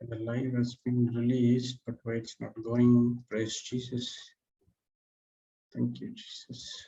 The live has been released, but why it's not going? Praise Jesus. Thank you, Jesus.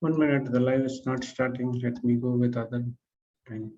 One minute, the live is not starting. Let me go with other time.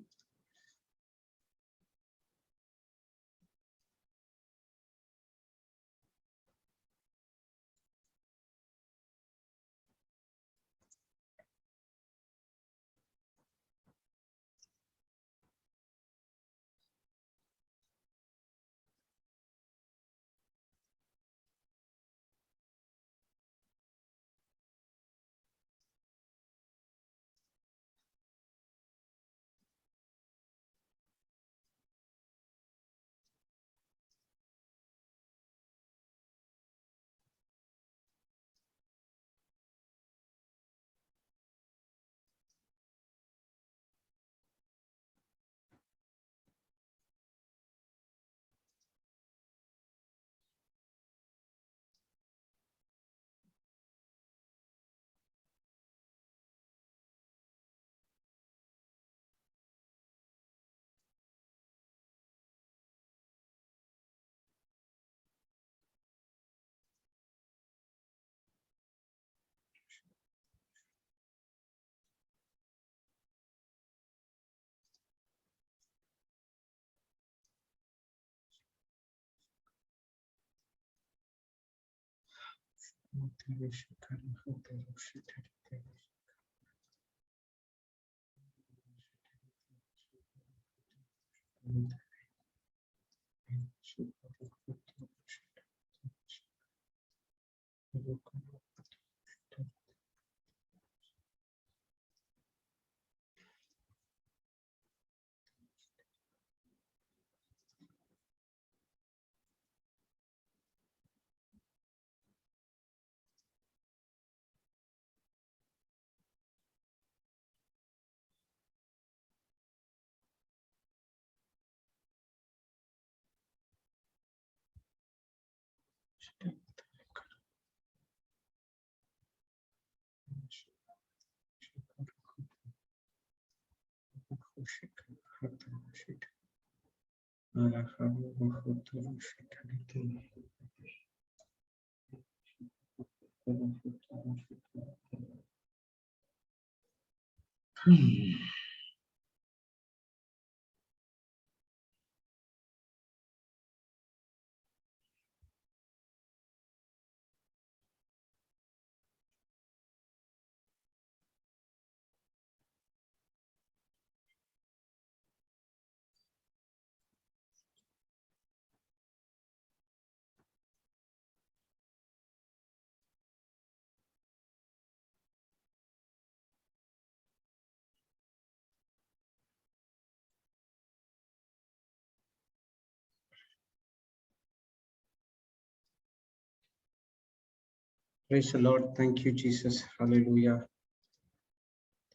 Praise the Lord. Thank you, Jesus. Hallelujah.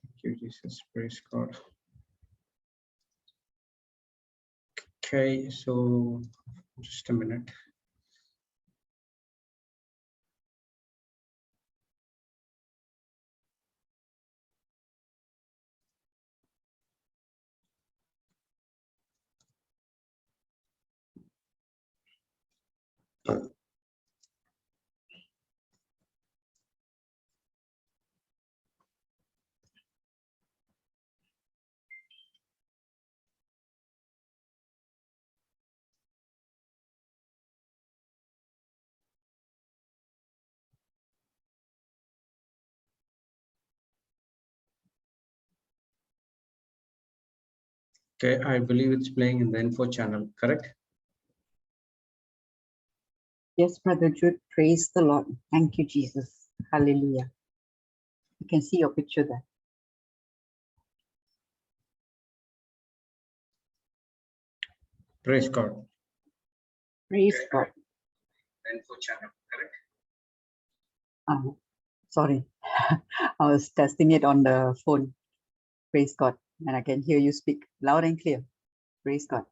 Thank you, Jesus. Praise God. Okay, so just a minute. Okay, I believe it's playing in the info channel, correct? Yes, Brother Jude, praise the Lord. Thank you, Jesus. Hallelujah. You can see your picture there. Praise God. Praise God. Info channel, correct? Sorry, I was testing it on the phone. Praise God. And I can hear you speak loud and clear. Praise God.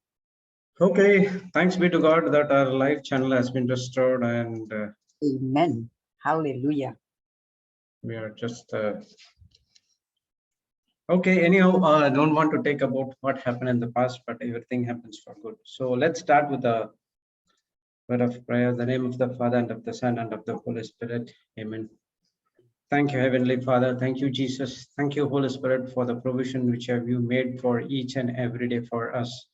Okay, thanks be to God that our live channel has been restored and Amen. Hallelujah. we are just okay. Anyhow, I don't want to take about what happened in the past, but everything happens for good. So let's start with the word of prayer. In the name of the Father and of the Son and of the Holy Spirit. Amen. Thank you, Heavenly Father. Thank you, Jesus. Thank you, Holy Spirit, for the provision which have you made for each and every day for us.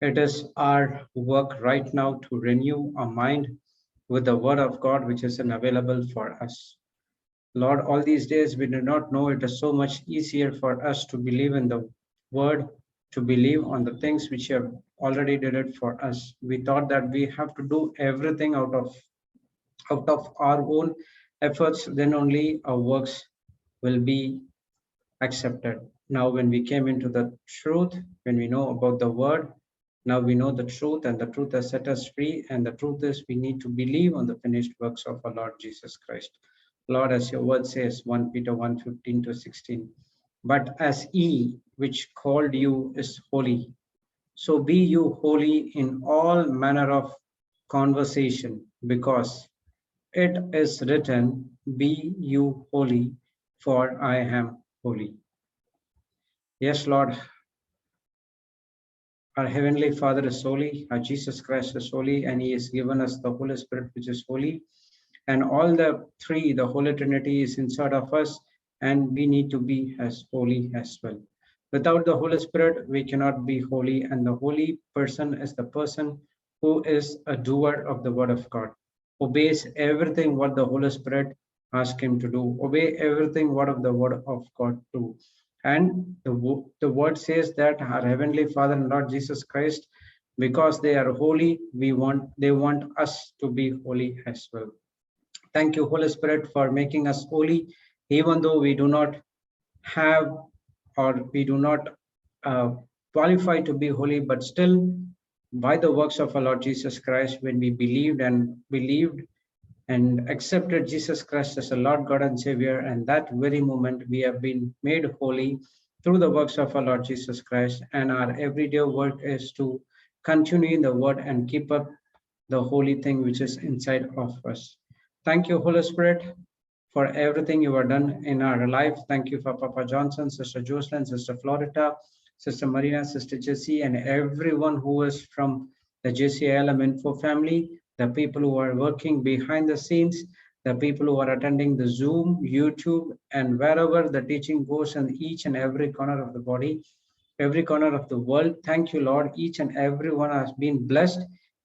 It is our work right now to renew our mind with the word of God, which is available for us. Lord, all these days we do not know it is so much easier for us to believe in the word, to believe on the things which you have already did it for us. We thought that we have to do everything out of our own efforts, then only our works will be accepted. Now, when we came into the truth, when we know about the word, now we know the truth, and the truth has set us free. And the truth is, we need to believe on the finished works of our Lord Jesus Christ. Lord, as your word says, 1 Peter 1:15 to 16. But as he which called you is holy, so be you holy in all manner of conversation, because it is written, be you holy, for I am holy. Yes, Lord, our Heavenly Father is holy, our Jesus Christ is holy, and He has given us the Holy Spirit, which is holy. And all the three, the Holy Trinity is inside of us, and we need to be as holy as well. Without the Holy Spirit, we cannot be holy, and the holy person is the person who is a doer of the Word of God, obeys everything what the Holy Spirit asks him to do, obey everything what of the Word of God do. And the word says that our Heavenly Father and Lord Jesus Christ, because they are holy, they want us to be holy as well. Thank you, Holy Spirit, for making us holy, even though we do not have or we do not qualify to be holy, but still by the works of our Lord Jesus Christ, when we believed and accepted Jesus Christ as a Lord, God, and Savior, and that very moment we have been made holy through the works of our Lord Jesus Christ. And our everyday work is to continue in the word and keep up the holy thing which is inside of us. Thank you, Holy Spirit, for everything you have done in our life. Thank you for Papa Johnson, Sister Jocelyn, Sister Florida, Sister Marina, Sister Jessie, and everyone who is from the JCILM Info family, the people who are working behind the scenes, the people who are attending the Zoom, YouTube, and wherever the teaching goes in each and every corner of the body, every corner of the world. Thank you, Lord. Each and everyone has been blessed,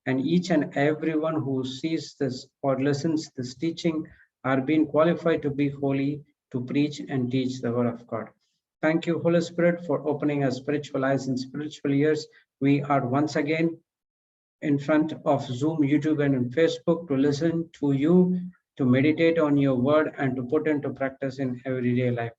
and each and everyone who sees this or listens this teaching are being qualified to be holy, to preach and teach the word of God. Thank you, Holy Spirit, for opening our spiritual eyes and spiritual ears. We are once again in front of Zoom, YouTube, and Facebook to listen to you, to meditate on your word, and to put into practice in everyday life.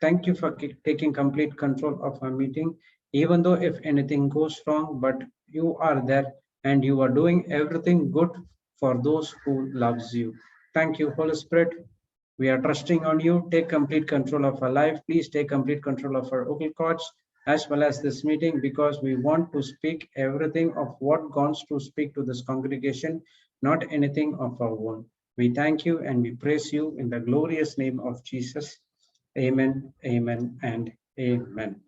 Thank you for taking complete control of our meeting, even though if anything goes wrong, but you are there and you are doing everything good for those who loves you. Thank you, Holy Spirit. We are trusting on you. Take complete control of our life. Please take complete control of our vocal cords as well as this meeting, because we want to speak everything of what God to speak to this congregation, not anything of our own. We thank you and we praise you in the glorious name of Jesus. Amen, amen, and amen.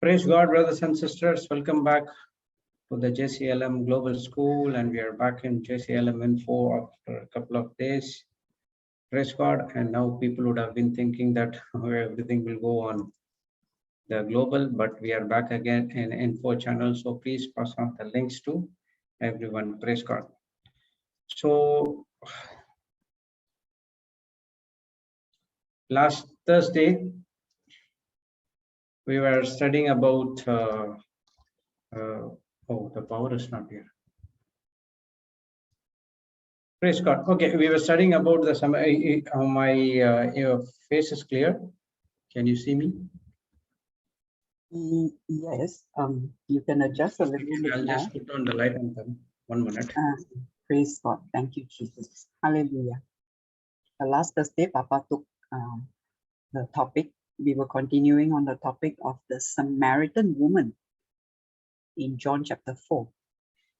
Praise God, brothers and sisters. Welcome back to the JCILM Global School, and we are back in JCILM Info after a couple of days. Praise God. And now people would have been thinking that everything will go on the global, but we are back again in Info channel. So please pass on the links to everyone. Praise God. So last Thursday, we were studying about, oh, the power is not here. Praise God. Okay, we were studying about the, my face is clear. Can you see me? Yes, you can adjust a little bit I'll more. just put on the light and then 1 minute. Praise God. Thank you, Jesus. Hallelujah. The last Thursday, Papa took the topic. We were continuing on the topic of the Samaritan woman in John chapter 4.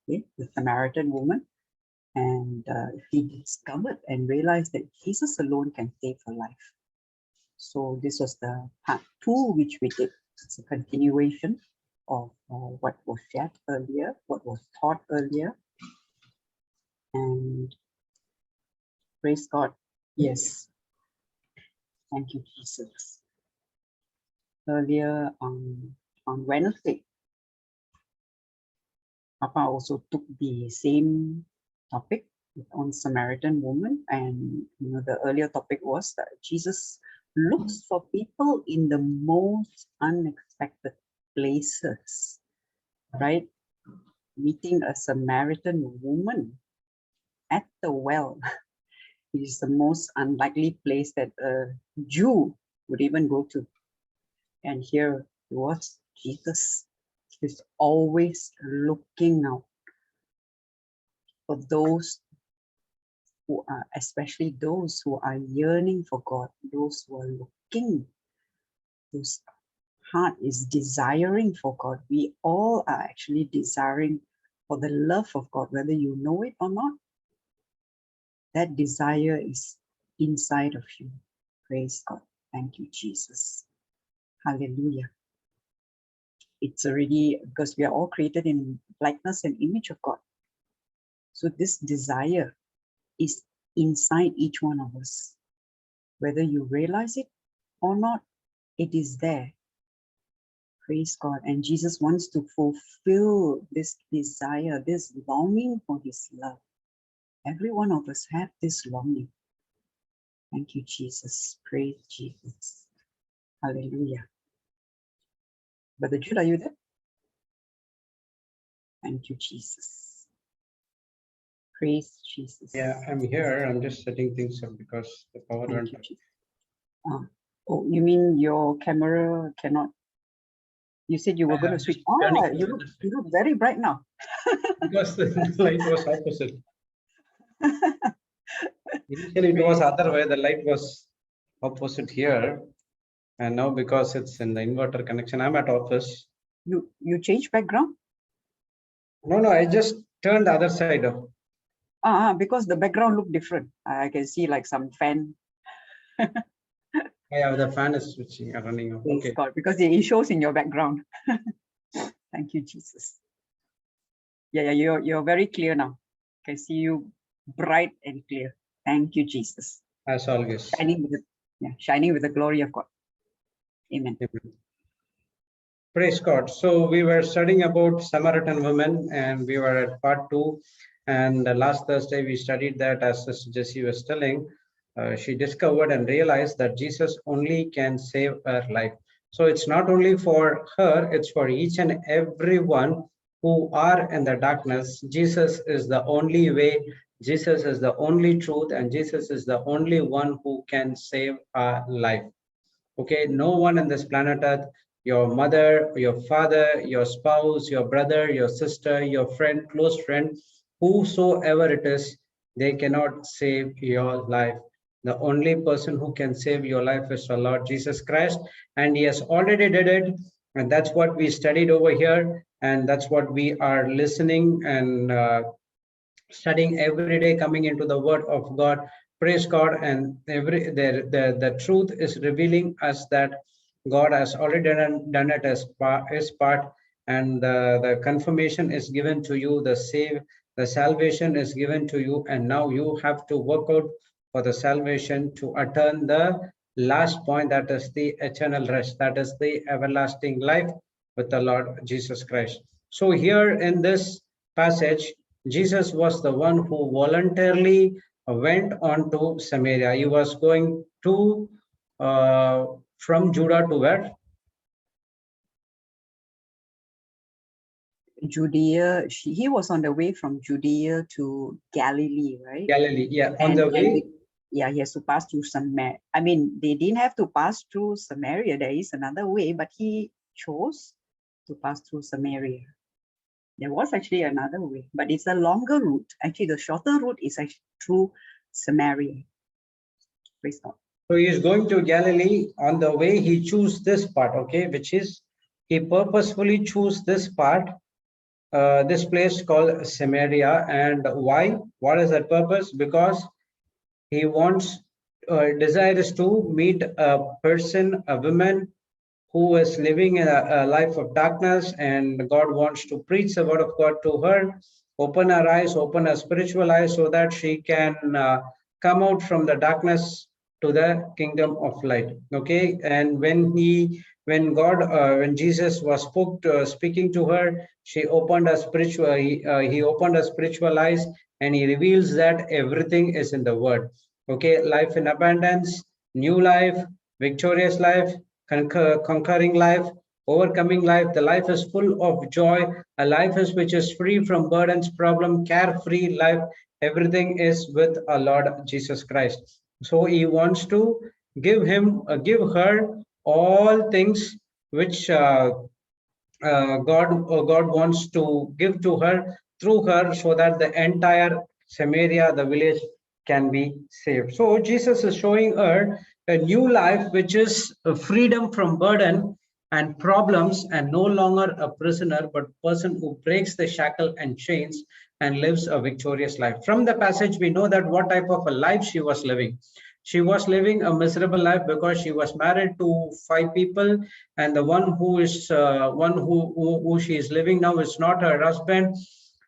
Okay? The Samaritan woman. And he discovered and realized that Jesus alone can save her life. So this was the part 2, which we did. It's a continuation of what was shared earlier, what was taught earlier. And praise God. Yes. Thank you, Jesus. Earlier on Wednesday, Papa also took the same topic on Samaritan woman, and the earlier topic was that Jesus looks for people in the most unexpected places, right? Meeting a Samaritan woman at the well is the most unlikely place that a Jew would even go to. And here was Jesus. He's always looking out for those who are, especially those who are yearning for God, those who are looking, whose heart is desiring for God. We all are actually desiring for the love of God, whether you know it or not. That desire is inside of you. Praise God. Thank you, Jesus. Hallelujah. It's already, because we are all created in likeness and image of God. So this desire is inside each one of us. Whether you realize it or not, it is there. Praise God. And Jesus wants to fulfill this desire, this longing for his love. Every one of us have this longing. Thank you, Jesus. Praise Jesus. Hallelujah. Brother Jude, are you there? Thank you, Jesus. Praise Jesus. Yeah, I'm here. I'm just setting things up because the power went. Oh, you mean your camera cannot? You said you were going to switch. Oh, you look very bright now. Because the light was opposite. Initially, it was other way. The light was opposite here, and now because it's in the inverter connection, I'm at office. You changed background? No, I just turned the other side up. Because the background looked different. I can see like some fan. Yeah, the fan is switching, running off. Praise Okay. God, because it shows in your background. Thank you, Jesus. Yeah, you're very clear now. I can see you bright and clear. Thank you, Jesus. As always. Shining with the glory of God. Amen. Amen. Praise God. So we were studying about Samaritan women, and we were at part 2. And last Thursday we studied that, as Sister Jessie was telling, she discovered and realized that Jesus only can save her life. So it's not only for her, it's for each and every one who are in the darkness. Jesus is the only way, Jesus is the only truth, and Jesus is the only one who can save our life. Okay, no one on this planet Earth, your mother, your father, your spouse, your brother, your sister, your friend, close friend, whosoever it is, they cannot save your life. The only person who can save your life is the Lord Jesus Christ, and He has already did it. And that's what we studied over here, and that's what we are listening and studying every day, coming into the Word of God. Praise God. And the truth is revealing us that God has already done it as his part, and the confirmation is given to you, the salvation is given to you, and now you have to work out for the salvation to attain the last point, that is the eternal rest, that is the everlasting life with the Lord Jesus Christ. So here in this passage, Jesus was the one who voluntarily went on to Samaria. He was going to from Judah to where? Judea. He was on the way from Judea to Galilee, right? Galilee. Yeah, on the way. He has to pass through Samaria. I mean, they didn't have to pass through Samaria. There is another way, but he chose to pass through Samaria. There was actually another way, but it's a longer route. Actually, the shorter route is actually through Samaria. Praise God. So he is going to Galilee. On the way, he chose this part, okay, which is he purposefully chose this part, this place called Samaria. And why? What is that purpose? Because he wants, desires to meet a person, a woman who is living in a life of darkness, and God wants to preach the word of God to her, open her eyes, open her spiritual eyes, so that she can come out from the darkness to the kingdom of light. Okay, and when Jesus was speaking to her, she opened her spiritual, he opened her spiritual eyes, and he reveals that everything is in the word. Okay, life in abundance, new life, victorious life, conquering life, overcoming life. The life is full of joy. A life is which is free from burdens, problem, carefree life. Everything is with our Lord Jesus Christ. So he wants to give her all things which God wants to give to her through her, so that the entire Samaria, the village, can be saved. So Jesus is showing her a new life, which is a freedom from burden and problems, and no longer a prisoner, but person who breaks the shackle and chains and lives a victorious life. From the passage, we know that what type of a life she was living. She was living a miserable life because she was married to 5 people, and the one who is who she is living now is not her husband,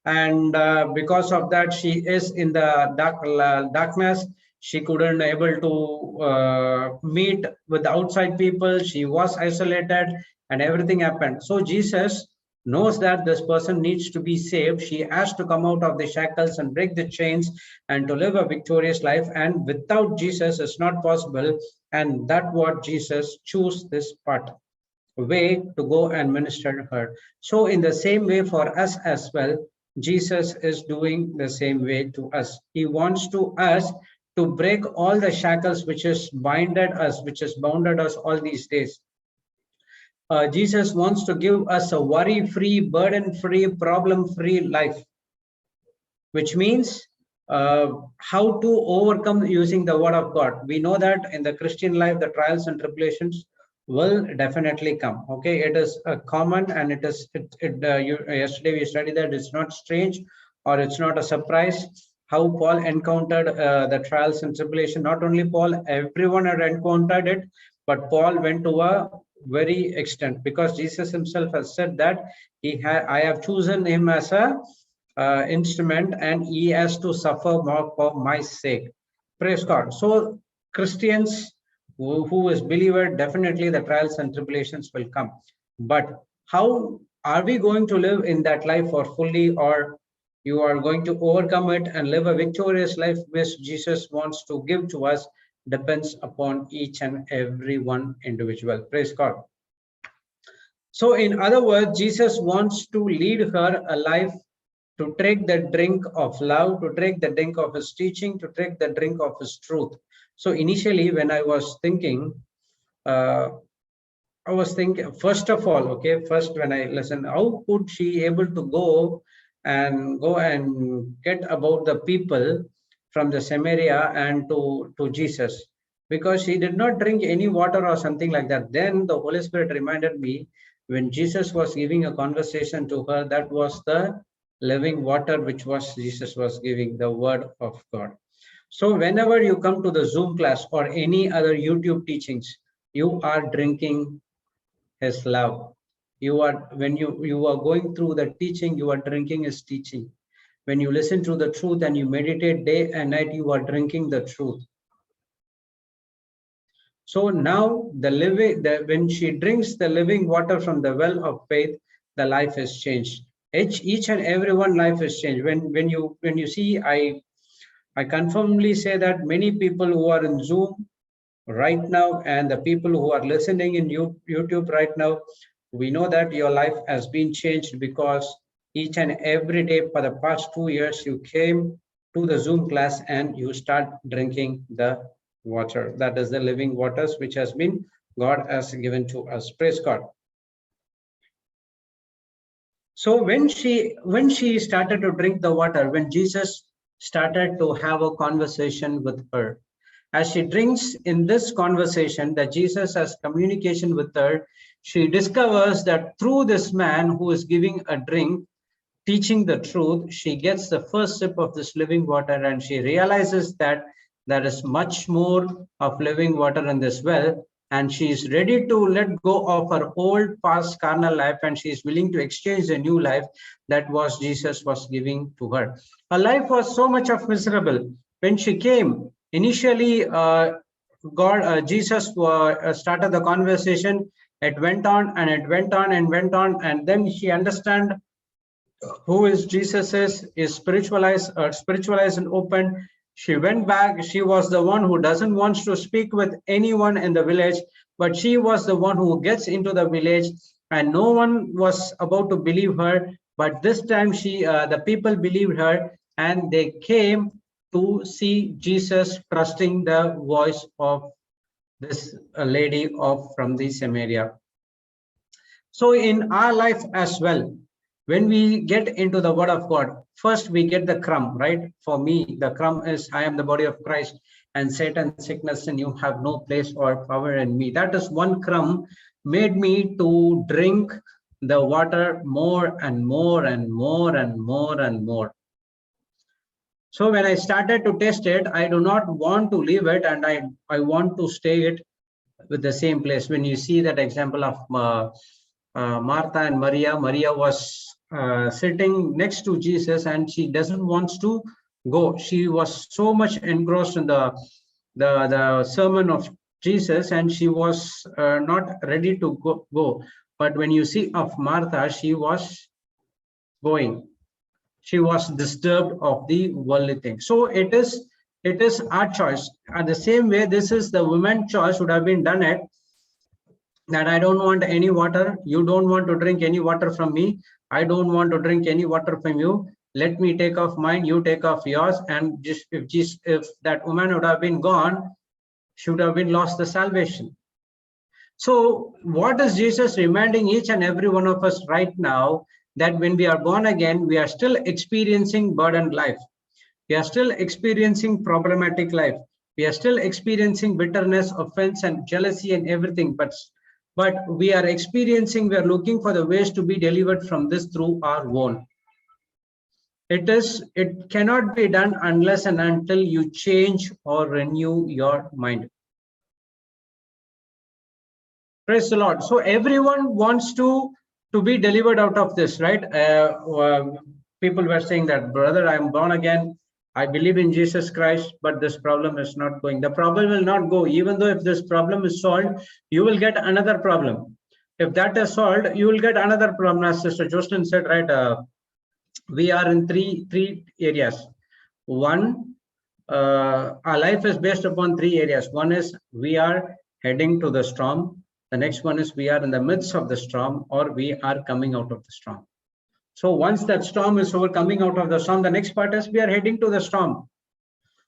and because of that she is in the darkness. She couldn't able to meet with the outside people. She was isolated, and everything happened. So Jesus knows that this person needs to be saved. She has to come out of the shackles and break the chains and to live a victorious life, and without Jesus it's not possible. And that what Jesus chose this part way to go and minister to her. So in the same way for us as well, Jesus is doing the same way to us. He wants to us to break all the shackles which is bounded us all these days. Jesus wants to give us a worry-free, burden-free, problem-free life, which means how to overcome using the word of God. We know that in the Christian life, the trials and tribulations will definitely come. Okay, it is common, and it is yesterday we studied that it's not strange or it's not a surprise how Paul encountered the trials and tribulation. Not only Paul, everyone had encountered it, But Paul went to a very extent, because Jesus himself has said that I have chosen him as a instrument, and he has to suffer more for my sake. Praise God. So Christians who is believer, definitely the trials and tribulations will come. But how are we going to live in that life for fully, or you are going to overcome it and live a victorious life which Jesus wants to give to us, depends upon each and every one individual. Praise God. So in other words, Jesus wants to lead her a life to take the drink of love, to take the drink of his teaching, to take the drink of his truth. So initially, when I was thinking, first of all, okay, first when I listened, how could she able to go and get about the people from the Samaria and to Jesus? Because she did not drink any water or something like that. Then the Holy Spirit reminded me, when Jesus was giving a conversation to her, that was the living water which was Jesus was giving, the word of God. So whenever you come to the Zoom class or any other YouTube teachings, you are drinking his love. You are, when you are going through the teaching, you are drinking his teaching. When you listen to the truth and you meditate day and night, you are drinking the truth. So now when she drinks the living water from the well of faith, the life is changed. Each and every one life is changed. When you see, I confirmly say that many people who are in Zoom right now and the people who are listening in YouTube right now, we know that your life has been changed, because each and every day for the past 2 years you came to the Zoom class and you start drinking the water. That is the living waters which has been God has given to us. Praise God. So when she started to drink the water, when Jesus started to have a conversation with her, as she drinks in this conversation that Jesus has communication with her, she discovers that through this man who is giving a drink, teaching the truth, she gets the first sip of this living water, and she realizes that there is much more of living water in this well, and she is ready to let go of her old past carnal life, and she is willing to exchange the new life that was Jesus was giving to her. Her life was so much of miserable. When she came, initially Jesus started the conversation. It went on and it went on and went on, and then she understand who is Jesus is spiritualized and open. She went back. She was the one who doesn't want to speak with anyone in the village, but she was the one who gets into the village, and no one was about to believe her. But this time the people believed her, and they came to see Jesus, trusting the voice of this lady from the Samaria. So in our life as well, when we get into the word of God, first we get the crumb, right? For me, the crumb is, I am the body of Christ, and Satan, sickness, and you have no place or power in me. That is one crumb made me to drink the water more and more and more and more and more. So when I started to test it, I do not want to leave it, and I want to stay it with the same place. When you see that example of Martha and Maria, Maria was sitting next to Jesus, and she doesn't want to go. She was so much engrossed in the sermon of Jesus, and she was not ready to go. But when you see of Martha, she was going. She was disturbed of the worldly thing. So it is our choice. And the same way, this is the woman's choice would have been done it, that I don't want any water. You don't want to drink any water from me. I don't want to drink any water from you. Let me take off mine, you take off yours. And if that woman would have been gone, she would have been lost the salvation. So what is Jesus reminding each and every one of us right now? That when we are born again, we are still experiencing burdened life. We are still experiencing problematic life. We are still experiencing bitterness, offense, and jealousy and everything. But we are looking for the ways to be delivered from this through our own. It cannot be done unless and until you change or renew your mind. Praise the Lord. So everyone wants to be delivered out of this, right? People were saying that, brother, I'm born again. I believe in Jesus Christ, but this problem is not going. The problem will not go. Even though if this problem is solved, you will get another problem. If that is solved, you will get another problem. As Sister Jocelyn said, right? We are in three areas. One, our life is based upon three areas. One is we are heading to the storm. The next one is we are in the midst of the storm, or we are coming out of the storm. So once that storm is over, coming out of the storm, the next part is we are heading to the storm.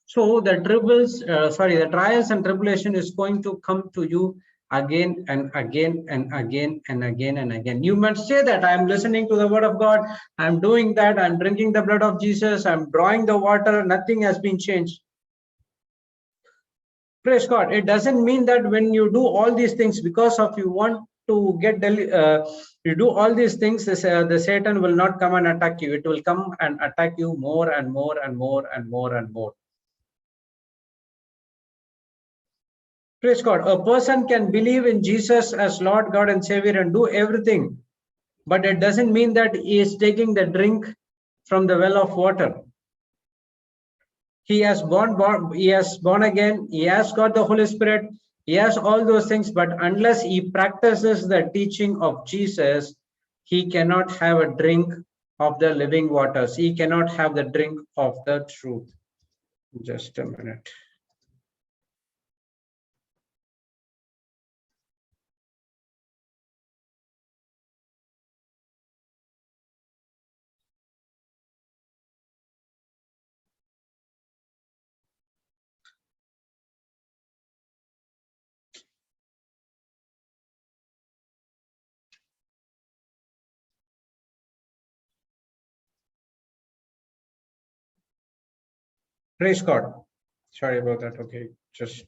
So the the trials and tribulation is going to come to you again and again and again and again and again. You must say that I'm listening to the word of God, I'm doing that, I'm drinking the blood of Jesus, I'm drawing the water, nothing has been changed. Praise God. It doesn't mean that when you do all these things because of you want to get you do all these things, the Satan will not come and attack you. It will come and attack you more and more and more and more and more. Praise God. A person can believe in Jesus as Lord, God, and Savior and do everything, but it doesn't mean that he is taking the drink from the well of water. He has born again, he has got the Holy Spirit, he has all those things, but unless he practices the teaching of Jesus, he cannot have a drink of the living waters. He cannot have the drink of the truth. Just a minute. Praise God. Sorry about that. Okay, just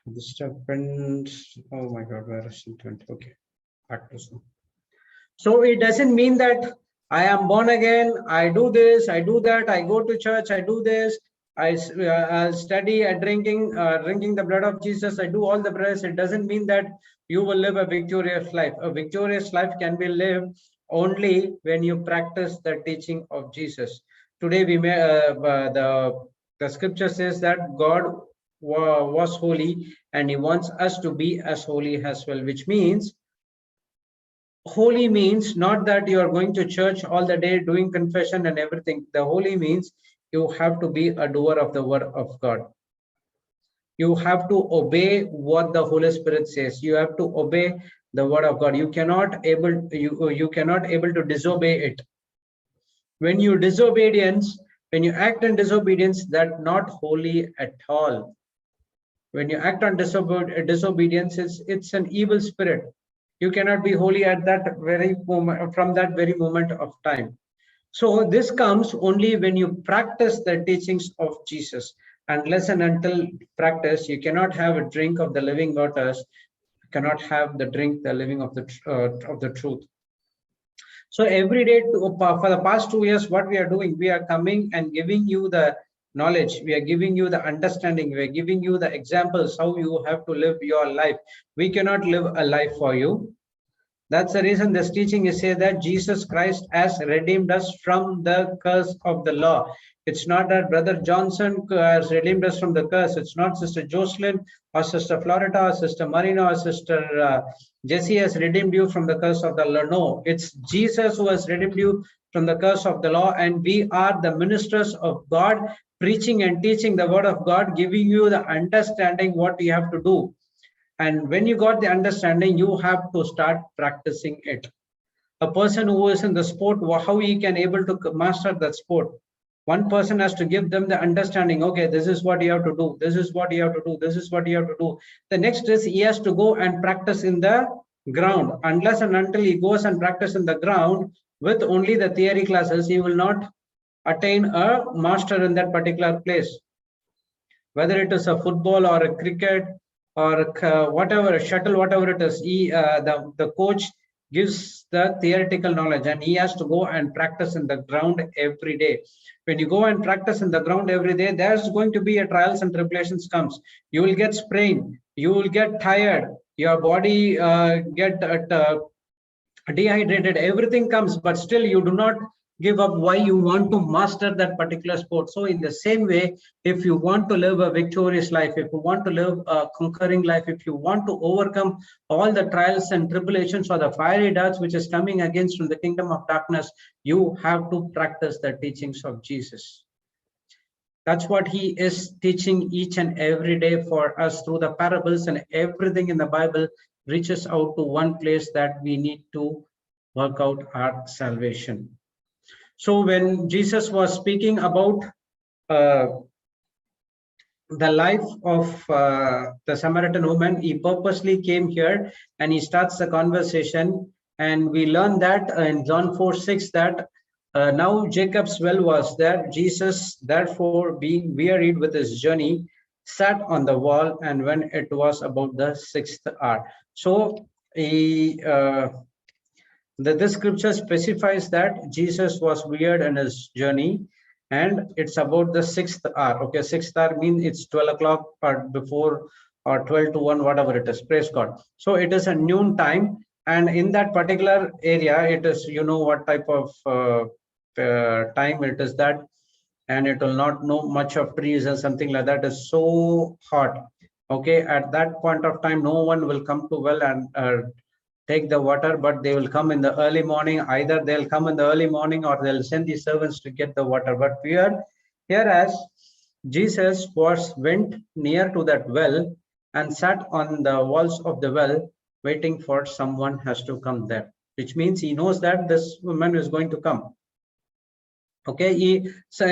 this happened. Oh my God, where is it? Okay, back to Zoom. So it doesn't mean that I am born again, I do this, I do that, I go to church, I do this, I study, I drinking the blood of Jesus, I do all the prayers. It doesn't mean that you will live a victorious life. A victorious life can be lived only when you practice the teaching of Jesus. Today we may the scripture says that God was holy and he wants us to be as holy as well, which means holy means not that you are going to church all the day doing confession and everything. The holy means you have to be a doer of the word of God. You have to obey what the Holy Spirit says. You have to obey the word of God. You cannot able to disobey it. When you act in disobedience, that's not holy at all. When you act on disobedience, it's an evil spirit. You cannot be holy at that very moment, from that very moment of time. So this comes only when you practice the teachings of Jesus. Unless and until practice, you cannot have a drink of the living waters. You cannot have the living of the truth. So every day for the past 2 years, what we are doing, we are coming and giving you the knowledge, we are giving you the understanding, we are giving you the examples how you have to live your life. We cannot live a life for you. That's the reason this teaching is say that Jesus Christ has redeemed us from the curse of the law. It's not that Brother Johnson has redeemed us from the curse. It's not Sister Jocelyn or Sister Florida or Sister Marina or Sister Jessie has redeemed you from the curse of the law. No, it's Jesus who has redeemed you from the curse of the law, and we are the ministers of God, preaching and teaching the word of God, giving you the understanding what you have to do. And when you got the understanding, you have to start practicing it. A person who is in the sport, how he can able to master that sport? One person has to give them the understanding. Okay, this is what you have to do. This is what you have to do. This is what you have to do. The next is he has to go and practice in the ground. Unless and until he goes and practice in the ground with only the theory classes, he will not attain a master in that particular place. Whether it is a football or a cricket or whatever, a shuttle, whatever it is, the coach gives the theoretical knowledge, and he has to go and practice in the ground every day. When you go and practice in the ground every day, there's going to be a trials and tribulations comes. You will get sprained, you will get tired, your body get dehydrated, everything comes, but still you do not give up. Why? You want to master that particular sport. So in the same way, if you want to live a victorious life, if you want to live a conquering life, if you want to overcome all the trials and tribulations or the fiery darts which is coming against from the kingdom of darkness, you have to practice the teachings of Jesus. That's what he is teaching each and every day for us through the parables, and everything in the Bible reaches out to one place, that we need to work out our salvation. So when Jesus was speaking about the life of the Samaritan woman, he purposely came here and he starts the conversation. And we learn that in John 4:6 that now Jacob's well was there. Jesus, therefore, being wearied with his journey, sat on the wall, and when it was about the 6th hour. So this scripture specifies that Jesus was wearied in his journey, and it's about the 6th hour. Okay, 6th hour means it's 12 o'clock or before, or 12 to 1, whatever it is. Praise God. So it is a noon time, and in that particular area, it is, you know what type of time it is that, and it will not know much of trees or something like that. Is so hot. Okay, at that point of time, no one will come to well and take the water, but they will come in the early morning. Either they'll come in the early morning or they'll send the servants to get the water. But whereas Jesus went near to that well and sat on the walls of the well, waiting for someone has to come there, which means he knows that this woman is going to come. Okay,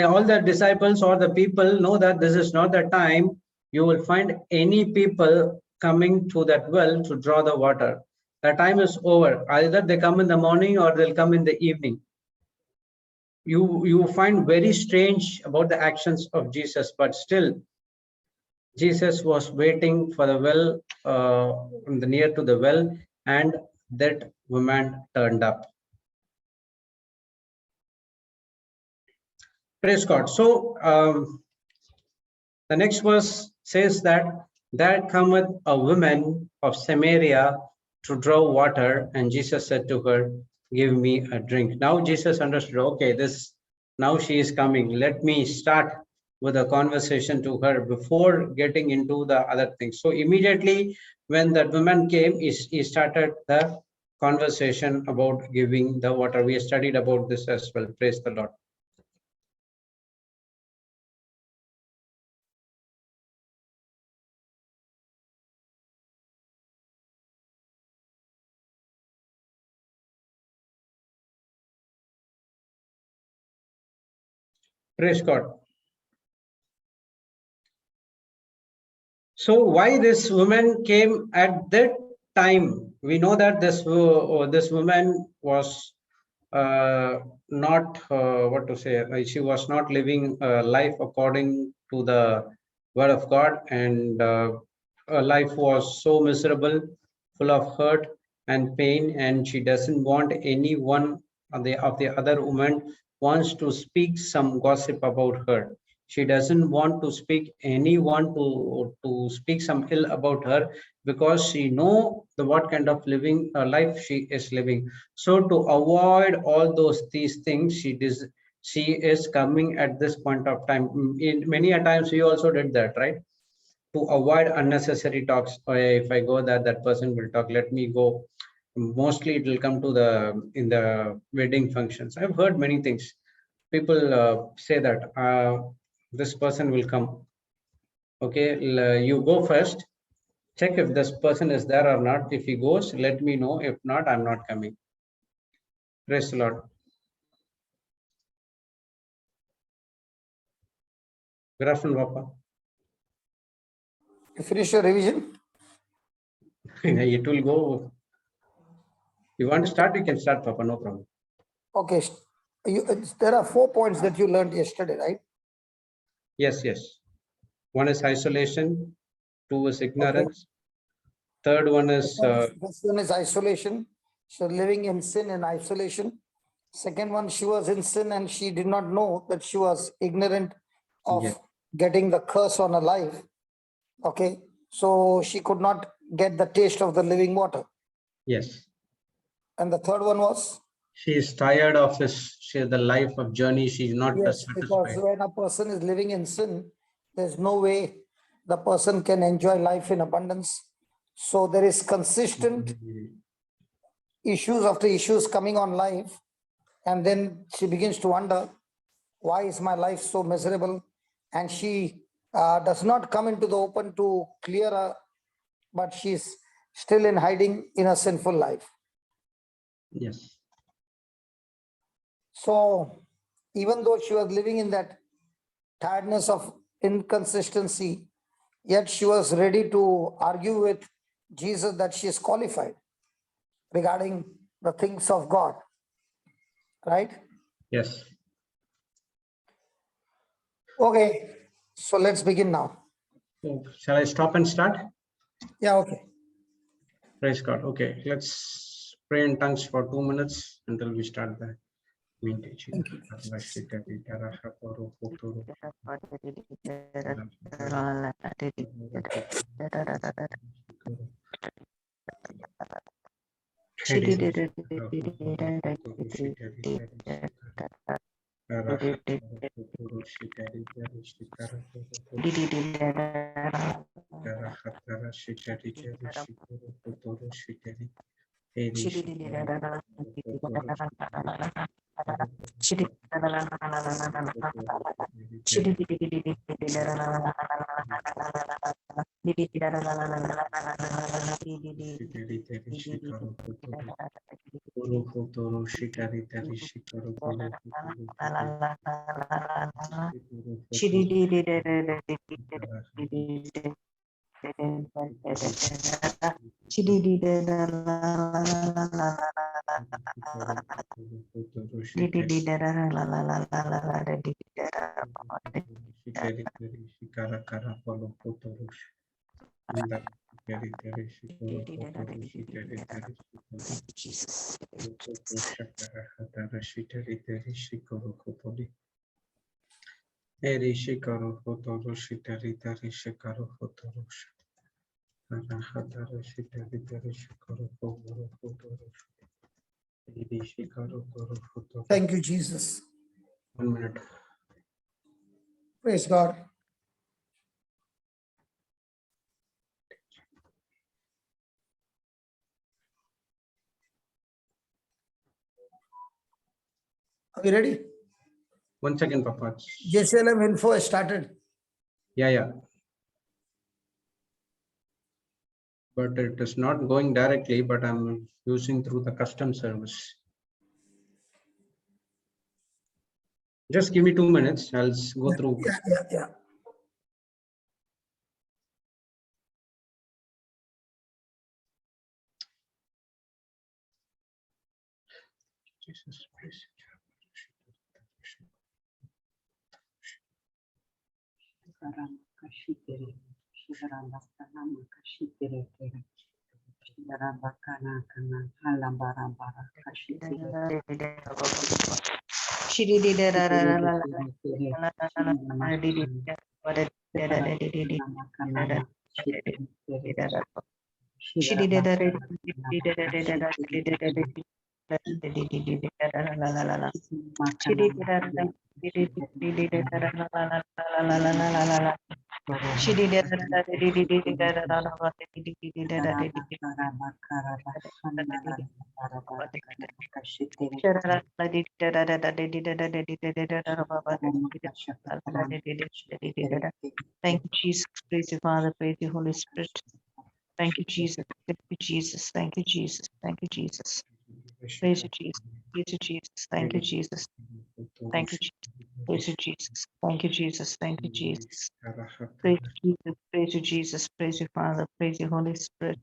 all the disciples or the people know that this is not the time you will find any people coming to that well to draw the water. The time is over. Either they come in the morning or they'll come in the evening. You find very strange about the actions of Jesus, but still Jesus was waiting for the well, near to the well, and that woman turned up. Praise God. So the next verse says that there cometh a woman of Samaria to draw water, and Jesus said to her, give me a drink. Now Jesus understood, okay, now she is coming. Let me start with a conversation to her before getting into the other things. So immediately when that woman came, he started the conversation about giving the water. We studied about this as well. Praise the Lord. Praise God. So why this woman came at that time? We know that this woman was not what to say. She was not living life according to the word of God, and her life was so miserable, full of hurt and pain, and she doesn't want anyone of the other woman wants to speak some gossip about her. She doesn't want to speak anyone to speak some ill about her, because she know what kind of living life she is living. So to avoid all these things, she is coming at this point of time. In many a times we also did that, right? To avoid unnecessary talks. Oh, if I go there, that person will talk, let me go. Mostly it will come to in the wedding functions. I've heard many things. People say that this person will come. Okay, you go first, check if this person is there or not. If he goes, let me know. If not, I'm not coming. Praise the Lord. Good afternoon, Papa. You finish your revision? It will go. You want to start, you can start, Papa, no problem. Okay. There are 4 points that you learned yesterday, right? Yes. One is isolation, 2 is ignorance. Okay. Third one is... First one is isolation. She was living in sin and isolation. Second one, she was in sin and she did not know that she was ignorant of Yes. getting the curse on her life. Okay, so she could not get the taste of the living water. Yes. And the third one was? She is tired of the life of journey. She's not Yes, because satisfied. when a person is living in sin, there's no way the person can enjoy life in abundance. So there is consistent issues after issues coming on life. And then she begins to wonder, why is my life so miserable? And she does not come into the open to clear her, but she's still in hiding in a sinful life. Yes. So even though she was living in that tiredness of inconsistency, yet she was ready to argue with Jesus that she is qualified regarding the things of God, right? Yes. Okay, so let's begin now. So shall I stop and start? Yeah, okay. Praise God. Okay, let's pray in tongues for 2 minutes until we start the main teaching. Thank you, Jesus. 1 minute. Praise God. Are we ready? 1 second, Papa. JCILM info has started. Yeah. But it is not going directly, but I'm using through the custom service. Just give me 2 minutes. I'll go through. Yeah. Jesus Christ. Thank you, Jesus. Praise you, Father. Praise you, Holy Spirit. Thank you, Jesus. Thank you, Jesus. Thank you, Jesus. Thank you, Jesus. Praise you, Jesus. Praise you, Jesus. Thank you, Jesus. Thank you, Jesus. Praise you, Jesus. Thank you, Jesus. Thank you, Jesus. Praise you, Jesus. Praise you, Jesus. Praise you, Father. Praise you, Holy Spirit.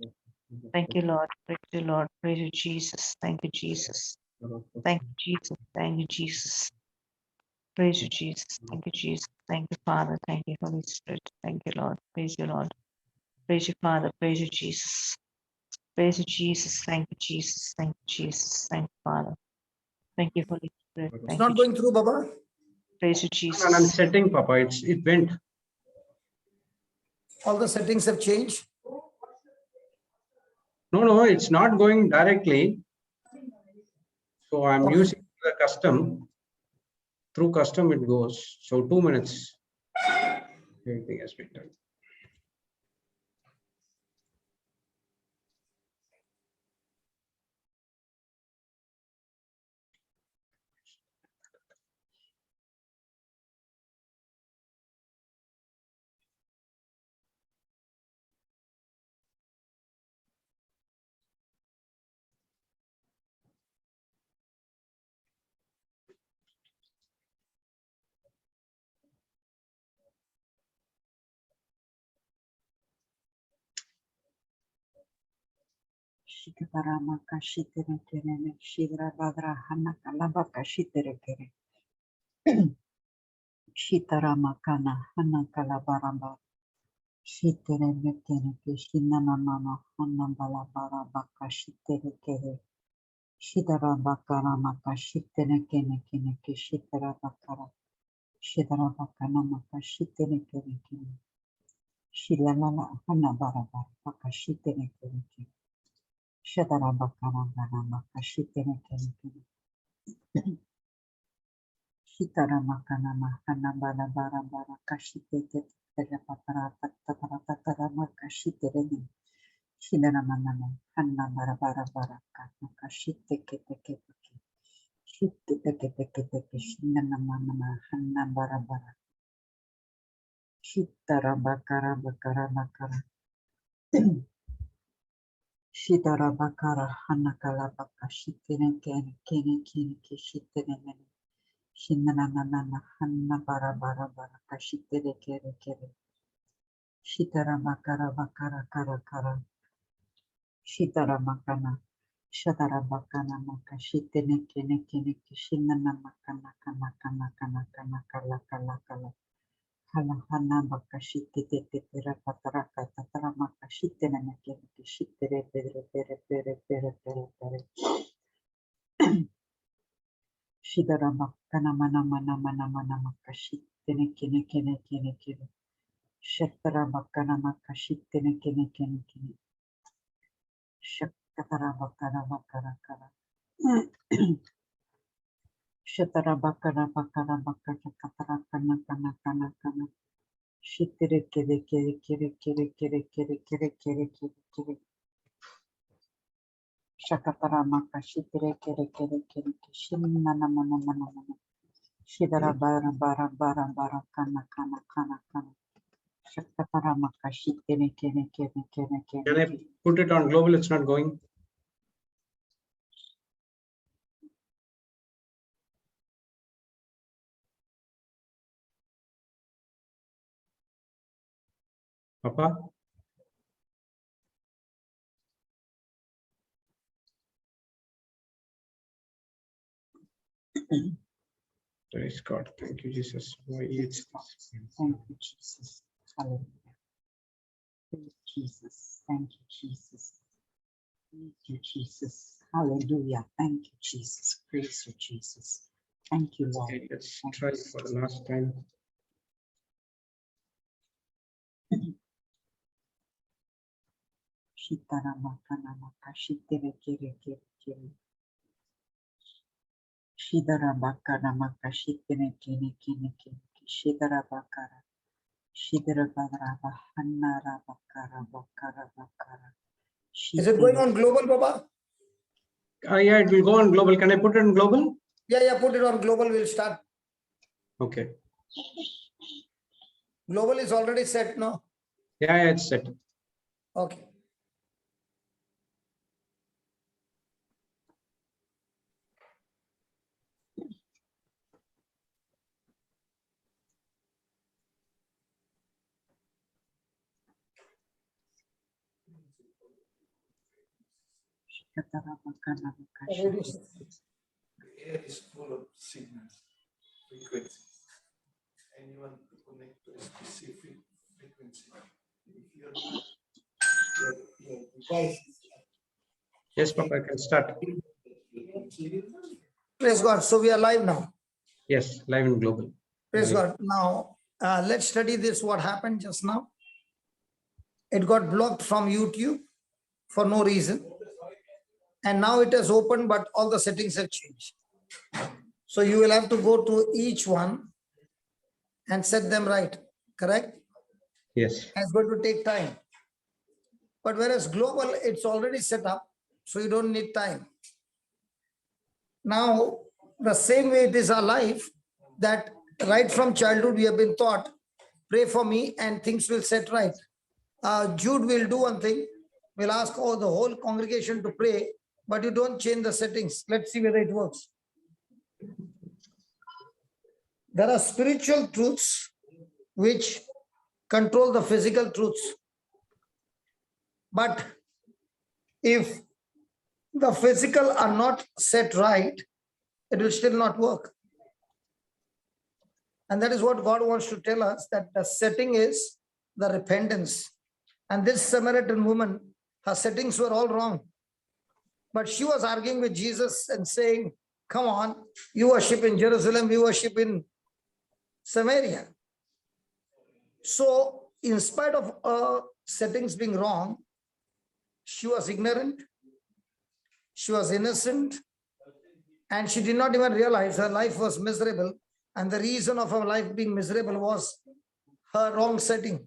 Thank you, Lord. Praise you, Lord. Praise you, Jesus. Thank you, Jesus. Thank you, Jesus. Thank you, Jesus. Praise you, Jesus. Thank you, Jesus. Thank you, Father. Thank you, Holy Spirit. Thank you, Lord. Praise you, Lord. Praise you, Father. Praise you, Jesus. Praise you, Jesus. Thank you, Jesus. Thank you, Jesus. Thank you, Father. Thank you, Holy Spirit. It's Thank not you, going through, Baba. praise you, And I'm Jesus. setting, Papa. It went. All the settings have changed. No, it's not going directly. So I'm Okay. using the custom. Through custom it goes. So 2 minutes. Everything has been done. Shikaramaka shitere kereme shidra badra hana kalabaka shitere kere. Shitaramakana hana kalabaramba. Shitere mekere ke shinana mama hana balabara baka shitere kere. Shidara bakara maka shitere kene kene ke shitara bakara. Shidara bakana maka shitere kere kene. Shilalala hana baraba baka shitere kere kene. Shidara bakara bakara maka shitere kere kene. Shitara makana mahana bara bara bara kashite te tere patara patara patara makashite rene. Shidara manana hanna bara bara bara kana kashite kete kete ke. Shite teke teke teke shinana manana hanna bara bara. Shitara bakara bakara bakara. Shitara bakara hanna kala bakashite rene kene kene kene kishite rene. Shinanana hanna bara bara bara kashitere kere kere. Shitara makara bakara kara kara. Shitara makana. Shatara bakana maka shitene kene kene kishinana makana kana kana kana kana kala kala kala. Hala hana baka shitete tera patara katara maka shitene kene kishitere pere pere pere pere pere pere. Shidara makana mana mana mana mana maka shitene kene kene kene kene. Shatara bakana maka shitene kene kene kene. Shatara bakara bakara kara. Shatara bakara bakara bakara katara kana kana kana kana. Shitere kere kere kere kere kere kere kere kere kere kere. Shakatara maka shitere kere kere kere kere. Shinana mana mana mana. Shidara bara bara bara bara kana kana kana kana. Shakatara maka shitere kere kere kere kere Can I kere. put it on global? It's not going. Papa? Praise God. Thank you, Jesus. Why it's Thank you, Jesus. Hallelujah. Thank you, Jesus. Thank you, Jesus. Thank you, Jesus. Hallelujah. Thank you, Jesus. Praise you, Jesus. Thank you, Lord. okay, let's try for the last time. Shitara makana maka shitere kere kere kere. Shidara bakara maka shitere kere kere kere. Shidara bakara. Shidara bakara bahanara bakara bakara bakara. Is it going Shitere. on global, Baba? Yeah, it will go on global. Can I put it on global? Yeah, put it on global. We'll start. Okay. Global is already set, no? Yeah, it's set. Okay. Shikatara bakara maka The air is full of signals, frequencies. Anyone to connect to a specific frequency. If your device is Yes, Papa, I can start. Praise God. So we are live now. Yes, live in global. Praise God. Now, let's study this, what happened just now. It got blocked from YouTube for no reason. And now it has opened, but all the settings have changed. So you will have to go to each one and set them right, correct? Yes. It's going to take time. But whereas global, it's already set up, so you don't need time. Now, the same way it is our life, that right from childhood we have been taught, pray for me and things will set right. Jude will do one thing, we'll ask the whole congregation to pray, but you don't change the settings. Let's see whether it works. There are spiritual truths which control the physical truths. But if the physical are not set right, it will still not work. And that is what God wants to tell us, that the setting is the repentance. And this Samaritan woman, her settings were all wrong. But she was arguing with Jesus and saying, come on, you worship in Jerusalem, we worship in Samaria. So in spite of settings being wrong, she was ignorant, she was innocent, and she did not even realize her life was miserable. And the reason of her life being miserable was her wrong setting.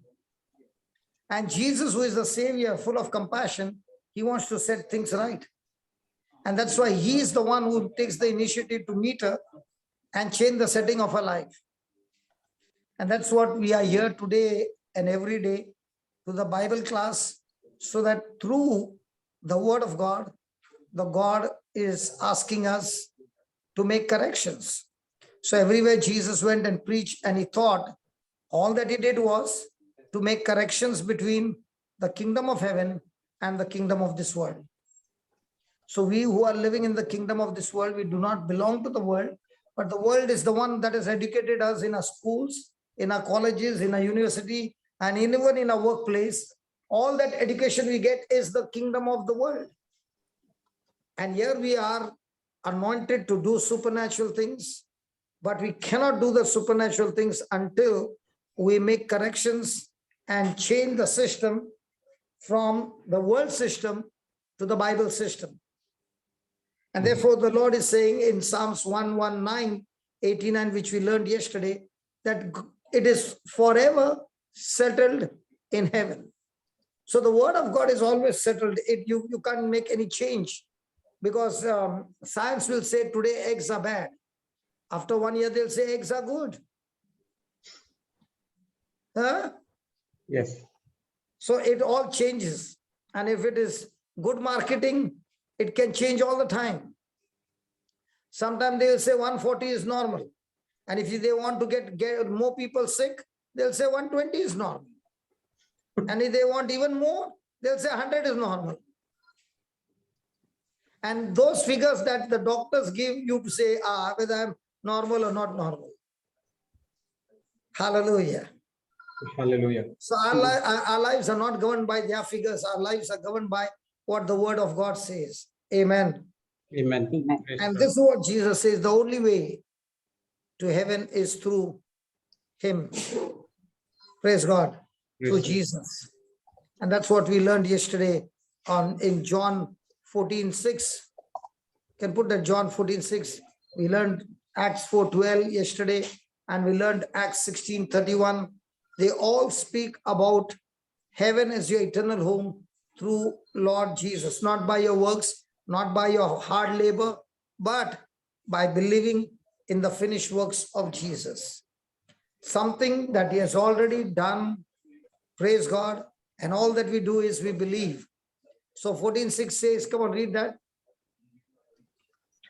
And Jesus, who is the Savior, full of compassion, he wants to set things right. And that's why he is the one who takes the initiative to meet her and change the setting of her life. And that's what we are here today and every day to the Bible class, so that through the word of God, the God is asking us to make corrections. So everywhere Jesus went and preached and he taught, all that he did was to make corrections between the kingdom of heaven and the kingdom of this world. So we who are living in the kingdom of this world, we do not belong to the world, but the world is the one that has educated us in our schools, in our colleges, in our university, and even in our workplace. All that education we get is the kingdom of the world. And here we are anointed to do supernatural things, but we cannot do the supernatural things until we make corrections and change the system from the world system to the Bible system. And therefore the Lord is saying in Psalms 119, 89, which we learned yesterday, that it is forever settled in heaven. So the word of God is always settled. You can't make any change, because science will say today eggs are bad. After 1 year, they'll say eggs are good. Huh? Yes. So it all changes. And if it is good marketing, it can change all the time. Sometimes they'll say 140 is normal. And if they want to get more people sick, they'll say 120 is normal. And if they want even more, they'll say 100 is normal. And those figures that the doctors give you to say, whether I'm normal or not normal. Hallelujah. Hallelujah. So our lives are not governed by their figures. Our lives are governed by what the word of God says. Amen. Amen. And this is what Jesus says, the only way to heaven is through him. Praise God. Through Jesus. And that's what we learned yesterday in John 14:6. You can put that John 14:6. We learned Acts 4:12 yesterday, and we learned Acts 16:31. They all speak about heaven as your eternal home through Lord Jesus, not by your works, not by your hard labor, but by believing in the finished works of Jesus. Something that he has already done, praise God, and all that we do is we believe. So 14:6 says, come on, read that.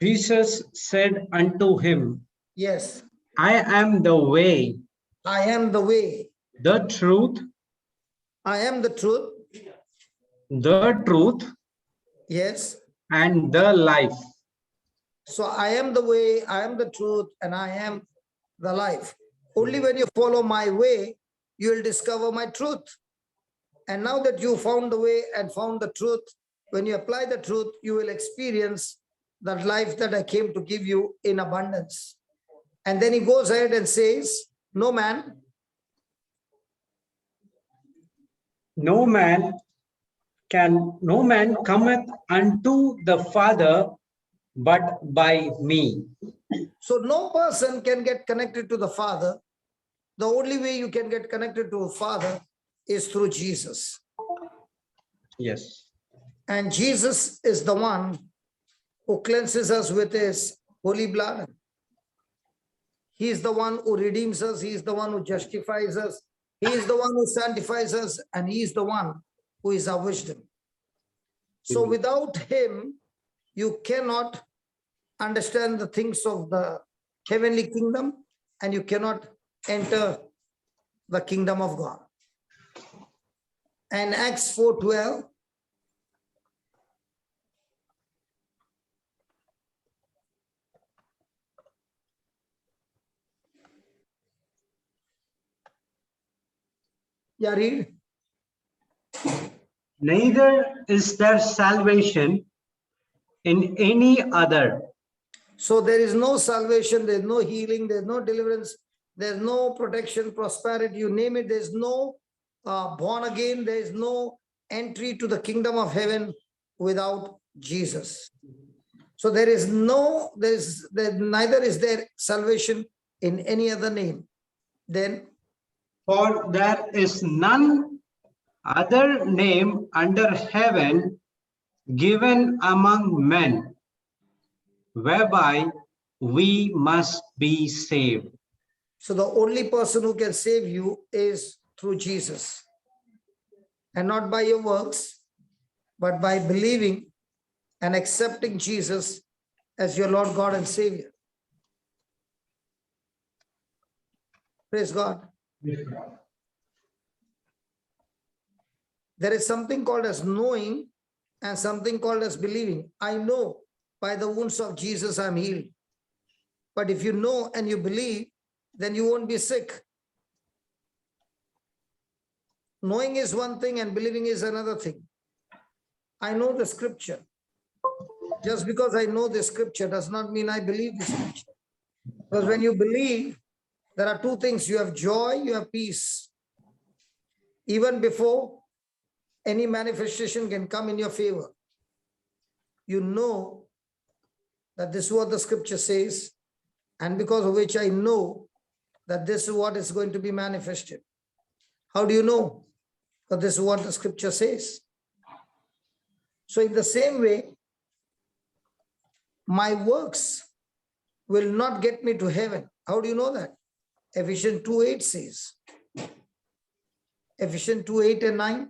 Jesus said unto him, Yes. I am the way, I am the way. the truth, I am the truth. Yes. and the life. So I am the way, I am the truth, and I am the life. Only when you follow my way, you will discover my truth. And now that you found the way and found the truth, when you apply the truth, you will experience that life that I came to give you in abundance. And then he goes ahead and says, no man cometh unto the Father but by me. So no person can get connected to the Father. The only way you can get connected to a Father is through Jesus. Yes. And Jesus is the one who cleanses us with his holy blood. He is the one who redeems us. He is the one who justifies us. He is the one who sanctifies us. And he is the one who is our wisdom. So without him, you cannot understand the things of the heavenly kingdom, and you cannot enter the kingdom of God. And Acts 4:12, yeah, read. Neither is there salvation in any other. So there is no salvation, there is no healing, there is no deliverance, there is no protection, prosperity, you name it. There is no born again, there is no entry to the kingdom of heaven without Jesus. So there is neither is there salvation in any other name. Then, For there is none other name under heaven given among men whereby we must be saved. so the only person who can save you is through Jesus. And not by your works, but by believing and accepting Jesus as your Lord God and Savior. Praise God. There is something called as knowing and something called as believing. I know by the wounds of Jesus I'm healed. But if you know and you believe, then you won't be sick. Knowing is one thing and believing is another thing. I know the scripture. Just because I know the scripture does not mean I believe the scripture. Because when you believe, there are two things. You have joy, you have peace. Even before any manifestation can come in your favor, you know that this is what the scripture says, and because of which I know that this is what is going to be manifested. How do you know? Because this is what the scripture says. So in the same way, my works will not get me to heaven. How do you know that? Ephesians 2:8 says. Ephesians 2:8 and 9.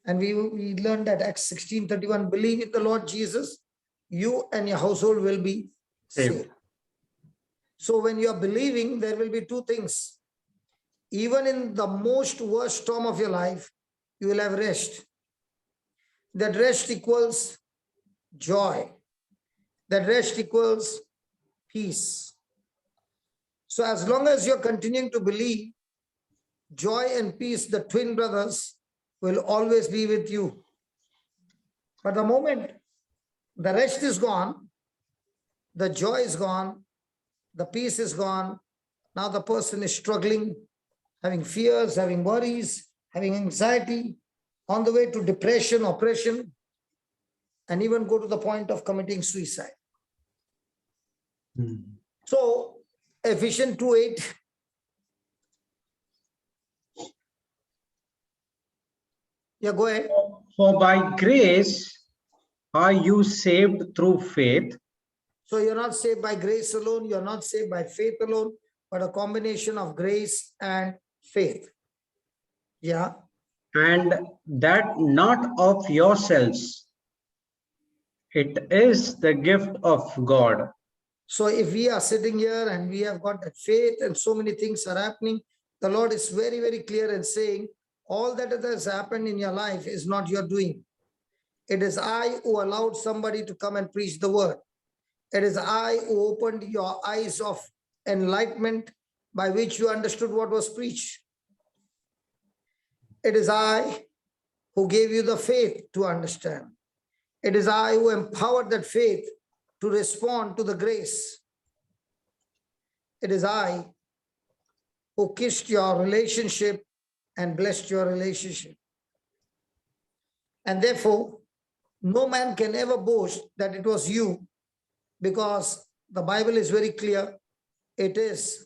And we learned that Acts 16:31, believe in the Lord Jesus, you and your household will be saved. So when you are believing, there will be two things. Even in the most worst storm of your life, you will have rest. That rest equals joy. That rest equals peace. So as long as you're continuing to believe, joy and peace, the twin brothers, will always be with you. But the moment the rest is gone, the joy is gone, the peace is gone, now the person is struggling, having fears, having worries, having anxiety, on the way to depression, oppression, and even go to the point of committing suicide. So Ephesians 2:8. Yeah, go ahead. For by grace are you saved through faith. So you're not saved by grace alone, you're not saved by faith alone, but a combination of grace and faith. Yeah. And that not of yourselves. It is the gift of God. So if we are sitting here and we have got that faith and so many things are happening, the Lord is very, very clear in saying, all that has happened in your life is not your doing. It is I who allowed somebody to come and preach the word. It is I who opened your eyes of enlightenment by which you understood what was preached. It is I who gave you the faith to understand. It is I who empowered that faith to respond to the grace. It is I who kissed your relationship and blessed your relationship. And therefore, no man can ever boast that it was you, because the Bible is very clear. It is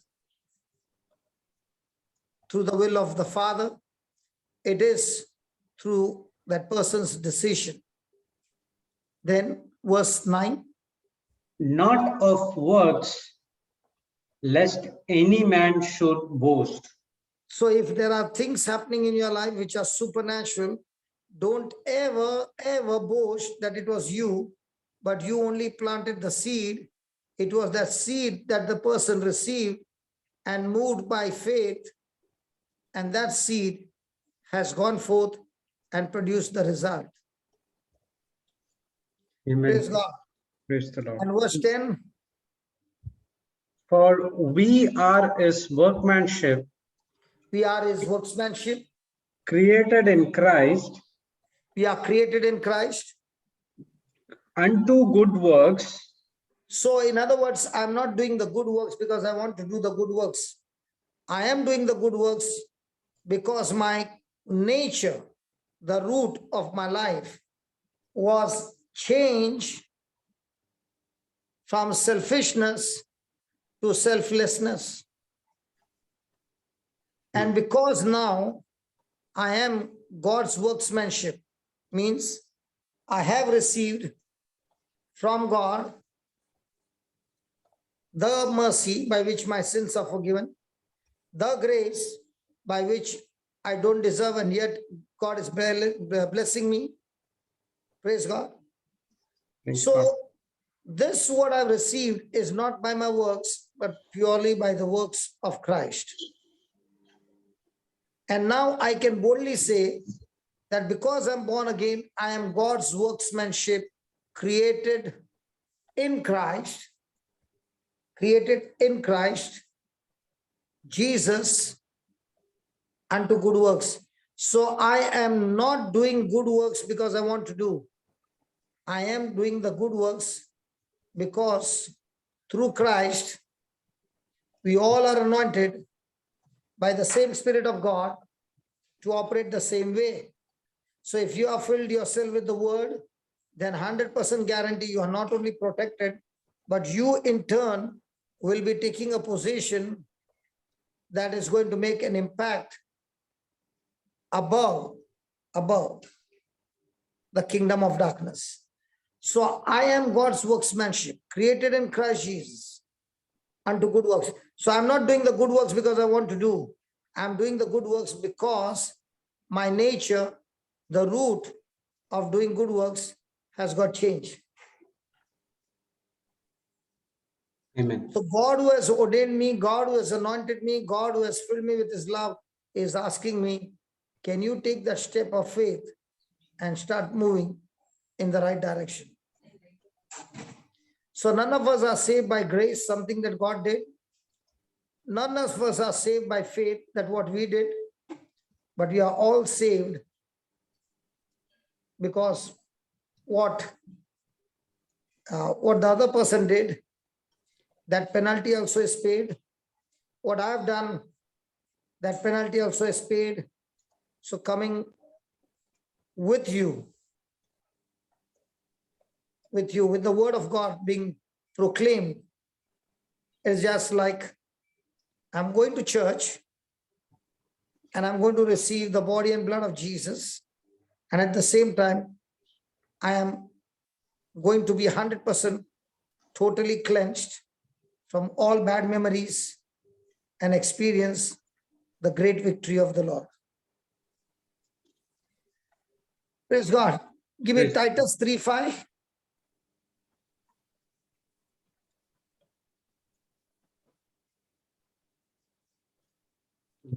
through the will of the Father. It is through that person's decision. Then verse 9. Not of works, lest any man should boast. So if there are things happening in your life which are supernatural, don't ever boast that it was you, but you only planted the seed. It was that seed that the person received and moved by faith, and that seed has gone forth and produced the result. Amen. Praise God. Praise the Lord. And verse 10. For we are his workmanship, We are his workmanship. created in Christ We are created in Christ unto good works, So in other words, I'm not doing the good works because I want to do the good works. I am doing the good works because my nature, the root of my life, was changed from selfishness to selflessness. And because now I am God's workmanship, means I have received from God the mercy by which my sins are forgiven, the grace by which I don't deserve and yet God is blessing me. Praise God. Praise So God. this what I've received is not by my works, but purely by the works of Christ. And now I can boldly say that because I'm born again, I am God's workmanship, created in Christ, Jesus, unto good works. So I am not doing good works because I want to do. I am doing the good works because through Christ, we all are anointed by the same Spirit of God to operate the same way. So if you have filled yourself with the word, then 100% guarantee you are not only protected, but you in turn will be taking a position that is going to make an impact above the kingdom of darkness. So I am God's workmanship, created in Christ Jesus unto good works. So I'm not doing the good works because I want to do. I'm doing the good works because my nature, the root of doing good works, has got changed. Amen. So God who has ordained me, God who has anointed me, God who has filled me with his love is asking me, can you take that step of faith and start moving in the right direction? So none of us are saved by grace, something that God did. None of us are saved by faith, that what we did, but we are all saved because what the other person did, that penalty also is paid. What I have done, that penalty also is paid. So coming with you, with the word of God being proclaimed, is just like I'm going to church and I'm going to receive the body and blood of Jesus. And at the same time, I am going to be 100% totally cleansed from all bad memories and experience the great victory of the Lord. Praise God. Give me Praise Titus 3:5.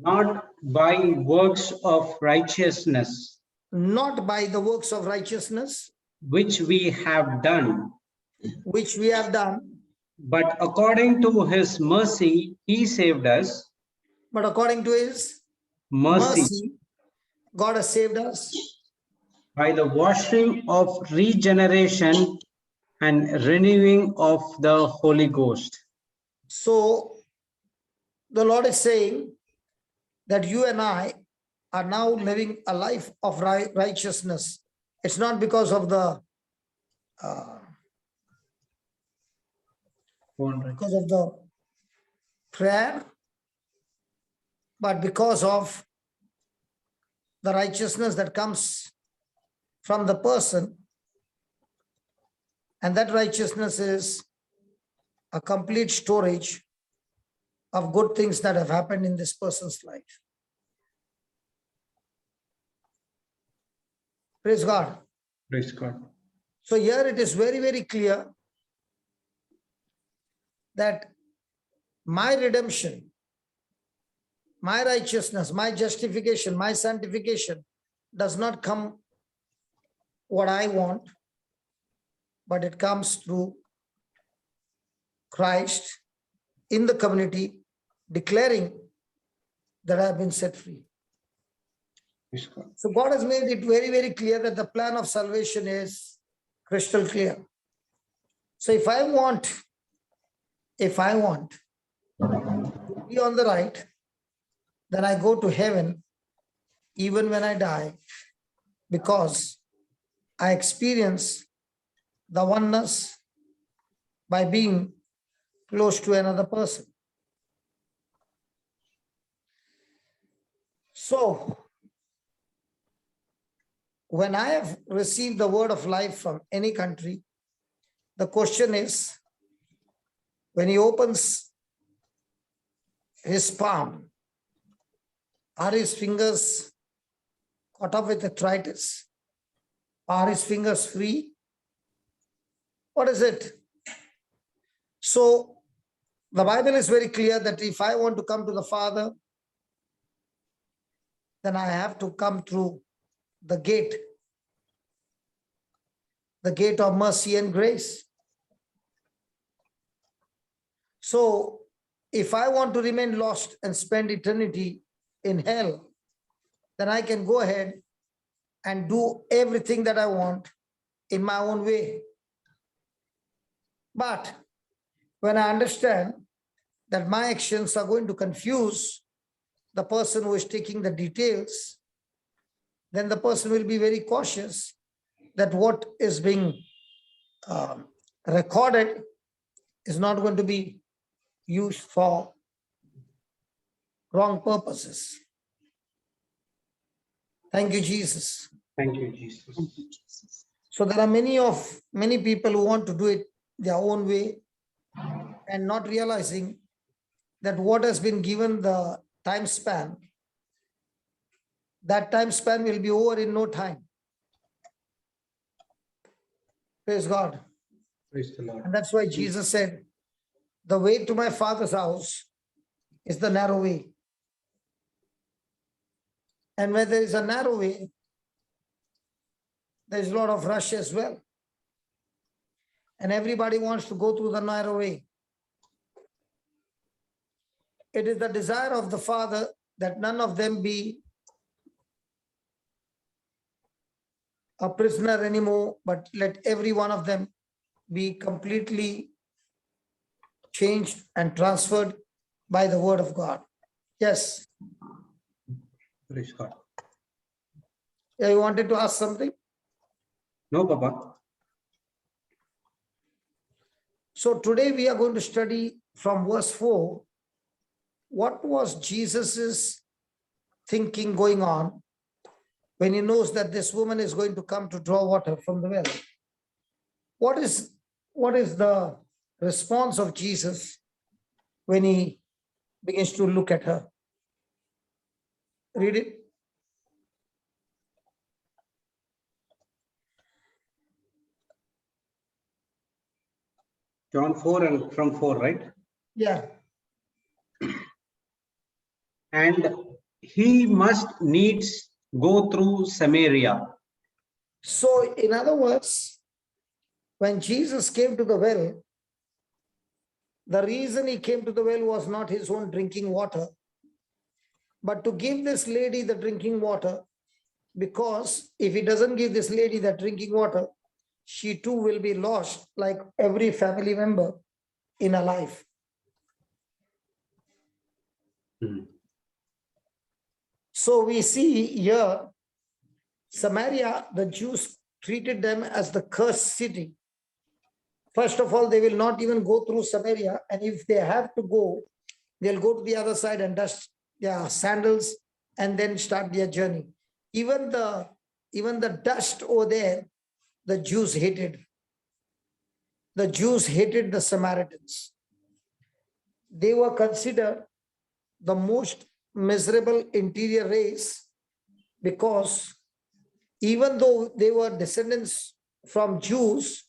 Not by works of righteousness, Not by the works of righteousness, which we have done, which we have done, but according to his mercy, he saved us. but according to his Mercy. mercy, God has saved us. by the washing of regeneration and renewing of the Holy Ghost. So the Lord is saying that you and I are now living a life of righteousness. It's not because of the prayer, but because of the righteousness that comes from the person. And that righteousness is a complete storage of good things that have happened in this person's life. Praise God. Praise God. So here it is very, very clear that my redemption, my righteousness, my justification, my sanctification does not come what I want, but it comes through Christ in the community declaring that I have been set free. Praise God. So God has made it very, very clear that the plan of salvation is crystal clear. So if I want to be on the right, then I go to heaven even when I die, because I experience the oneness by being close to another person. So when I have received the word of life from any country, the question is, when he opens his palm, are his fingers caught up with arthritis? Are his fingers free? What is it? So the Bible is very clear that if I want to come to the Father, then I have to come through the gate of mercy and grace. So if I want to remain lost and spend eternity in hell, then I can go ahead and do everything that I want in my own way. But when I understand that my actions are going to confuse the person who is taking the details, then the person will be very cautious that what is being recorded is not going to be used for wrong purposes. Thank you, Jesus. Thank you, Jesus. So there are many people who want to do it their own way and not realizing that what has been given the time span, that time span will be over in no time. Praise God. Praise the Lord. And that's why Jesus said, the way to my Father's house is the narrow way. And where there is a narrow way, there is a lot of rush as well. And everybody wants to go through the narrow way. It is the desire of the Father that none of them be a prisoner anymore, but let every one of them be completely changed and transferred by the word of God. Yes. Praise God. Yeah, you wanted to ask something? No, Papa. So today we are going to study from verse 4. What was Jesus's thinking going on when he knows that this woman is going to come to draw water from the well? What is the response of Jesus when he begins to look at her? Read it. John 4 and from 4, right? Yeah. And he must needs go through Samaria. So in other words, when Jesus came to the well, the reason he came to the well was not his own drinking water, but to give this lady the drinking water because if he doesn't give this lady that drinking water, she too will be lost like every family member in her life. So we see here, Samaria, the Jews treated them as the cursed city. First of all, they will not even go through Samaria, and if they have to go, they'll go to the other side and dust their sandals and then start their journey. Even the dust over there, the Jews hated. The Jews hated the Samaritans. They were considered the most miserable interior race because even though they were descendants from Jews,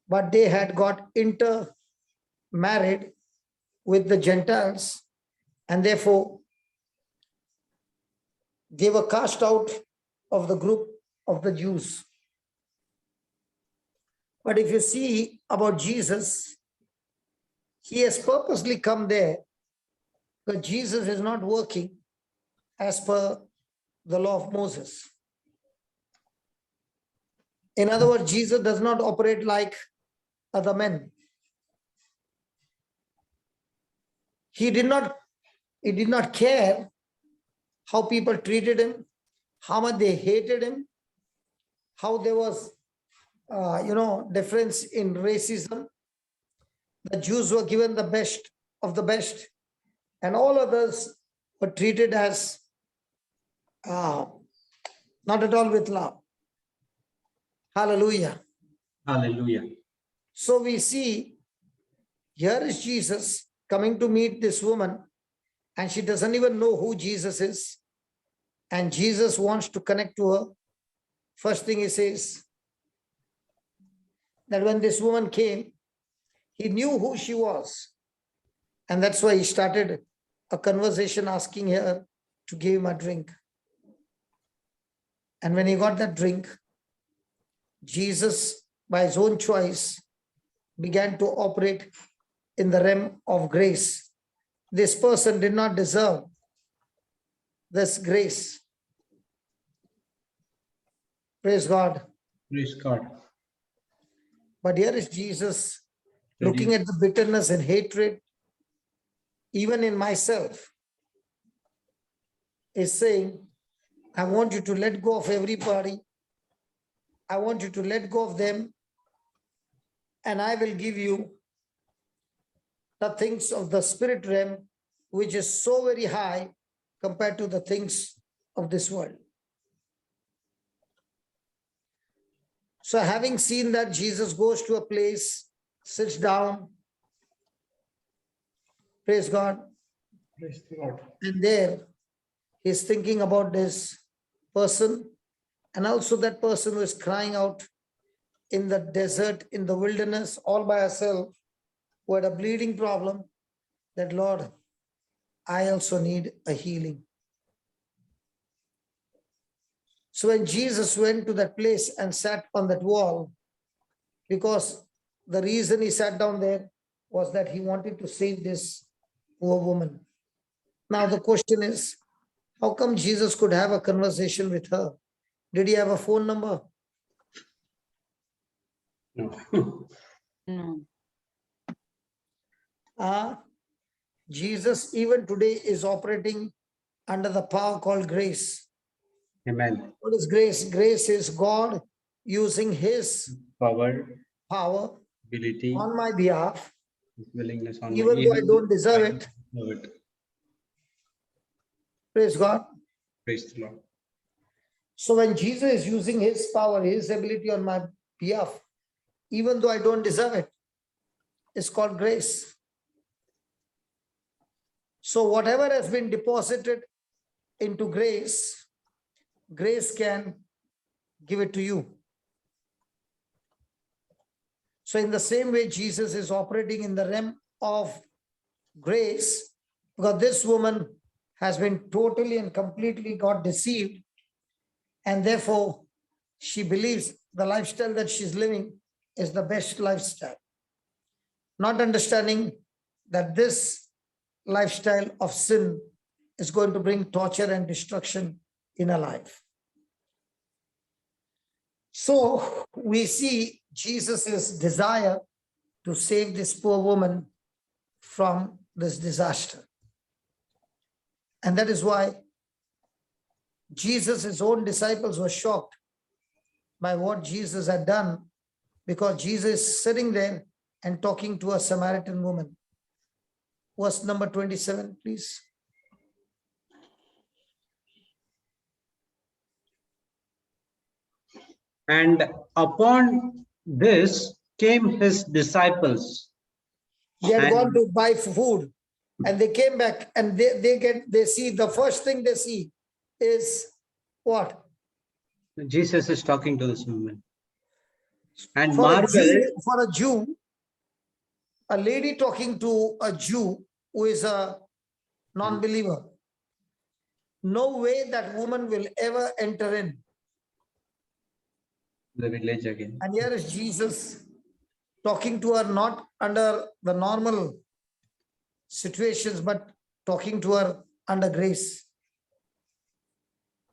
but they had got intermarried with the Gentiles, and therefore they were cast out of the group of the Jews. But if you see about Jesus, he has purposely come there because Jesus is not working as per the law of Moses. In other words, Jesus does not operate like other men. He did not care how people treated him, how much they hated him, how there was, difference in racism. The Jews were given the best of the best, and all others were treated as not at all with love. Hallelujah. Hallelujah. So we see here is Jesus coming to meet this woman, and she doesn't even know who Jesus is. And Jesus wants to connect to her. First thing he says, that when this woman came, he knew who she was. And that's why he started a conversation asking her to give him a drink. And when he got that drink, Jesus, by his own choice, began to operate in the realm of grace. This person did not deserve this grace. Praise God. Praise God. But here is Jesus looking at the bitterness and hatred, even in myself, is saying, I want you to let go of everybody. I want you to let go of them, and I will give you the things of the spirit realm, which is so very high compared to the things of this world. So having seen that, Jesus goes to a place, sits down, praise God, Praise the Lord. and there he's thinking about this person, and also that person who is crying out in the desert, in the wilderness, all by herself, who had a bleeding problem, that Lord, I also need a healing. So when Jesus went to that place and sat on that wall, because the reason he sat down there was that he wanted to save this poor woman. Now the question is, how come Jesus could have a conversation with her? Did he have a phone number? No. No. Jesus even today is operating under the power called grace. Amen. What is grace? Grace is God using his Power, power ability, on my behalf, willingness on even though I don't deserve it. it. Praise God. Praise the Lord. So when Jesus is using his power, his ability on my behalf, even though I don't deserve it, it's called grace. So whatever has been deposited into grace, grace can give it to you. So in the same way, Jesus is operating in the realm of grace, because this woman has been totally and completely got deceived, and therefore she believes the lifestyle that she's living is the best lifestyle, not understanding that this lifestyle of sin is going to bring torture and destruction in her life. So we see Jesus's desire to save this poor woman from this disaster. And that is why Jesus, his own disciples, were shocked by what Jesus had done, because Jesus is sitting there and talking to a Samaritan woman. Verse number 27, please. And upon this came his disciples. They had And- gone to buy food and they came back and they see, the first thing they see is what? Jesus is talking to this woman. And For marveled. a Jew, a lady talking to a Jew who is a non-believer, no way that woman will ever enter in. The village again. And here is Jesus talking to her, not under the normal situations, but talking to her under grace.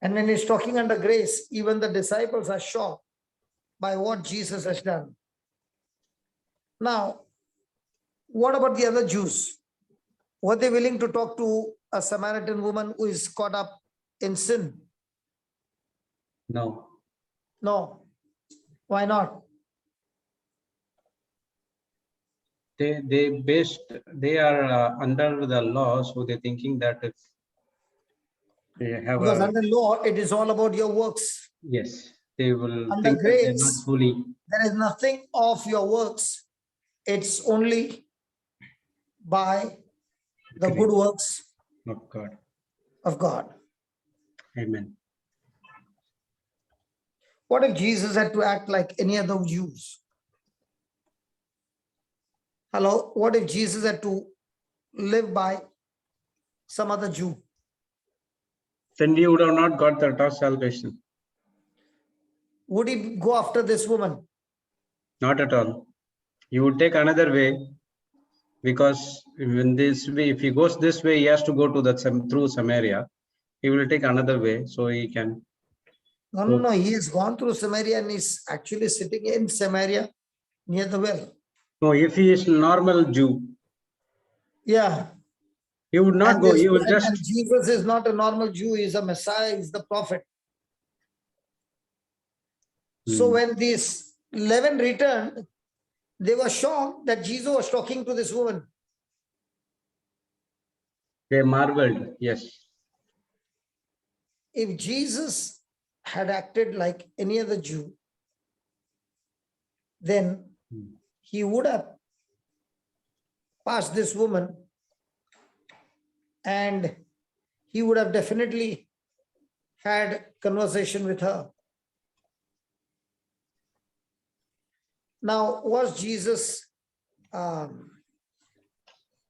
And when he's talking under grace, even the disciples are shocked by what Jesus has done. Now, what about the other Jews? Were they willing to talk to a Samaritan woman who is caught up in sin? No. No. Why not? They are under the law, so they're thinking that if they have Because a, under law, it is all about your works. yes, they will Under think that they're grace, not fully. there is nothing of your works. It's only by the Grace. good works Of God. of God. Amen. What if Jesus had to act like any other Jews? Hello, what if Jesus had to live by some other Jew? Then we would have not got the total salvation. Would he go after this woman? Not at all. You would take another way, because in this way, if he goes this way, he has to go to the through Samaria. He will take another way, so he can. No. He has gone through Samaria and is actually sitting in Samaria near the well. No, if he is normal Jew, Yeah. he would not And go. He will just. and Jesus is not a normal Jew. He is a Messiah. He is the prophet. So when these 11 returned, they were shocked that Jesus was talking to this woman. They marveled. Yes. If Jesus had acted like any other Jew, then he would have passed this woman and he would have definitely had conversation with her. Now, was Jesus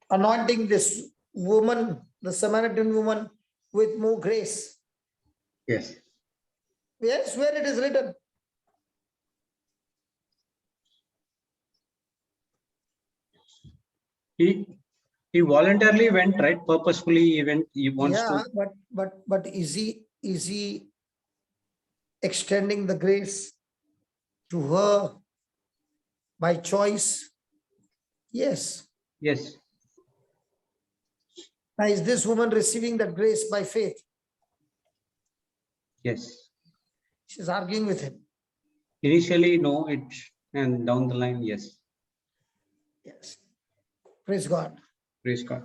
anointing this woman, the Samaritan woman, with more grace? Yes. Yes, where it is written. He voluntarily went, right? Purposefully he went. He wants to. But is he extending the grace to her by choice? Yes. Yes. Now, is this woman receiving that grace by faith? Yes. She's arguing with him. Initially, no, and down the line, yes. Yes. Praise God. Praise God.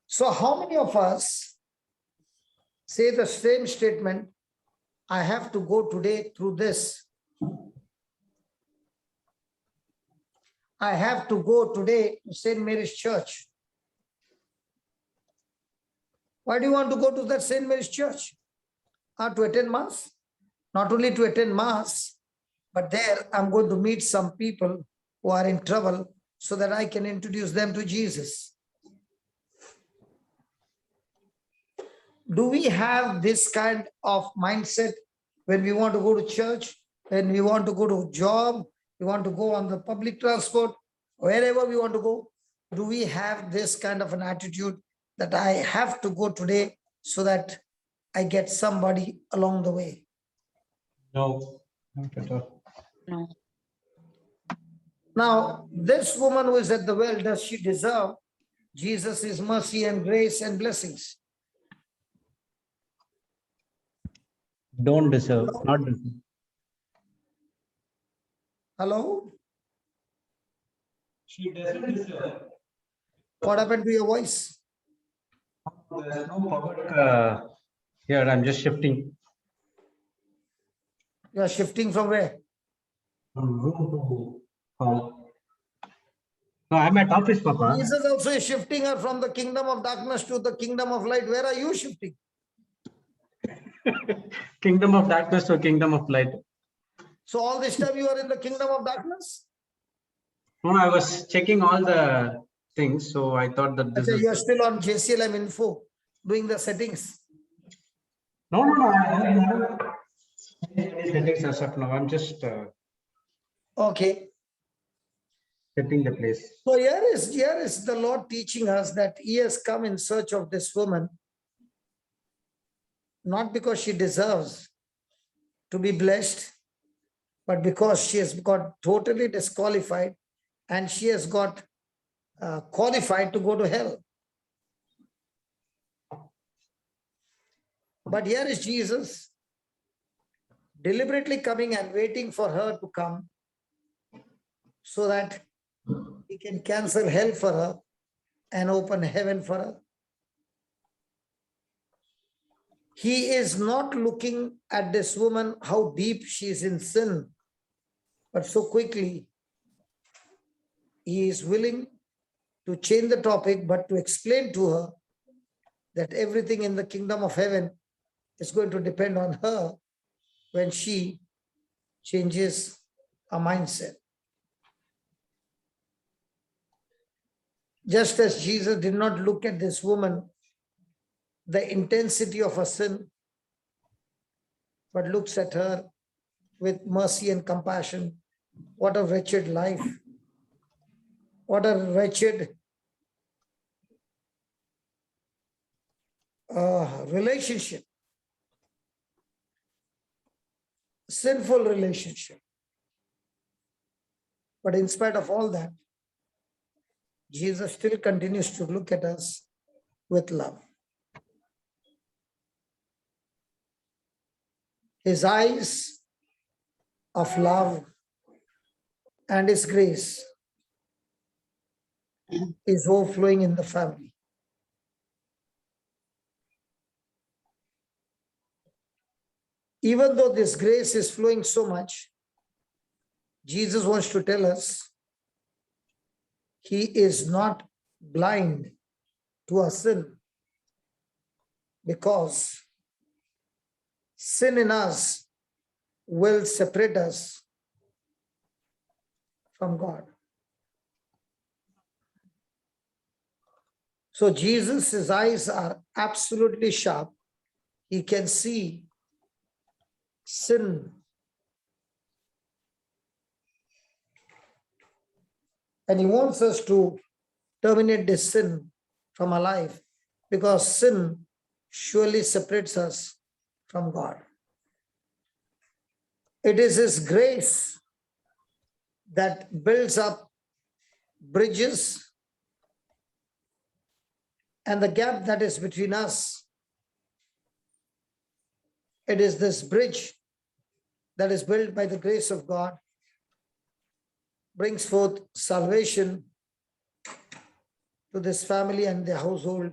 So how many of us say the same statement, I have to go today through this. I have to go today to St. Mary's Church. Why do you want to go to that St. Mary's Church? To attend Mass? Not only to attend Mass, but there I'm going to meet some people who are in trouble so that I can introduce them to Jesus. Do we have this kind of mindset when we want to go to church, when we want to go to job, we want to go on the public transport, wherever we want to go? Do we have this kind of an attitude that I have to go today so that I get somebody along the way? No, not at all. No. Now, this woman who is at the well, does she deserve Jesus' mercy and grace and blessings? Don't deserve, not deserve. Hello? She doesn't deserve. What happened to your voice? There's no public here. I'm just shifting You are shifting from where? from room to hall. No, I'm at office, Papa. Jesus also is shifting her from the kingdom of darkness to the kingdom of light. Where are you shifting? Kingdom of darkness to kingdom of light. So all this time you are in the kingdom of darkness? No, I was checking all the things, so I thought that this Okay, is. you are still on JCILM info, doing the settings. No. I haven't any settings as of now. I'm just Okay. setting the place. So here is the Lord teaching us that he has come in search of this woman, not because she deserves to be blessed, but because she has got totally disqualified and she has got qualified to go to hell. But here is Jesus deliberately coming and waiting for her to come so that he can cancel hell for her and open heaven for her. He is not looking at this woman, how deep she is in sin, but so quickly he is willing to change the topic, but to explain to her that everything in the kingdom of heaven is going to depend on her when she changes her mindset. Just as Jesus did not look at this woman, the intensity of her sin, but looks at her with mercy and compassion. What a wretched life. What a wretched relationship. Sinful relationship. But in spite of all that, Jesus still continues to look at us with love. His eyes of love and his grace is overflowing in the family. Even though this grace is flowing so much, Jesus wants to tell us he is not blind to our sin, because sin in us will separate us from God. So Jesus' eyes are absolutely sharp. He can see sin. And he wants us to terminate this sin from our life, because sin surely separates us from God. It is his grace that builds up bridges, and the gap that is between us, it is this bridge that is built by the grace of God, brings forth salvation to this family and their household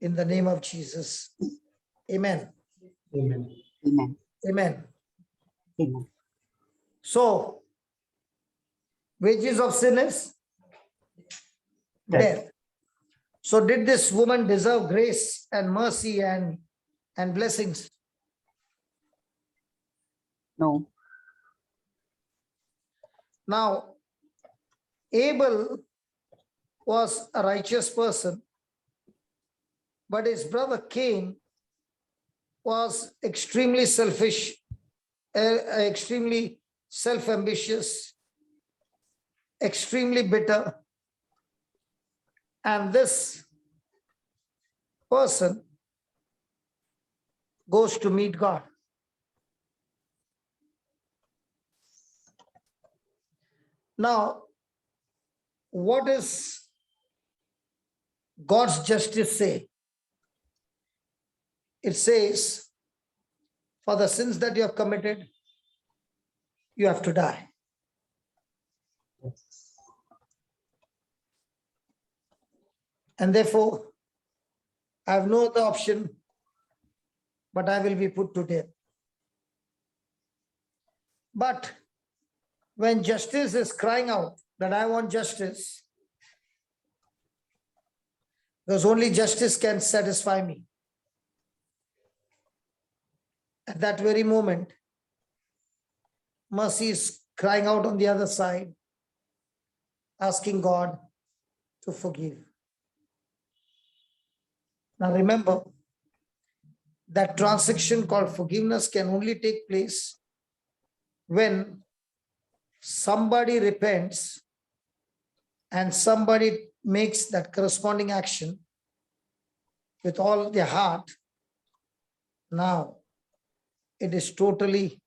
in the name of Jesus. Amen. Amen. Amen. Amen. Amen. So, wages of sin is death. So did this woman deserve grace and mercy and blessings? No. Now, Abel was a righteous person, but his brother Cain was extremely selfish, extremely self-ambitious, extremely bitter. And this person goes to meet God. Now, what does God's justice say? It says, for the sins that you have committed, you have to die. And therefore, I have no other option, but I will be put to death. But when justice is crying out that I want justice, because only justice can satisfy me. At that very moment, mercy is crying out on the other side, asking God to forgive. Now remember, that transaction called forgiveness can only take place when somebody repents and somebody makes that corresponding action with all their heart. Now, it is totally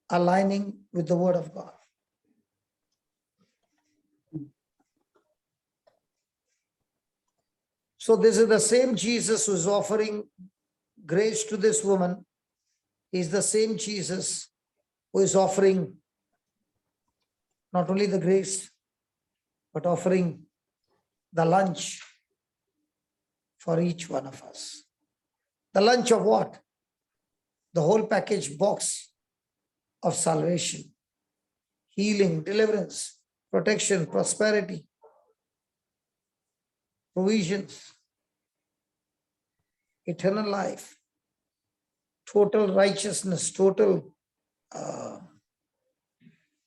aligning with the word of God. So this is the same Jesus who is offering grace to this woman. Is the same Jesus who is offering not only the grace, but offering the lunch for each one of us. The lunch of what? The whole package box of salvation, healing, deliverance, protection, prosperity, provisions, eternal life, total righteousness, total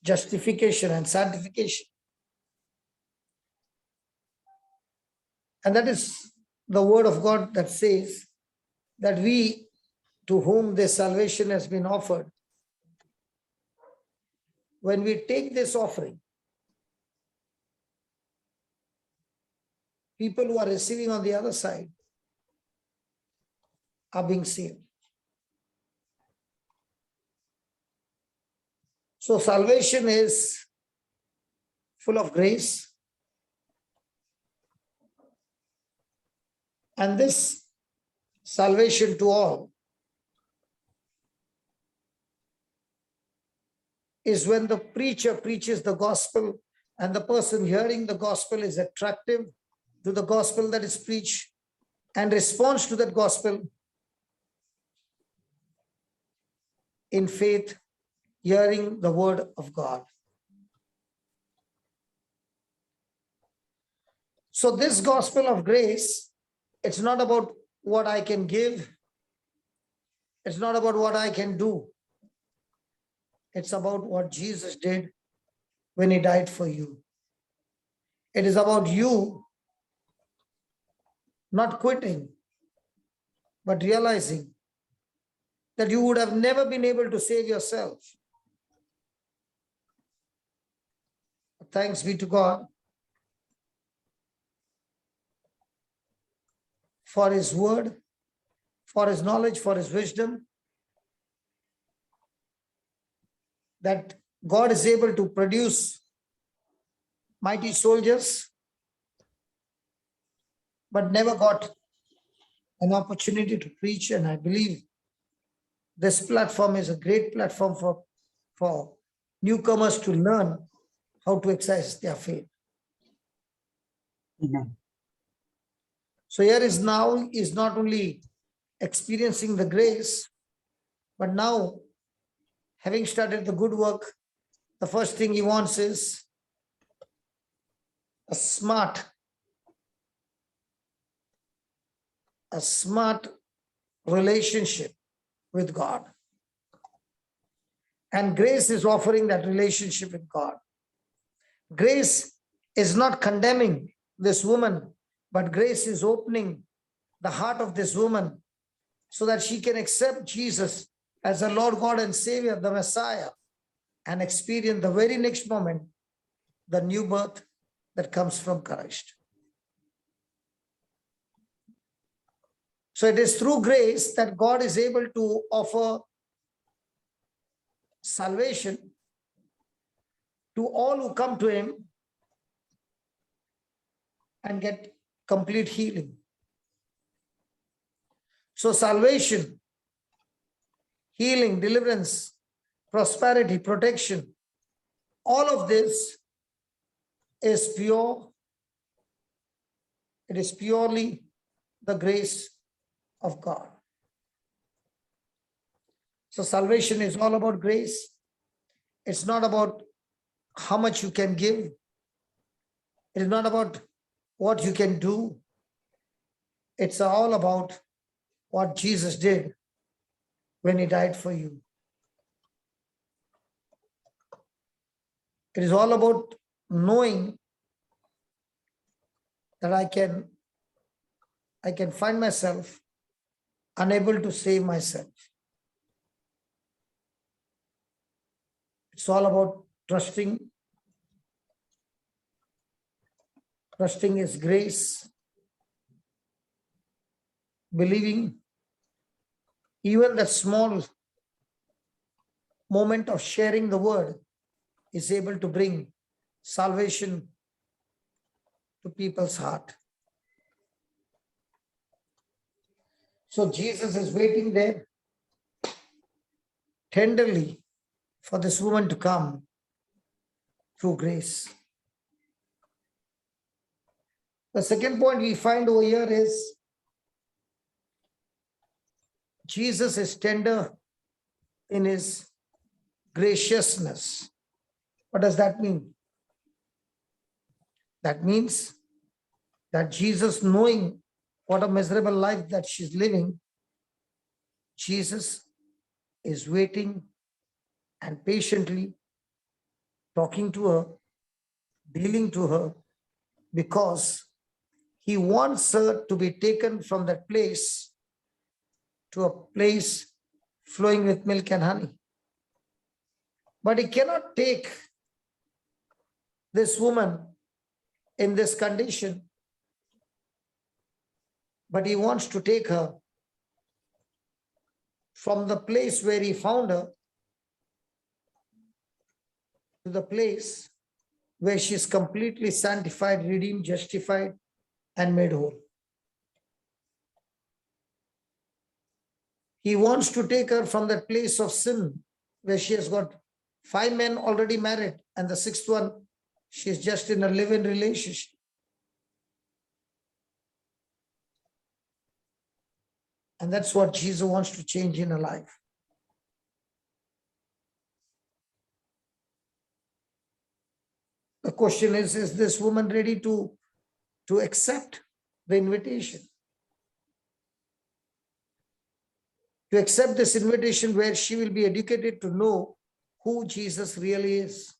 justification and sanctification. And that is the word of God that says that we, to whom this salvation has been offered, when we take this offering, people who are receiving on the other side are being saved. So salvation is full of grace. And this salvation to all is when the preacher preaches the gospel and the person hearing the gospel is attractive to the gospel that is preached and responds to that gospel in faith, hearing the word of God. So this gospel of grace, it's not about what I can give. It's not about what I can do. It's about what Jesus did when he died for you. It is about you not quitting, but realizing that you would have never been able to save yourself. Thanks be to God for his word, for his knowledge, for his wisdom, that God is able to produce mighty soldiers, but never got an opportunity to preach. And I believe this platform is a great platform for newcomers to learn how to exercise their faith. Amen. So here is now is not only experiencing the grace, but now having started the good work, the first thing he wants is a smart relationship with God. And grace is offering that relationship with God. Grace is not condemning this woman, but grace is opening the heart of this woman so that she can accept Jesus as the Lord God and Savior, the Messiah, and experience the very next moment the new birth that comes from Christ. So it is through grace that God is able to offer salvation to all who come to him and get complete healing. So salvation, healing, deliverance, prosperity, protection, all of this is pure. It is purely the grace of God. So salvation is all about grace. It's not about how much you can give. It is not about what you can do. It's all about what Jesus did when he died for you. It is all about knowing that I can find myself unable to save myself. It's all about trusting his grace, believing even that small moment of sharing the word is able to bring salvation to people's heart. So Jesus is waiting there tenderly for this woman to come through grace. The second point we find over here is Jesus is tender in his graciousness. What does that mean? That means that Jesus, knowing what a miserable life that she's living, Jesus is waiting and patiently talking to her, dealing to her, because he wants her to be taken from that place to a place flowing with milk and honey. But he cannot take this woman in this condition, but he wants to take her from the place where he found her to the place where she is completely sanctified, redeemed, justified, and made whole. He wants to take her from that place of sin where she has got 5 men already married, and the 6th one, she's just in a live-in relationship. And that's what Jesus wants to change in her life. The question is this woman ready to accept the invitation? To accept this invitation where she will be educated to know who Jesus really is.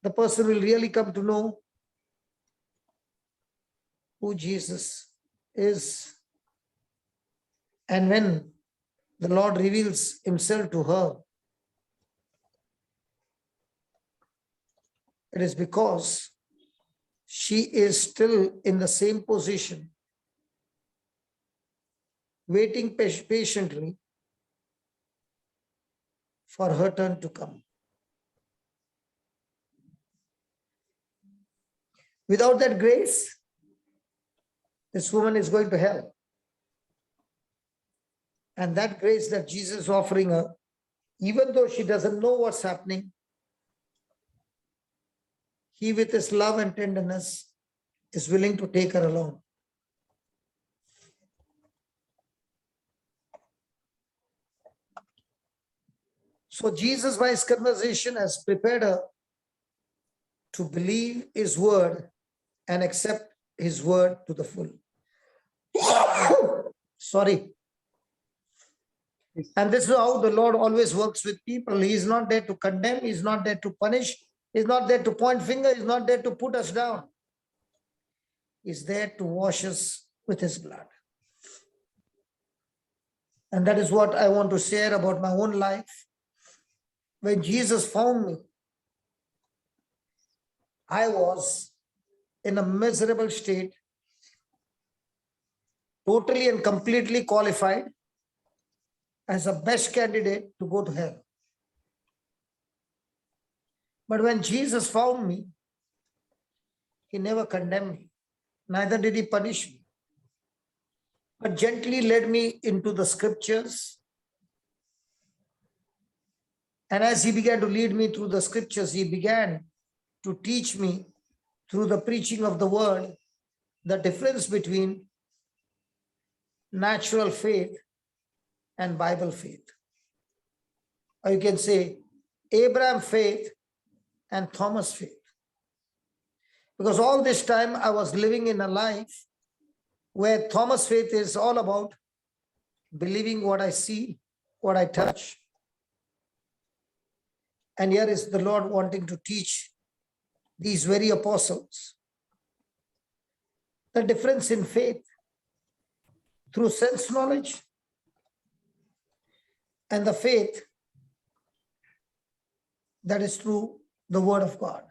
The person will really come to know who Jesus is. And when the Lord reveals himself to her, it is because she is still in the same position, waiting patiently for her turn to come. Without that grace, this woman is going to hell. And that grace that Jesus is offering her, even though she doesn't know what's happening, he with his love and tenderness is willing to take her along. So Jesus, by his conversation, has prepared her to believe his word and accept his word to the full. Sorry. And this is how the Lord always works with people. He is not there to condemn. He is not there to punish. He is not there to point finger. He is not there to put us down. He is there to wash us with his blood. And that is what I want to share about my own life. When Jesus found me, I was in a miserable state, totally and completely qualified as a best candidate to go to hell. But when Jesus found me, he never condemned me, neither did he punish me, but gently led me into the scriptures. And as he began to lead me through the scriptures, he began to teach me through the preaching of the word the difference between natural faith and Bible faith. Or you can say Abraham faith and Thomas faith. Because all this time I was living in a life where Thomas faith is all about believing what I see, what I touch. And here is the Lord wanting to teach these very apostles the difference in faith through sense knowledge and the faith that is through the word of God.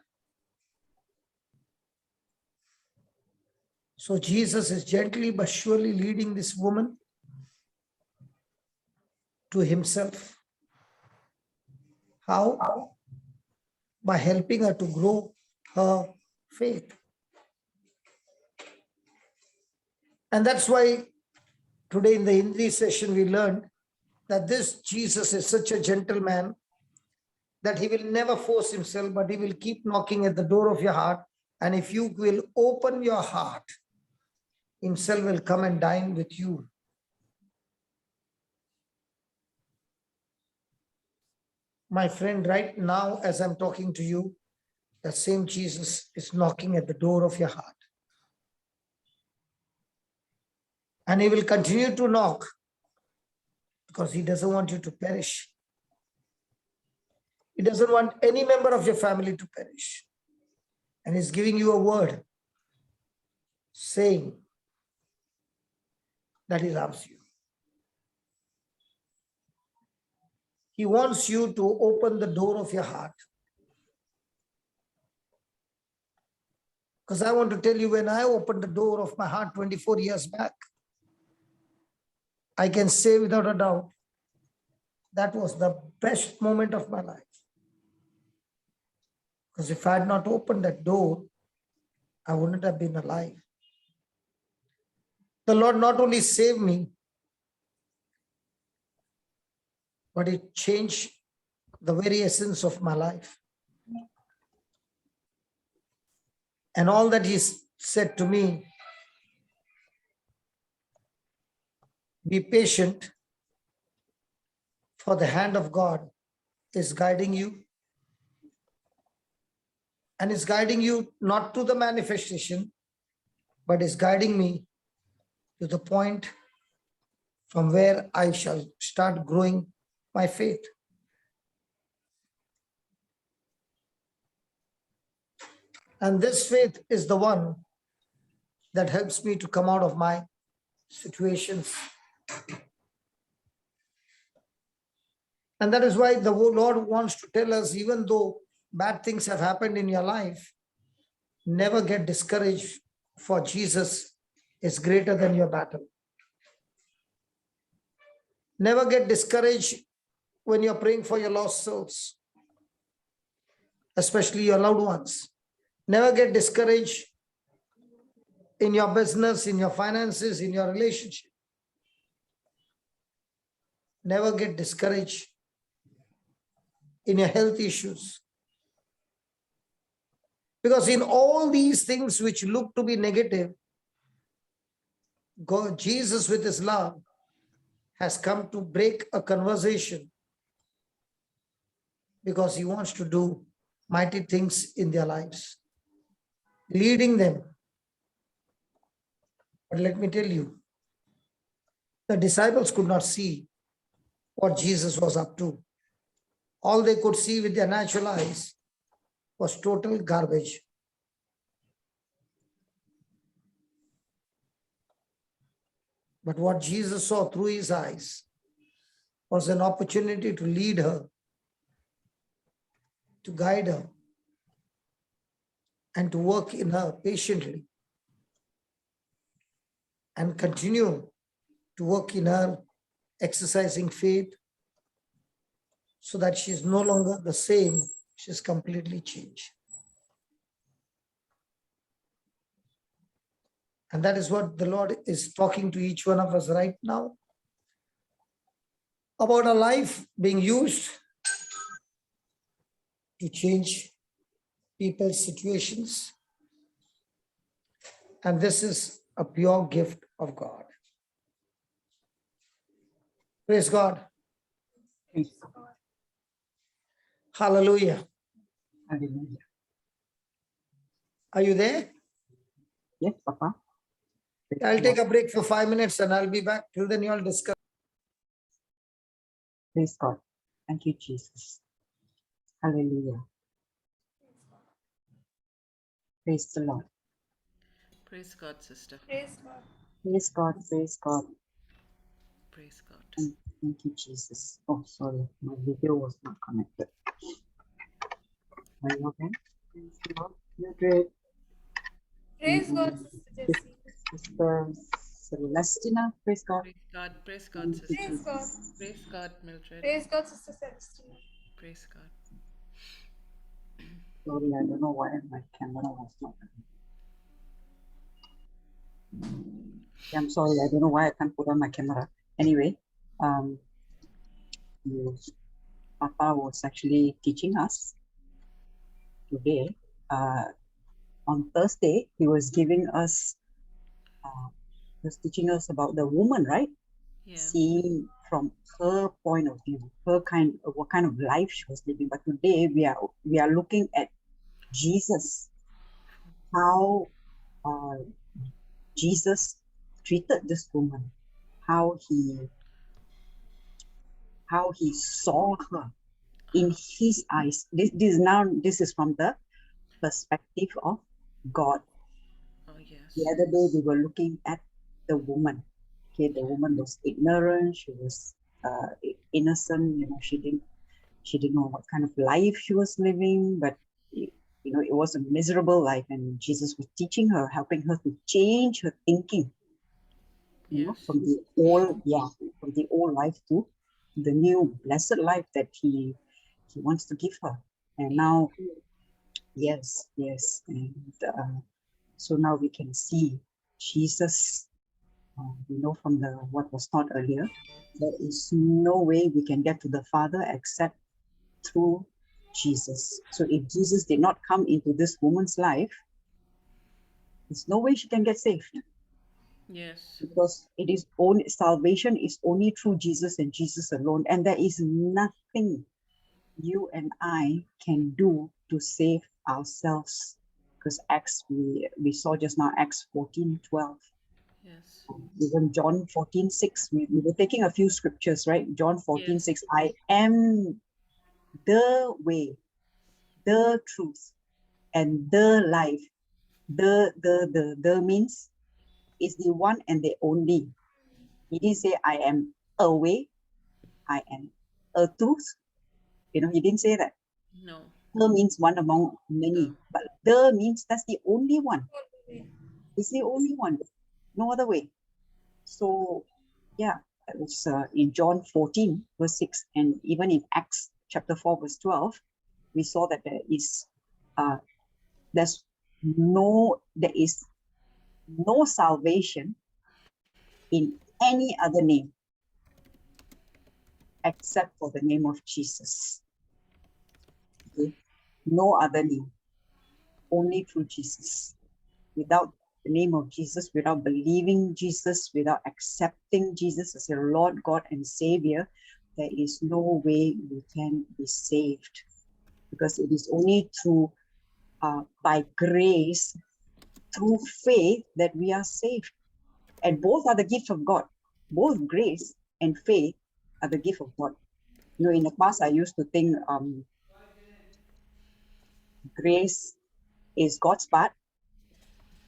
So Jesus is gently but surely leading this woman to himself. How? By helping her to grow her faith. And that's why today in the Hindi session we learned that this Jesus is such a gentleman that he will never force himself, but he will keep knocking at the door of your heart. And if you will open your heart, himself will come and dine with you. My friend, right now, as I'm talking to you, the same Jesus is knocking at the door of your heart. And he will continue to knock because he doesn't want you to perish. He doesn't want any member of your family to perish. And he's giving you a word saying that he loves you. He wants you to open the door of your heart. Because I want to tell you, when I opened the door of my heart 24 years back, I can say without a doubt, that was the best moment of my life. Because if I had not opened that door, I wouldn't have been alive. The Lord not only saved me, but it changed the very essence of my life. And all that he said to me, be patient, for the hand of God is guiding you. And is guiding you not to the manifestation, but is guiding me to the point from where I shall start growing my faith. And this faith is the one that helps me to come out of my situations. And that is why the Lord wants to tell us, even though bad things have happened in your life, never get discouraged, for Jesus is greater than your battle. Never get discouraged when you're praying for your lost souls, especially your loved ones. Never get discouraged in your business, in your finances, in your relationship. Never get discouraged in your health issues. Because in all these things which look to be negative, God, Jesus with his love has come to break a conversation, because he wants to do mighty things in their lives, leading them. But let me tell you, the disciples could not see what Jesus was up to. All they could see with their natural eyes was total garbage. But what Jesus saw through his eyes was an opportunity to lead her, to guide her, and to work in her patiently, and continue to work in her exercising faith, so that she is no longer the same. She's completely changed. And that is what the Lord is talking to each one of us right now, about our life being used to change people's situations. And this is a pure gift of God. Praise God. Praise God. Hallelujah. Hallelujah. Are you there? Yes, Papa. Praise I'll the take Lord. a break for 5 minutes and I'll be back. Till then, you all discuss. Praise God. Thank you, Jesus. Hallelujah. Praise the Lord. Praise God, sister. Praise God. Praise God. Praise God. Thank you, Jesus. Oh, sorry. My video was not connected. Are you okay? Praise the Lord. You're great. Praise God, Sister Jessie. Sister Celestina. Praise God. Praise God. Praise God, Thank you, sister. Praise God. Praise God, Mildred. Praise God, Sister Celestina. Praise God. Sorry, I don't know why my camera was not. Yeah, I'm sorry, I don't know why I can't put on my camera. Anyway, Papa was actually teaching us today. On Thursday, he was giving us, he was teaching us about the woman, right? Yeah. Seeing from her point of view, what kind of life she was living. But today we are looking at Jesus, how Jesus treated this woman, how he saw her in his eyes. This is from the perspective of God. Oh, yes. The other day we were looking at the woman. Okay, the woman was ignorant. She was innocent. You know, she didn't know what kind of life she was living. But you know, it was a miserable life, and Jesus was teaching her, helping her to change her thinking. You know, Yes. from the old life to the new blessed life that he wants to give her. And now, yes, and so now we can see Jesus. We know from what was taught earlier, there is no way we can get to the Father except through Jesus. So if Jesus did not come into this woman's life, there's no way she can get saved. Yes. Because it is only salvation is only through Jesus and Jesus alone, and there is nothing you and I can do to save ourselves. Because we saw just now Acts 14:12. Yes. Even John 14:6. We were taking a few scriptures, right? John 14:6. I am the way, the truth, and the life. The means is the one and the only. He didn't say I am a way, I am a truth. You know, he didn't say that. No. The means one among many, but the means that's the only one. It's the only one, no other way. So, yeah, that was in John 14:6, and even in Acts chapter 4:12, we saw that there is no salvation in any other name except for the name of Jesus. Okay? No other name, only through Jesus. Without the name of Jesus, without believing Jesus, without accepting Jesus as your Lord, God, and Savior, there is no way we can be saved. Because it is only through, by grace, through faith, that we are saved. And both are the gift of God. Both grace and faith are the gift of God. You know, in the past, I used to think grace is God's part,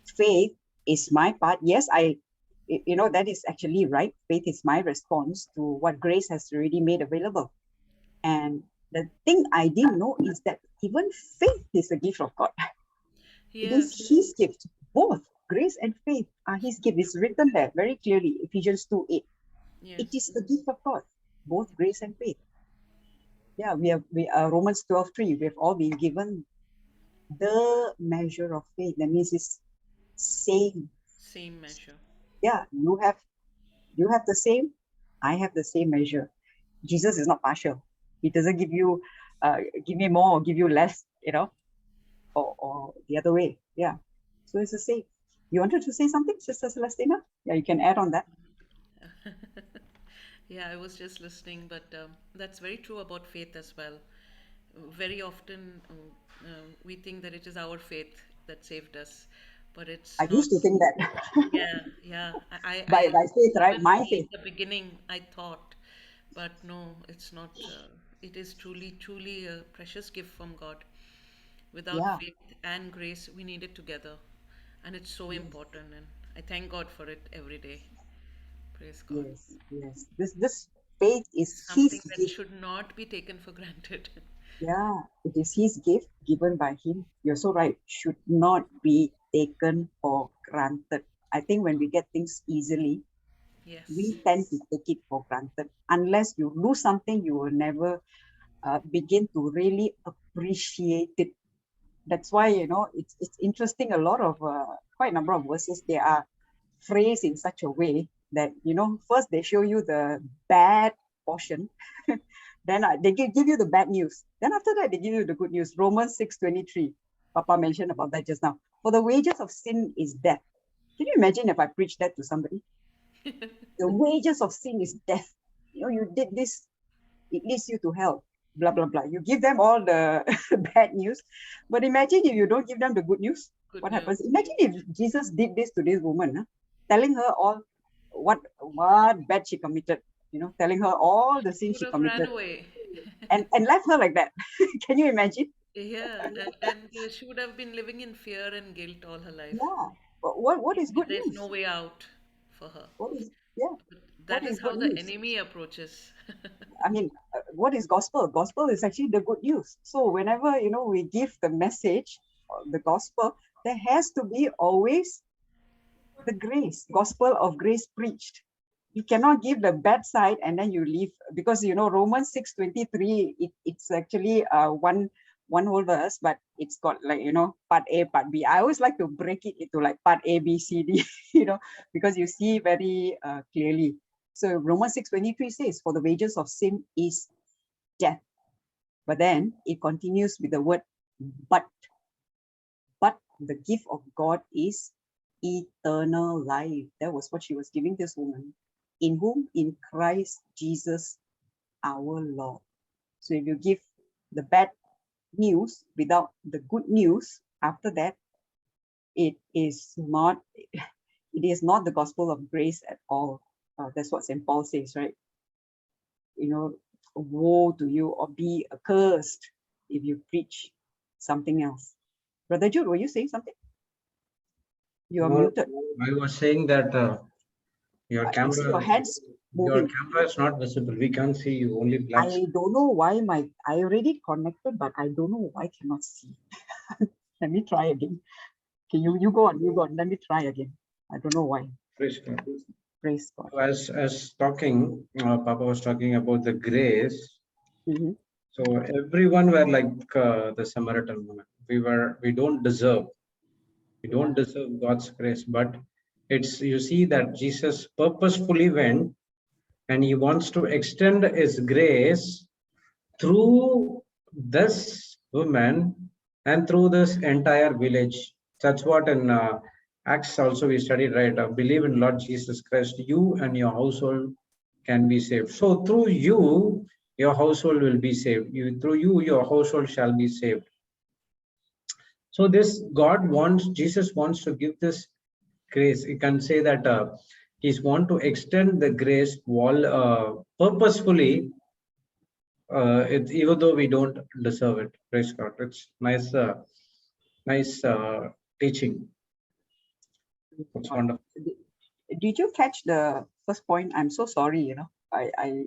faith is my part. Yes, that is actually right. Faith is my response to what grace has already made available. And the thing I didn't know is that even faith is a gift of God. It is his gift. Both grace and faith are his gift. It's written there very clearly, Ephesians 2:8. Yes. It is the gift of God, both grace and faith. Yeah, we are Romans 12:3. We have all been given the measure of faith. That means it's same. Same measure. Yeah, you have the same, I have the same measure. Jesus is not partial. He doesn't give you give me more or give you less, or the other way. Yeah. So it's the same. You wanted to say something, Sister Celestina? Yeah, you can add on that. Yeah, I was just listening, but that's very true about faith as well. Very often we think that it is our faith that saved us, but it's I not. used to think that Yeah, yeah. by faith, right? Even My in faith. the beginning, I thought, but no, it's not. It is truly, truly a precious gift from God. Without Yeah. faith and grace, we need it together, and it's so Yes. important. And I thank God for it every day. Praise God. Yes. Yes. This faith is Something His that gift. should not be taken for granted. Yeah, it is His gift given by Him. You're so right. Should not be taken for granted. I think when we get things easily, Yes. we tend to take it for granted. Unless you lose something, you will never begin to really appreciate it. That's why it's interesting. A lot of quite a number of verses, they are phrased in such a way that first they show you the bad portion, then they give you the bad news. Then after that, they give you the good news. Romans 6:23. Papa mentioned about that just now. For the wages of sin is death. Can you imagine if I preach that to somebody? The wages of sin is death. You did this, it leads you to hell. Blah blah blah. You give them all the bad news, but imagine if you don't give them the good news. Good What news. happens? Imagine if Jesus did this to this woman, telling her all what bad she committed. Telling her all the He sins would she have ran committed, away. and left her like that. Can you imagine? Yeah, and she would have been living in fear and guilt all her life. Yeah. But what is good There's no news? way out for her. What is yeah? What That is is how good the news? enemy approaches. I mean, what is gospel? Gospel is actually the good news. So whenever we give the message, the gospel, there has to be always the grace, gospel of grace preached. You cannot give the bad side and then you leave, because Romans 6:23. It's actually one whole verse, but it's got like part A, part B. I always like to break it into like part A, B, C, D, because you see very clearly. So Romans 6:23 says, "For the wages of sin is death." But then it continues with the word "but." But the gift of God is eternal life. That was what she was giving this woman. In whom? In Christ Jesus our Lord. So if you give the bad news without the good news after that, it is not the gospel of grace at all. That's what St. Paul says, right? Woe to you, or be accursed if you preach something else. Brother Jude, were you saying something? You are No, muted. I was saying that your I can see your camera, hands your moving. camera is not visible. We can't see you, only black. I don't know why I already connected, but I don't know why I cannot see. Let me try again. Okay, you go on, Let me try again. I don't know why. Praise God. Praise God. As talking, Papa was talking about the grace. Mhm. So everyone were like the Samaritan woman. We don't deserve. We don't deserve God's grace, but you see that Jesus purposefully went and he wants to extend his grace through this woman and through this entire village. That's what in Acts also we studied, right? Believe in Lord Jesus Christ, you and your household can be saved. So through you, your household will be saved. Through you, your household shall be saved. So Jesus wants to give this grace. You can say that he's want to extend the grace purposefully, even though we don't deserve it. Praise God. It's nice teaching. It's wonderful. Did you catch the first point? I'm so sorry, I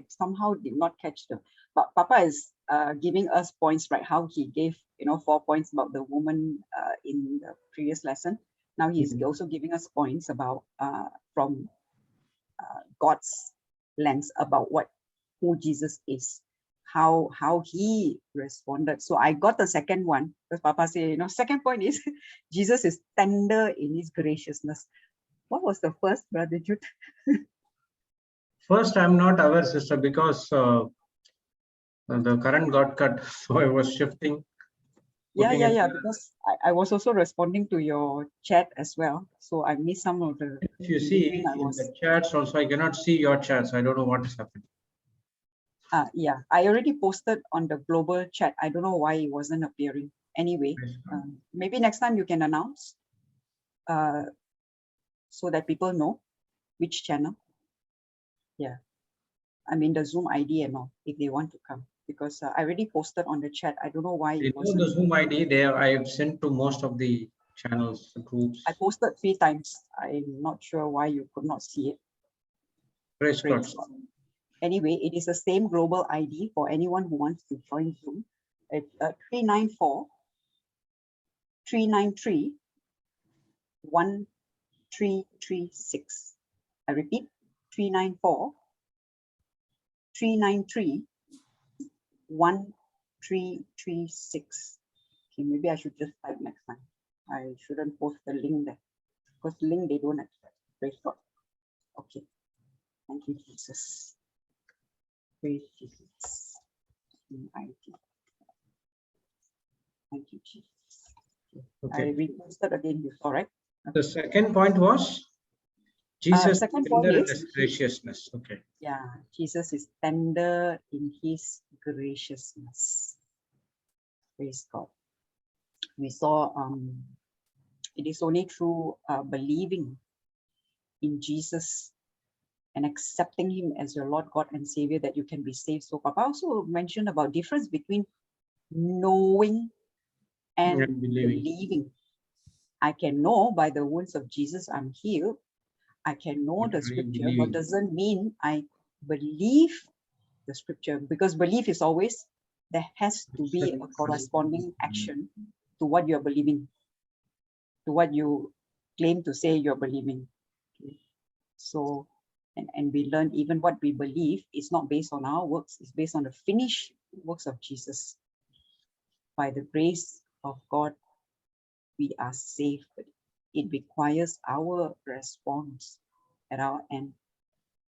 somehow did not catch them. But Papa is giving us points, right? How he gave 4 points about the woman in the previous lesson. Now he's also giving us points about from God's lens about who Jesus is, how he responded. So I got the second one because Papa said, second point is Jesus is tender in his graciousness. What was the first, Brother Jude? First, I'm not aware, sister, because the current got cut, so I was shifting. Yeah, because I was also responding to your chat as well. So I missed some of the. If you see in the chats also, I cannot see your chats. I don't know what is happening. Yeah, I already posted on the global chat. I don't know why it wasn't appearing. Anyway, maybe next time you can announce so that people know which channel. Yeah, I mean the Zoom ID and all if they want to come, because I already posted on the chat. I don't know why it wasn't. The Zoom ID there I have sent to most of the channels, the groups. I posted 3 times. I'm not sure why you could not see it. Praise God. Anyway, it is the same global ID for anyone who wants to join Zoom. It's 394 393 1336. I repeat, 394 393 1336. Okay, maybe I should just type next time. I shouldn't post the link there because the link they don't accept. Praise God. Okay. Thank you, Jesus. Praise Jesus. Thank you, Jesus. Okay. I reposted again, you saw, right? Okay. The second point was Jesus second point is his graciousness. Okay. Yeah, Jesus is tender in his graciousness. Praise God. We saw it is only through believing in Jesus and accepting him as your Lord, God, and Savior that you can be saved. So Papa also mentioned about difference between knowing and believing. I can know by the wounds of Jesus I'm healed. I can know the scripture, but doesn't mean I believe the scripture, because belief is always, there has to be a corresponding action to what you're believing, to what you claim to say you're believing. Okay. So, and we learn even what we believe is not based on our works, it's based on the finished works of Jesus. By the grace of God, we are saved. But it requires our response at our end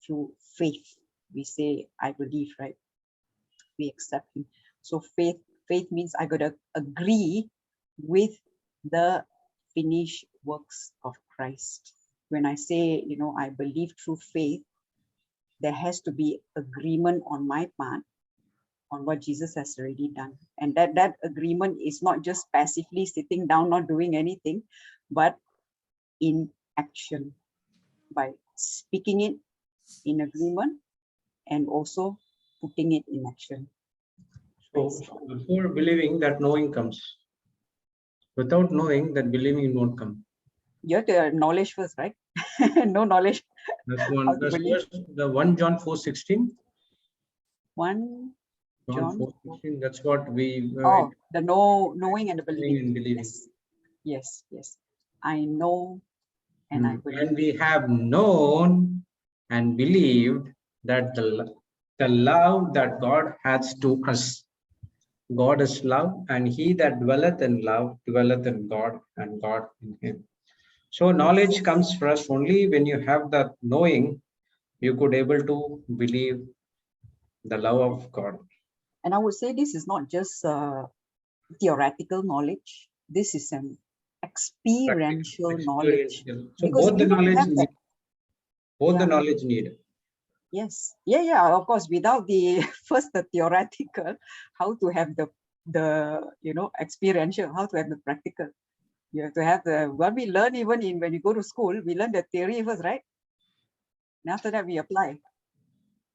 through faith. We say, I believe, right? We accept him. So faith means I got to agree with the finished works of Christ. When I say, I believe through faith, there has to be agreement on my part on what Jesus has already done. And that agreement is not just passively sitting down, not doing anything, but in action, by speaking it in agreement and also putting it in action. So before believing, that knowing comes. Without knowing, that believing won't come. You have to have knowledge first, right? No knowledge. That's one. That's first, the 1 John 4:16. 1 John 4:16. That's what we. The knowing and the believing. And believing. Yes. I know and I believe. And we have known and believed that the love that God has to us. God is love, and he that dwelleth in love dwelleth in God, and God in him. So knowledge comes first. Only when you have that knowing, you could able to believe the love of God. And I would say this is not just theoretical knowledge. This is an experiential knowledge. So both the knowledge need. Both the knowledge need. Yes. Yeah. Of course, without the first the theoretical, how to have the experiential, how to have the practical. You have to have what we learn even when you go to school, we learn the theory first, right? And after that we apply.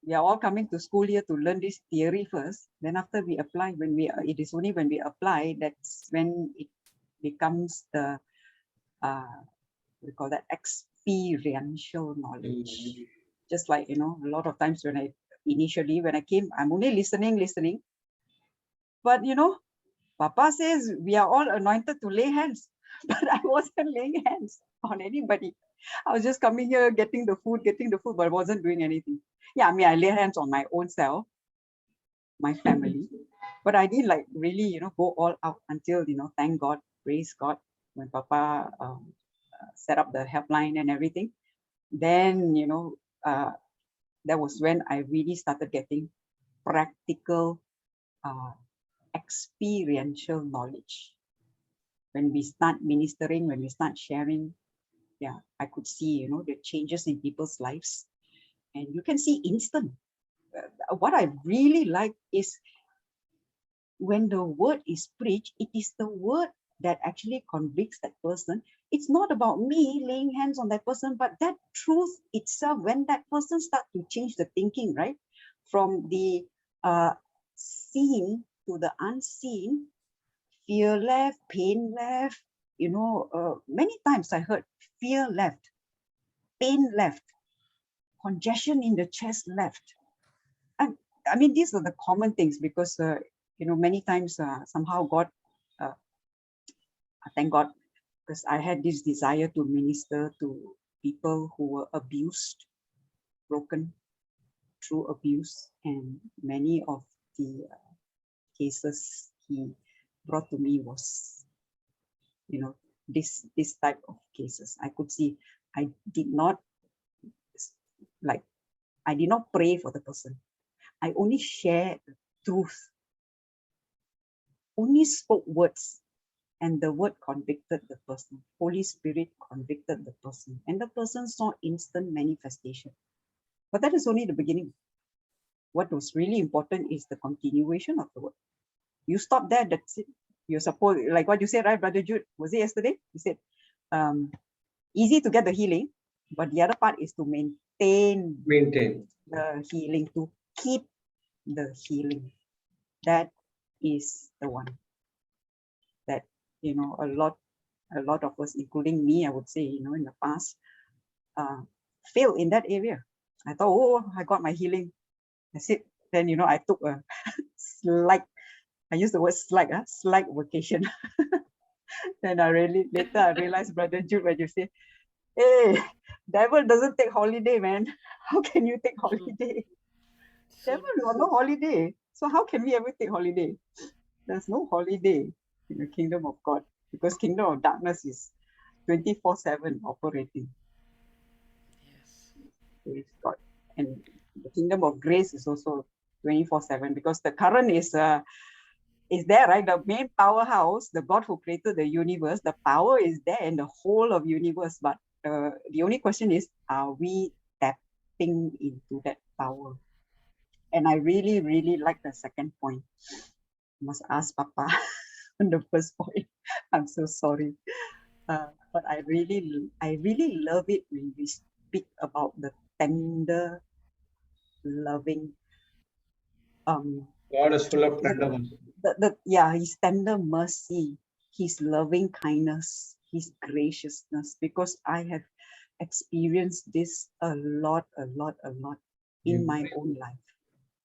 We are all coming to school here to learn this theory first. Then after we apply, it is only when we apply that's when it becomes the we call that experiential knowledge. Just like a lot of times when I came, I'm only listening. But Papa says we are all anointed to lay hands, but I wasn't laying hands on anybody. I was just coming here, getting the food, but I wasn't doing anything. Yeah, I mean, I lay hands on my own self, my family, but I didn't like really, go all out until, thank God, praise God, when Papa set up the helpline and everything. Then, that was when I really started getting practical, experiential knowledge. When we start ministering, when we start sharing, yeah, I could see, the changes in people's lives. And you can see instant. What I really like is when the word is preached, it is the word that actually convicts that person. It's not about me laying hands on that person, but that truth itself, when that person starts to change the thinking, right? From the seen to the unseen, fear left, pain left, many times I heard fear left, pain left, congestion in the chest left. And I mean, these are the common things because, many times somehow God, thank God, because I had this desire to minister to people who were abused, broken through abuse. And many of the cases he brought to me was, this type of cases. I could see I did not pray for the person. I only shared the truth, only spoke words, and the word convicted the person. Holy Spirit convicted the person, and the person saw instant manifestation. But that is only the beginning. What was really important is the continuation of the word. You stop there, that's it. You're supposed, like what you said, right, Brother Jude? Was it yesterday? You said, easy to get the healing, but the other part is to maintain the healing, to keep the healing. That is the one that, a lot of us, including me, I would say, in the past, failed in that area. I thought, oh, I got my healing. That's it. Then, I took a slight, I use the word slight vacation. Then later I realized, Brother Jude, when you say, hey, devil doesn't take holiday, man. How can you take holiday? Devil got no holiday. So how can we ever take holiday? There's no holiday in the kingdom of God, because kingdom of darkness is 24/7 operating. Yes. Praise God. And the kingdom of grace is also 24/7, because the current is there, right? The main powerhouse, the God who created the universe, the power is there in the whole of universe. But the only question is, are we tapping into that power? And I really, really like the second point. I must ask Papa on the first point. I'm so sorry. But I really love it when we speak about the tender, loving, God is full of tender mercy. his tender mercy, his loving kindness, his graciousness, because I have experienced this a lot in my own life.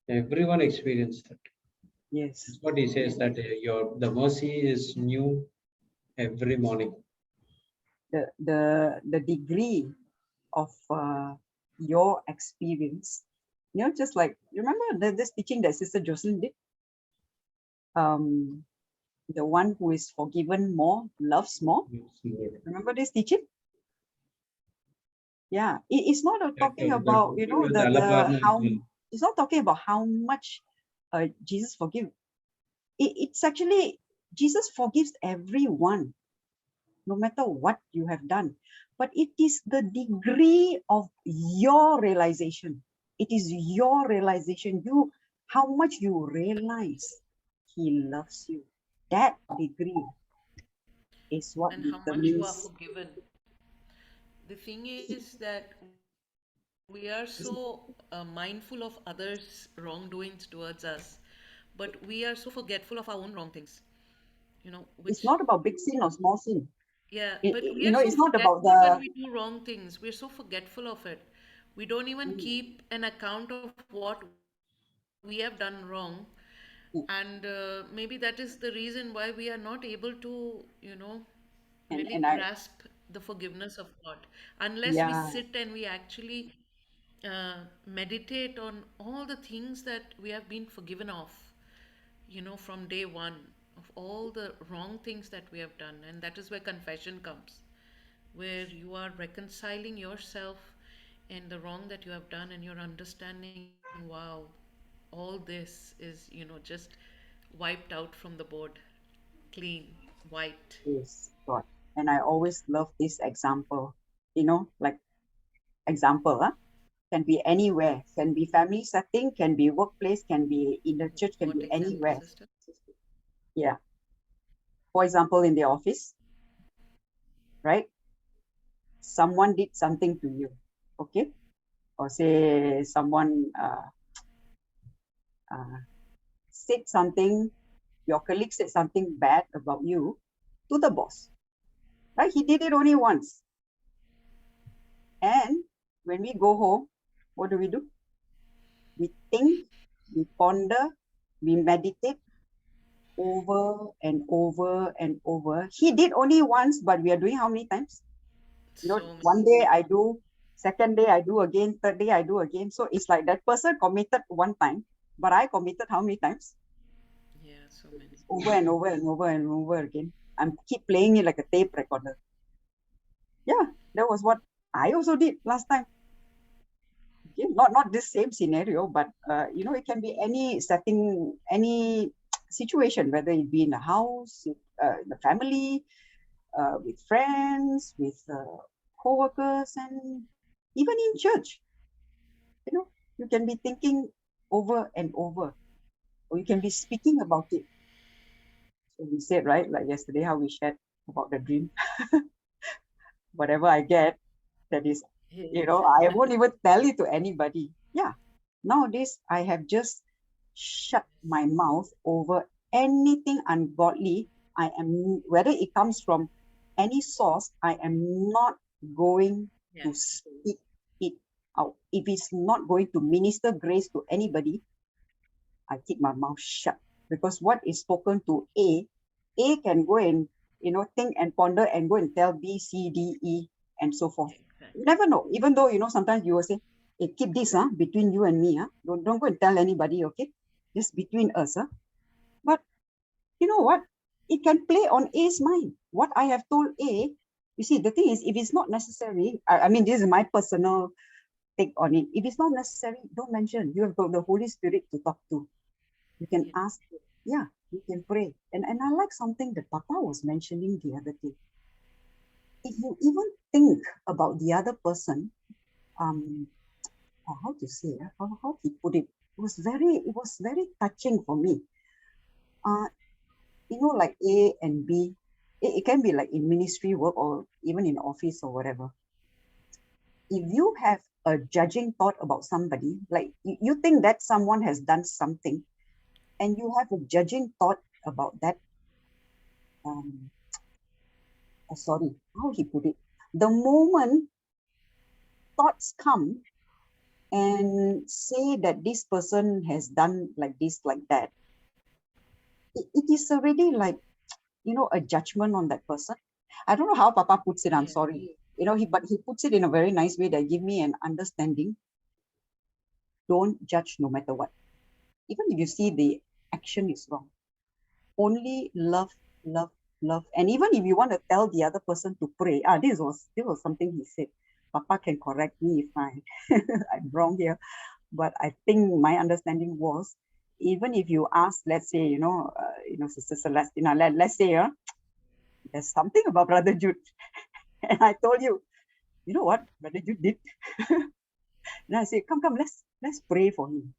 Everyone experienced that. Yes. That's what he says, that the mercy is new every morning. The degree of your experience, just like, remember this teaching that Sister Jocelyn did? The one who is forgiven more loves more. Remember this teaching? Yeah, it's not talking about how it's not talking about how much Jesus forgives. It's actually Jesus forgives everyone, no matter what you have done. But it is the degree of your realization. It is your realization, how much you realize he loves you. That degree is what And how much you are determines. forgiven. The thing is that we are so mindful of others' wrongdoings towards us, but we are so forgetful of our own wrong things. It's Which, not about big sin or small sin. yeah, but we are so It's not about forgetful when we do wrong things. We're so forgetful of it. We don't even keep an account of what we have done wrong. And maybe that is the reason why we are not able to, really and I grasp the forgiveness of God. Unless we Yeah. sit and we actually meditate on all the things that we have been forgiven of, from day one, of all the wrong things that we have done. And that is where confession comes, where you are reconciling yourself and the wrong that you have done, and you're understanding, wow, all this is, just wiped out from the board, clean, white. Yes, God. And I always love this example, like example, can be anywhere, can be family setting, can be workplace, can be in the church, can What be example, anywhere. sister? Yeah. For example, in the office, right? Someone did something to you, okay? Or say someone said something, your colleague said something bad about you to the boss, right? He did it only once. And when we go home, what do? We think, we ponder, we meditate over and over and over. He did only once, but we are doing how many times? So One many. day I do, second day I do again, third day I do again. So it's like that person committed one time, but I committed how many times? Yeah, so many. Over and over and over and over again. I'm keep playing it like a tape recorder. Yeah, that was what I also did last time. Okay, not this same scenario, but it can be any setting, any situation, whether it be in the house, in the family, with friends, with co-workers, and even in church. You can be thinking over and over, or you can be speaking about it. So we said, right, like yesterday, how we shared about the dream. Whatever I get, that is, Yes. I won't even tell it to anybody. Yeah. Nowadays, I have just shut my mouth over anything ungodly. Whether it comes from any source, I am not going to Yes. speak it out. If it's not going to minister grace to anybody, I keep my mouth shut. Because what is spoken to A can go and, think and ponder and go and tell B, C, D, E, and so forth. Exactly. You never know. Even though, sometimes you will say, hey, keep this between you and me. Don't go and tell anybody, okay? Just between us. But you know what? It can play on A's mind. What I have told A, you see, the thing is, if it's not necessary, I mean, this is my personal take on it. If it's not necessary, don't mention. You have got the Holy Spirit to talk to. You can Yeah. ask, yeah, you can pray. And I like something that Papa was mentioning the other day. If you even think about the other person, how to say, how he put it, it was very touching for me. Like A and B, it can be like in ministry work or even in office or whatever. If you have a judging thought about somebody, like you think that someone has done something, and you have a judging thought about that, sorry, how he put it, the moment thoughts come and say that this person has done like this, like that, it is already like, a judgment on that person. I don't know how Papa puts it, I'm Yeah. sorry. But he puts it in a very nice way that give me an understanding. Don't judge no matter what. Even if you see the action is wrong. Only love, love, love. And even if you want to tell the other person to pray, this was something he said. Papa can correct me if I'm wrong here. But I think my understanding was, even if you ask, let's say, Sister Celestina, let's say, there's something about Brother Jude. And I told you, you know what Brother Jude did? And I said, come, let's pray for him.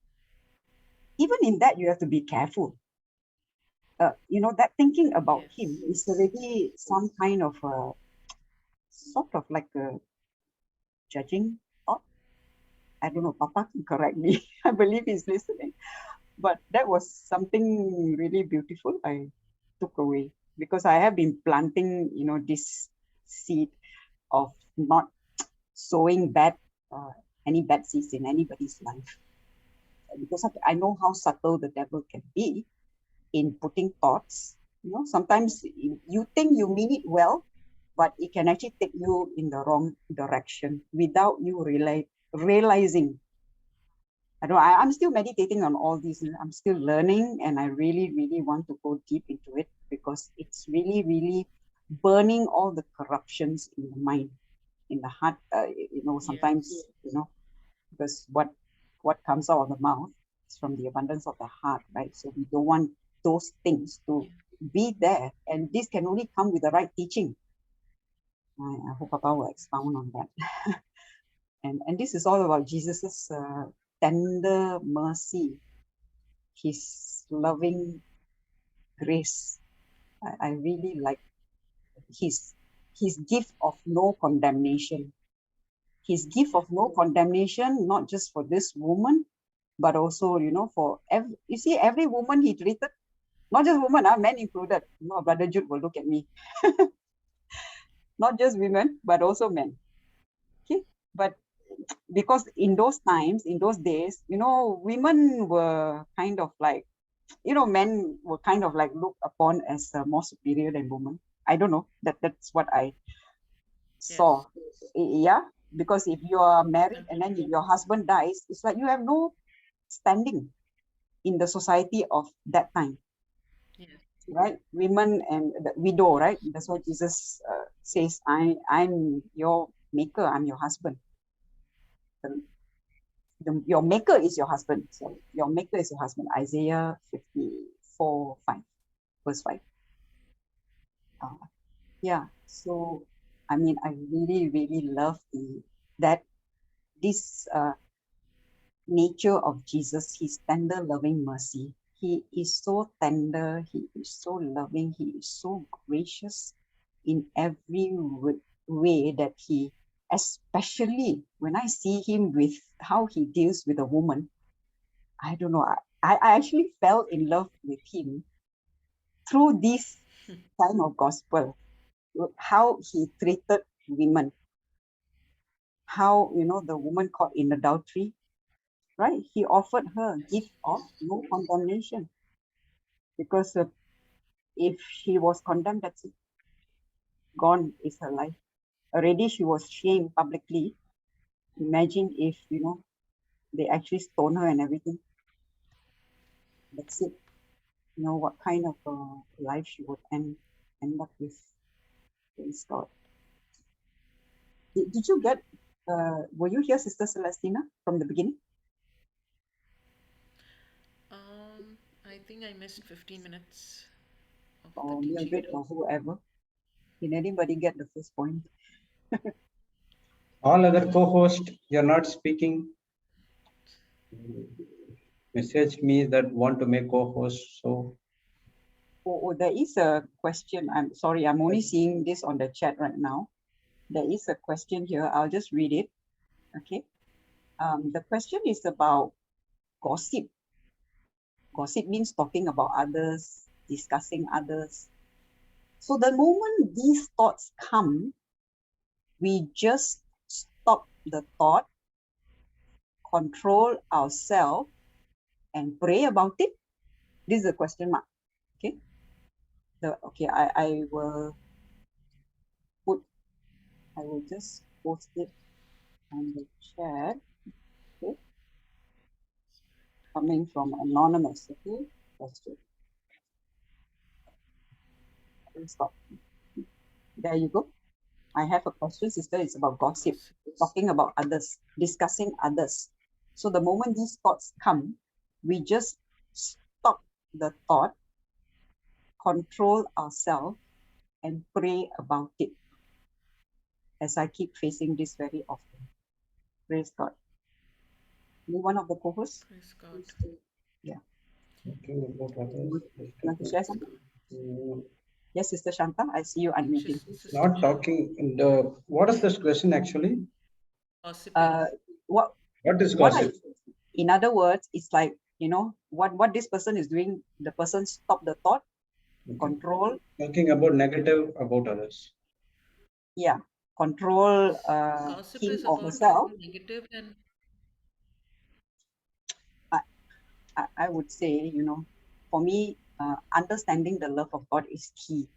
Even in that, you have to be careful. That thinking about Yes. him is already some kind of sort of like a judging thought. I don't know, Papa can correct me. I believe he's listening. But that was something really beautiful I took away, because I have been planting, this seed of not sowing any bad seeds in anybody's life. Because I know how subtle the devil can be in putting thoughts. Sometimes you think you mean it well, but it can actually take you in the wrong direction without you realizing. I'm still meditating on all these. I'm still learning, and I really, really want to go deep into it because it's really, really burning all the corruptions in the mind, in the heart. Sometimes, because what comes out of the mouth is from the abundance of the heart, right? So we don't want those things to be there, and this can only come with the right teaching. I hope Papa will expound on that. and this is all about Jesus's tender mercy, his loving grace. I really like his gift of no condemnation. His gift of no condemnation, not just for this woman, but also, for every woman he treated, not just women, men included. Brother Jude will look at me. Not just women, but also men. Okay, but because in those times, in those days, women were kind of like, men were kind of like looked upon as more superior than women. I don't know. That's what I saw. Yeah, because if you are married and then if your husband dies, it's like you have no standing in the society of that time. Right? Women and the widow, right? That's what Jesus says. I'm your maker. I'm your husband. Your maker is your husband. So your maker is your husband. Isaiah 54:5, verse 5. Yeah. So, I really, really love this nature of Jesus, his tender, loving mercy. He is so tender. He is so loving. He is so gracious in every way that he, especially when I see him with how he deals with a woman, I don't know. I actually fell in love with him through this kind of gospel, how he treated women, how, the woman caught in adultery, right? He offered her a gift of no condemnation because if she was condemned, that's it. Gone is her life. Already she was shamed publicly. Imagine if, they actually stone her and everything. That's it. What kind of life she would end up with. Praise God. Did you get, were you here, Sister Celestina, from the beginning? I think I missed 15 minutes of Or the Mildred teaching. or whoever? Did anybody get the first point? All other co-hosts, you're not speaking. Message me that want to make co-host. So There is a question. I'm sorry, I'm only seeing this on the chat right now. There is a question here. I'll just read it. Okay. The question is about gossip. Gossip means talking about others, discussing others. So the moment these thoughts come, we just stop the thought, control ourselves, and pray about it. This is a question mark. Okay. I will just post it on the chat. Okay. Coming from anonymous. Okay. Question. Stop. There you go. I have a question, sister. It's about gossip, talking about others, discussing others. So the moment these thoughts come, we just stop the thought, control ourselves, and pray about it. As I keep facing this very often. Praise God. Any one of the co-hosts? Praise God. Yeah. talking about others. You want to share something? Yes, Sister Shanta, I see you unmuting. Not talking. What is this question actually? What is gossip? In other words, it's like, what this person is doing, the person stop the thought, control. Talking about negative about others. Yeah, control Gossip him is or about herself. negative and I would say, for me, understanding the love of God is key.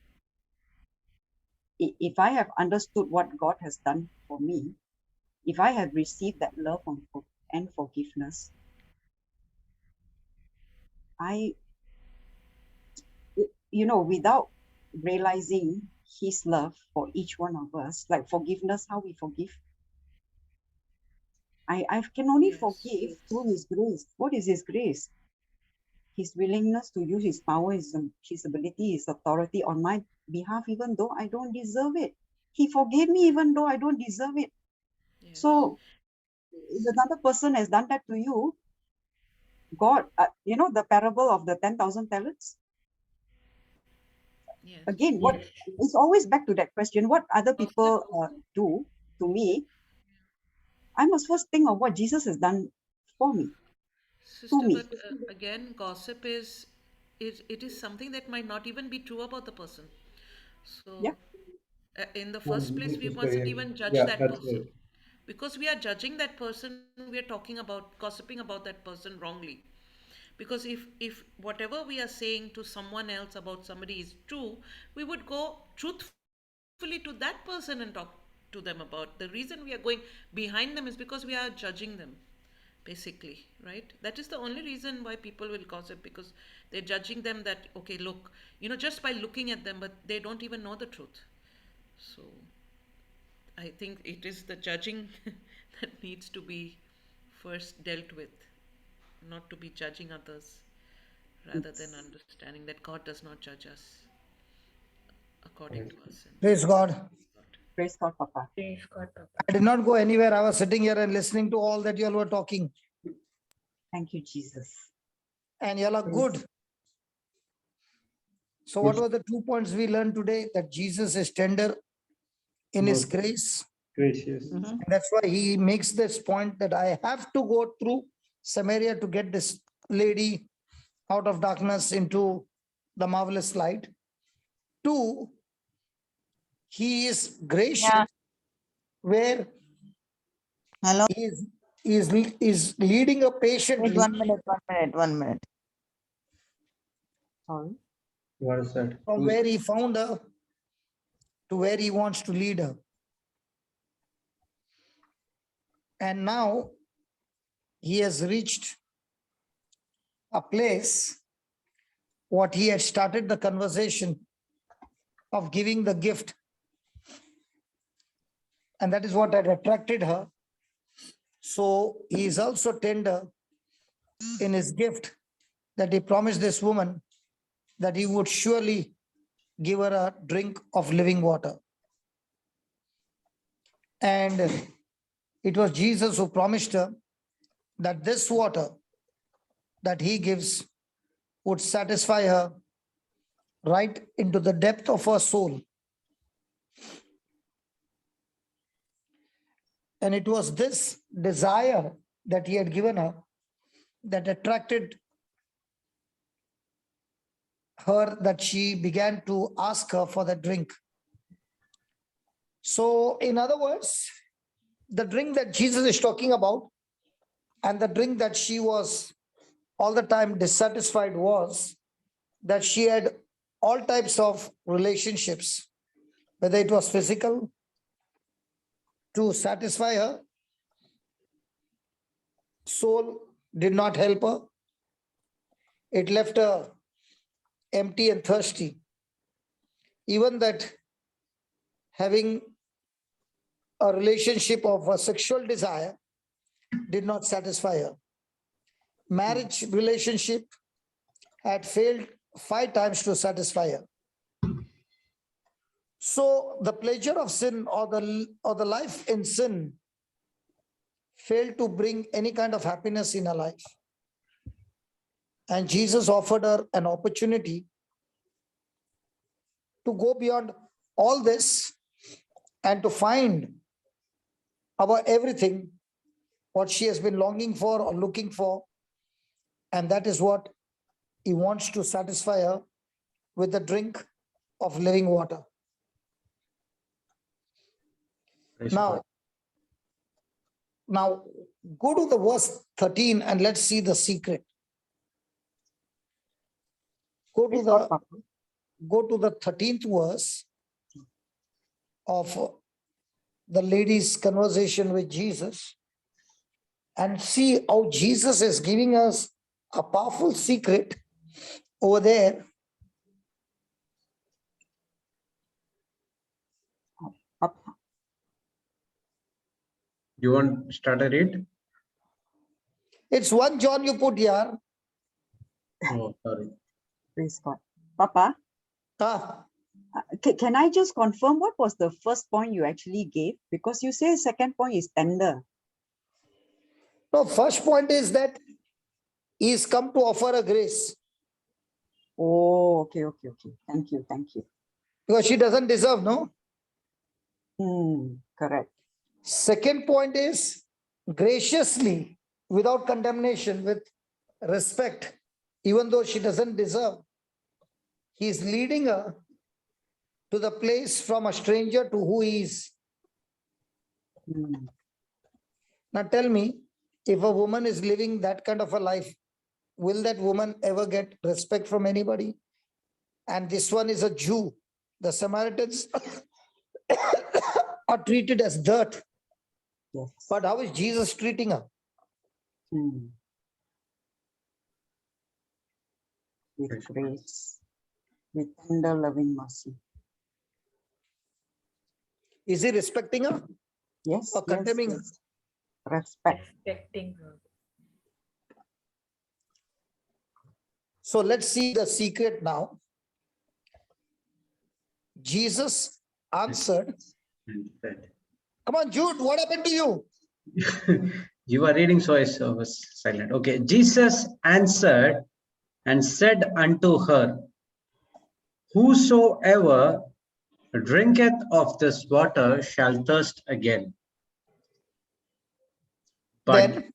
if I have understood what God has done for me, if I have received that love and forgiveness, I, without realizing his love for each one of us, like forgiveness, how we forgive, I can only Yes. forgive through his grace. What is his grace? His willingness to use his power, his ability, his authority on my behalf, even though I don't deserve it. He forgave me even though I don't deserve it. Yes. So if another person has done that to you, God, the parable of the 10,000 talents. Yes. Again, what it's always back to that question: what other people do to me, I must first think of what Jesus has done for me, to Sister, me. but again, gossip it is something that might not even be true about the person. Yeah. So, in the first place, we mustn't even judge Yeah, that that's person right. because we are judging that person. We are talking about gossiping about that person wrongly. Because if whatever we are saying to someone else about somebody is true, we would go truthfully to that person and talk to them about. The reason we are going behind them is because we are judging them, basically, right? That is the only reason why people will gossip, because they're judging them that, okay, look, just by looking at them, but they don't even know the truth. So I think it is the judging that needs to be first dealt with, not to be judging others, rather than It's, understanding that God does not judge us according to our sins. Praise God. praise God, Papa. Praise God, Papa. I did not go anywhere. I was sitting here and listening to all that you all were talking. Thank you, Jesus. And you all are good. So what were the 2 points we learned today? That Jesus is tender in his grace. Gracious. And that's why he makes this point that I have to go through Samaria to get this lady out of darkness into the marvelous light. 2, he is gracious, Yeah. where Hello. he is leading a Wait patiently, 1 minute, 1 minute, 1 minute. Sorry. What is that? from where he found her to where he wants to lead her. And now he has reached a place what he had started the conversation of giving the gift. And that is what had attracted her. So he is also tender in his gift, that he promised this woman that he would surely give her a drink of living water. And it was Jesus who promised her that this water that he gives would satisfy her right into the depth of her soul. And it was this desire that he had given her that attracted her, that she began to ask her for the drink. So, in other words, the drink that Jesus is talking about and the drink that she was all the time dissatisfied was that she had all types of relationships, whether it was physical, to satisfy her. Soul did not help her. It left her empty and thirsty. Even that having a relationship of a sexual desire did not satisfy her. Marriage relationship had failed 5 times to satisfy her. So the pleasure of sin, or the life in sin, failed to bring any kind of happiness in her life. And Jesus offered her an opportunity to go beyond all this and to find our everything, what she has been longing for or looking for. And that is what he wants to satisfy her with the drink of living water. Praise Now, God. go to the verse 13 and let's see the secret. Go Praise God, Papa. to the 13th verse of the lady's conversation with Jesus and see how Jesus is giving us a powerful secret over there. Up. You want to start a read? It's 1 John you put here. Oh, sorry. Praise God. Papa, Ah, can I just confirm what was the first point you actually gave? Because you say second point is tender. no, first point is that he's come to offer a grace Oh, okay. Thank you. because she doesn't deserve, no? Correct. Second point is graciously, without condemnation, with respect, even though she doesn't deserve. He's leading her to the place from a stranger to who he is. Now tell me, if a woman is living that kind of a life, will that woman ever get respect from anybody? And this one is a Jew. The Samaritans are treated as dirt. Yes. But how is Jesus treating her? With grace, with tender loving mercy. Is he respecting her Yes. or condemning her? Yes. Respect. Respecting her. So let's see the secret now. Jesus answered. Come on, Jude, what happened to you? You were reading, so I was silent. Okay. Jesus answered and said unto her, whosoever drinketh of this water shall thirst again. But Then,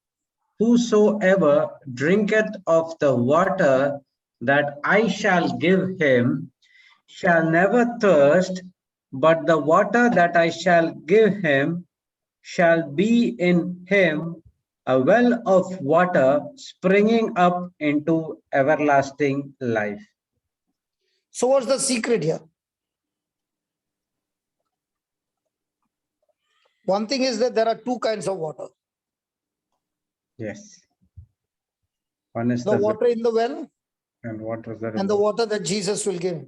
whosoever drinketh of the water that I shall give him shall never thirst, but the water that I shall give him shall be in him a well of water springing up into everlasting life. so what's the secret here? One thing is that there are two kinds of water. Yes. One is The water in the well and what was that? and the water that Jesus will give.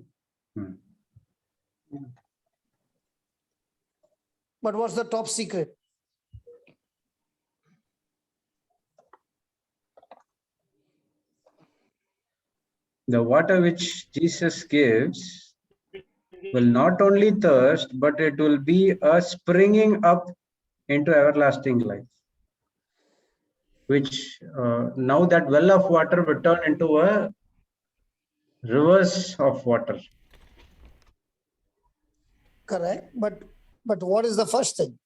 But what's the top secret? The water which Jesus gives will not only thirst, but it will be a springing up into everlasting life. Which now that well of water will turn into a rivers of water. Correct. But what is the first thing?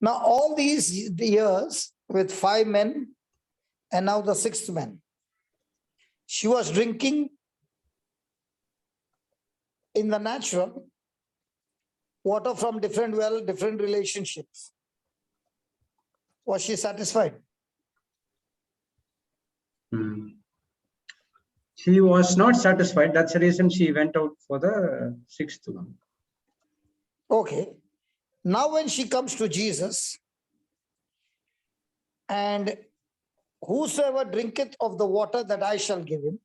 Now, all these years with 5 men and now the 6th man, she was drinking in the natural water from different well, different relationships. Was she satisfied? She was not satisfied. That's the reason she went out for the 6th one. Okay. Now when she comes to Jesus, and whosoever drinketh of the water that I shall give him.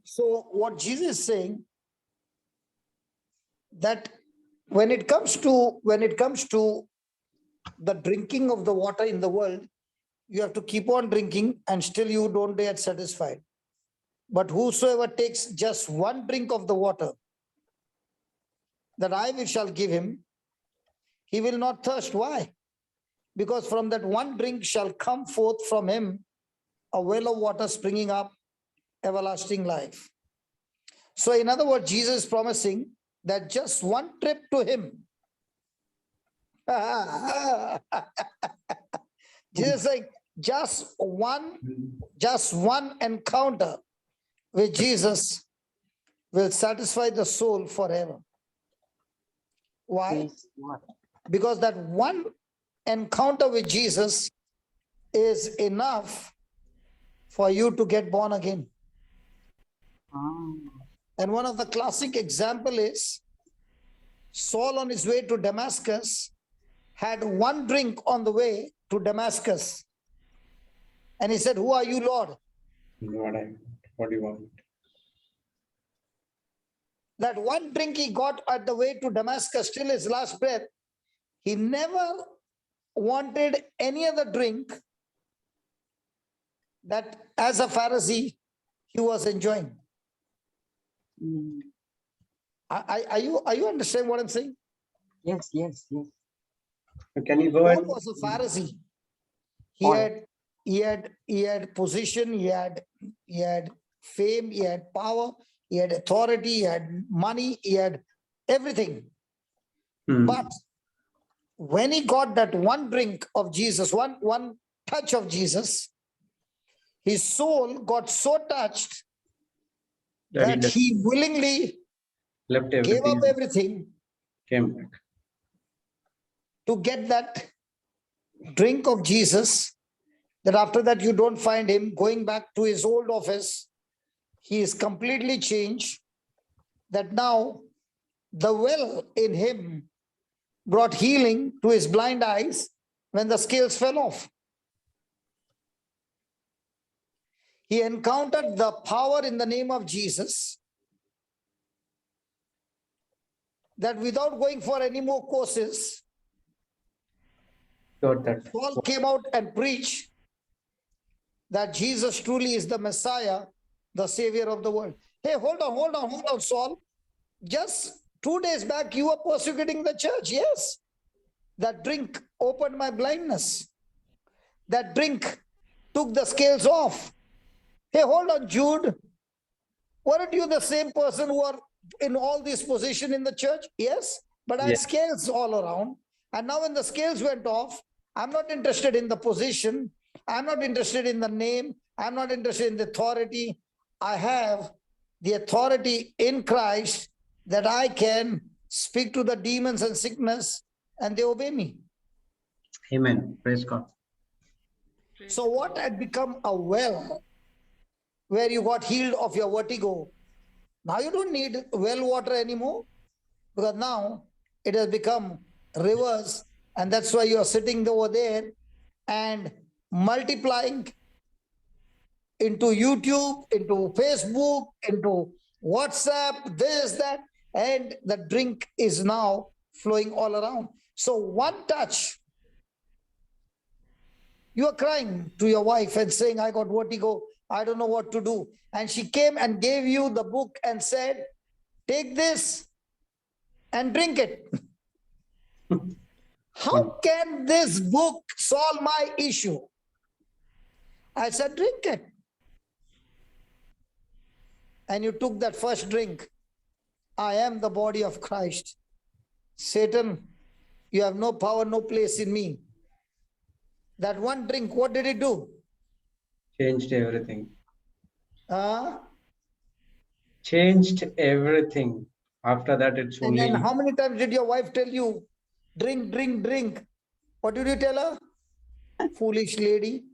So what Jesus is saying, that when it comes to the drinking of the water in the world, you have to keep on drinking and still you don't get satisfied. But whosoever takes just one drink of the water that I shall give him, he will not thirst. Why? Because from that one drink shall come forth from him a well of water springing up everlasting life. So in other words, Jesus is promising that just one trip to him. Jesus is saying just one encounter with Jesus will satisfy the soul forever. Why? Because that one encounter with Jesus is enough for you to get born again. And one of the classic example is Saul on his way to Damascus had one drink on the way to Damascus. And he said, "Who are you, Lord?" What do you want? That one drink he got at the way to Damascus till his last breath, he never wanted any other drink that as a Pharisee he was enjoying. Mm. Are you understanding what I'm saying? Yes, yes, yes. Can you go Paul ahead? was a Pharisee. Paul. He had position, he had fame, he had power, he had authority, he had money, he had everything. Hmm. But when he got that one drink of Jesus, one touch of Jesus, his soul got so touched that he willingly left gave up everything, everything came back. to get that drink of Jesus, that after that you don't find him going back to his old office. He is completely changed, that now the well in him brought healing to his blind eyes when the scales fell off. He encountered the power in the name of Jesus, that without going for any more courses, Got that. Paul came out and preached that Jesus truly is the Messiah, the Savior of the world. Hey, hold on, Saul. Just 2 days back, you were persecuting the church. Yes. That drink opened my blindness. That drink took the scales off. Hey, hold on, Jude. Weren't you the same person who are in all these positions in the church? Yes. But I had scales all around. And now when the scales went off, I'm not interested in the position. I'm not interested in the name. I'm not interested in the authority. I have the authority in Christ that I can speak to the demons and sickness and they obey me. Amen. Praise God. So what had become a well where you got healed of your vertigo, now you don't need well water anymore, because now it has become rivers, and that's why you are sitting over there and multiplying into YouTube, into Facebook, into WhatsApp, this, that, and the drink is now flowing all around. So one touch, you are crying to your wife and saying, "I got vertigo, I don't know what to do." And she came and gave you the book and said, "Take this and drink it." How can this book solve my issue? I said, "Drink it." And you took that first drink. I am the body of Christ. Satan, you have no power, no place in me. That one drink, what did it do? Changed everything. Uh, Changed everything. After that, it's and only. then how many times did your wife tell you, "Drink, drink, drink"? What did you tell her? Foolish lady.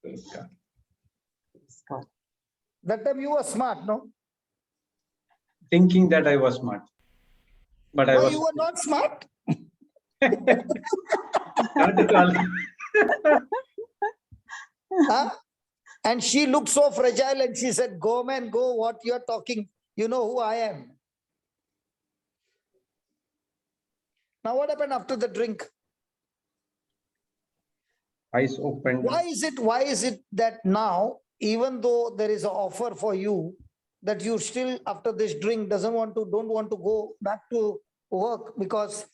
Praise God. Praise God. That time you were smart, no? Thinking that I was smart. But I Why was you were not smart? not at all. Huh? And she looked so fragile and she said, "Go, man, go. What you're talking, you know who I am." Now what happened after the drink? Eyes opened. Why is it that now, even though there is an offer for you, that you still after this drink don't want to go back to work, because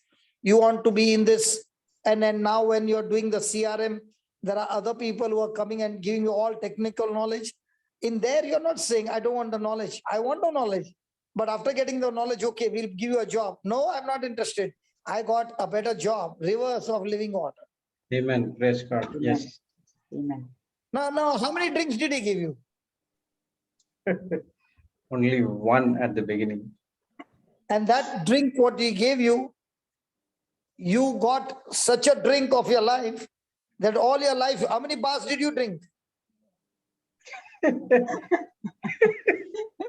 you want to be in this? And then now when you're doing the CRM, there are other people who are coming and giving you all technical knowledge. In there, you're not saying, "I don't want the knowledge. I want the knowledge. But after getting the knowledge, okay, we'll give you a job." No, I'm not interested. I got a better job, rivers of living water. Amen. Praise God. Amen. Yes. Amen. Now, how many drinks did he give you? Only one at the beginning. And that drink, what he gave you, you got such a drink of your life that all your life, how many bars did you drink?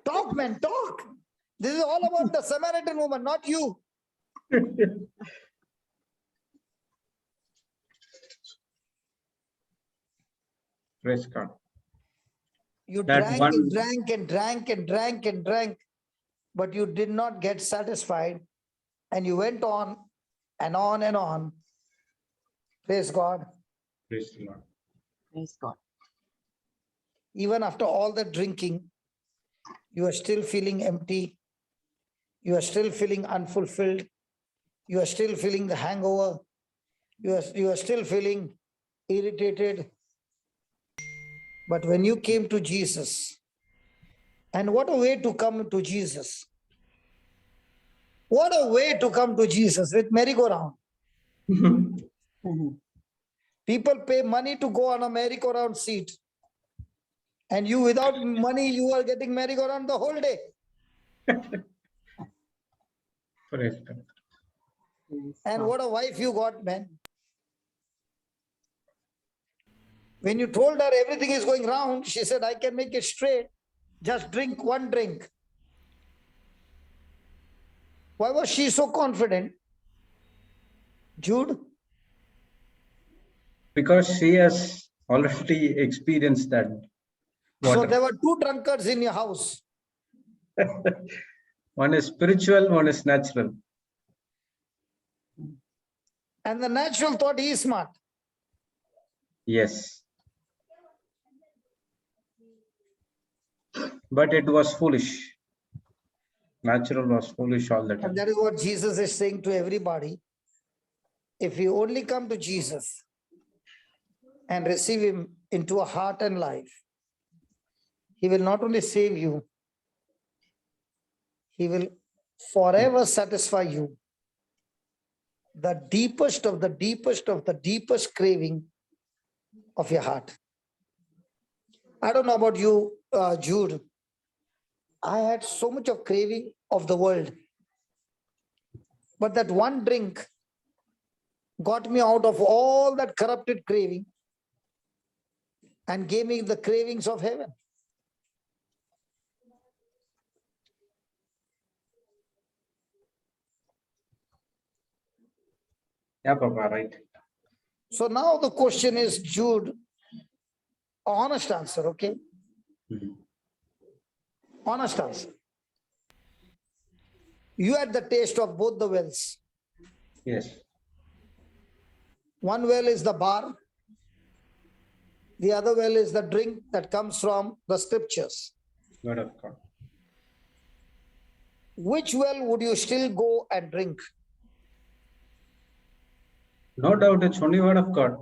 Talk, man, talk. This is all about the Samaritan woman, not you. Praise God. You That drank one- and drank and drank and drank and drank, but you did not get satisfied. And you went on and on and on. Praise God. Praise the Lord. Praise God. Even after all the drinking, you are still feeling empty. You are still feeling unfulfilled. You are still feeling the hangover. You are still feeling irritated. But when you came to Jesus, and what a way to come to Jesus. What a way to come to Jesus with merry-go-round. Mhm. People pay money to go on a merry-go-round seat. And you, without money, you are getting merry-go-round the whole day. Praise God. Praise And God. what a wife you got, man. When you told her everything is going round, she said, I can make it straight. Just drink one drink. Why was she so confident? Jude? Because she has already experienced that. So Water. there were two drunkards in your house. One is spiritual, one is natural. And the natural thought he is smart. Yes. But it was foolish. Natural was foolish all the And time. that is what Jesus is saying to everybody. If you only come to Jesus and receive him into a heart and life, he will not only save you, he will forever satisfy you. The deepest of the deepest of the deepest craving of your heart. I don't know about you, Jude. I had so much of craving of the world. But that one drink got me out of all that corrupted craving and gave me the cravings of heaven. Yeah, Papa, right. So now the question is, Jude, honest answer, okay? Mhm. Honest answer. You had the taste of both the wells. Yes. One well is the bar. The other well is the drink that comes from the scriptures. Word of God. Which well would you still go and drink? No doubt, it's only word of God.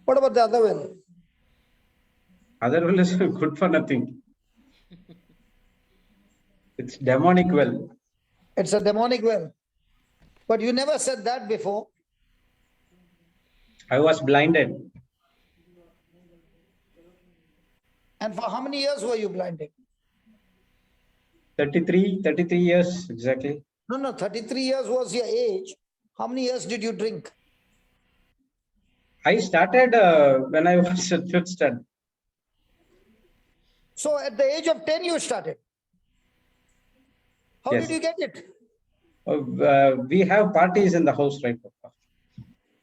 What about the other well? Other well is good for nothing. It's demonic well. It's a demonic well. But you never said that before. I was blinded. And for how many years were you blinded? 33 years exactly. No, 33 years was your age. How many years did you drink? I started when I was a fifth standard. So at the age of 10, you started. How Yes. did you get it? We have parties in the house, right, Papa?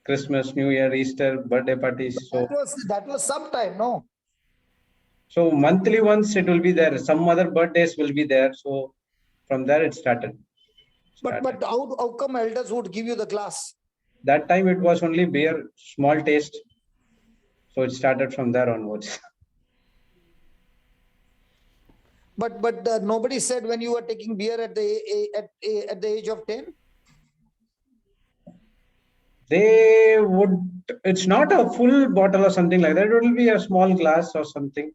Christmas, New Year, Easter, birthday parties. So, That was sometime, no? so monthly once it will be there. Some other birthdays will be there. So from there it started. But how come elders would give you the glass? That time it was only beer, small taste. So it started from there onwards. But nobody said when you were taking beer at the age of 10? They would, it's not a full bottle or something like that. It will be a small glass or something.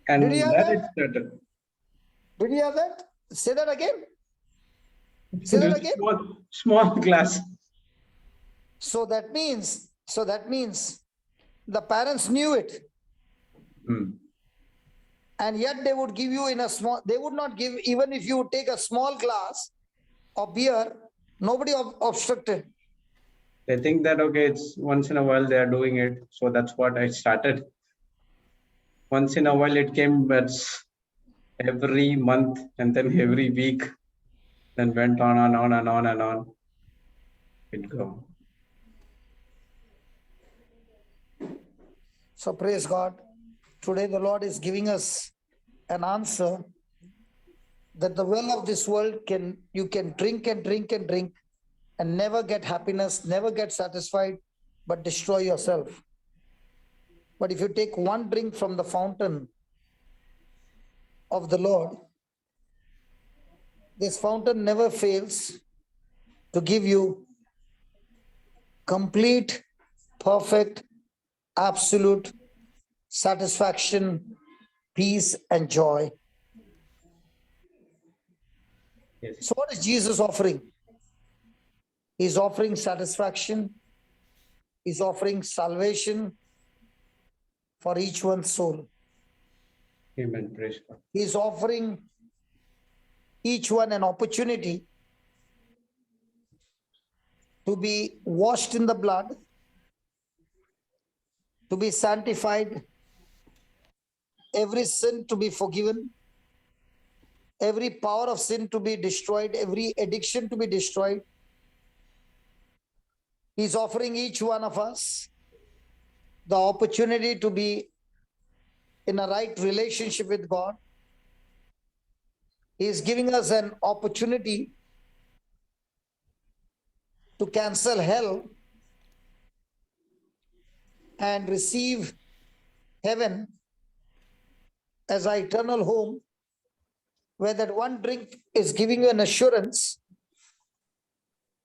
And Did you have there it that? started. Did you have that? Say that again. Say that again. Small glass. So that means the parents knew it. Hmm. And yet they would give you in a small, they would not give, even if you take a small glass of beer, nobody obstructed. They think that, okay, it's once in a while they are doing it. So that's what I started. once in a while it came, but every month and then every week, then went on and on and on and on. It go. So praise God. Today the Lord is giving us an answer that the well of this world you can drink and drink and drink and never get happiness, never get satisfied, but destroy yourself. But if you take one drink from the fountain of the Lord, this fountain never fails to give you complete, perfect, absolute satisfaction, peace, and joy. Yes. So what is Jesus offering? He's offering satisfaction. He's offering salvation for each one's soul. Amen. Praise God. He's offering each one an opportunity to be washed in the blood, to be sanctified, every sin to be forgiven, every power of sin to be destroyed, every addiction to be destroyed. He's offering each one of us the opportunity to be in a right relationship with God. He is giving us an opportunity to cancel hell and receive heaven as our eternal home, where that one drink is giving you an assurance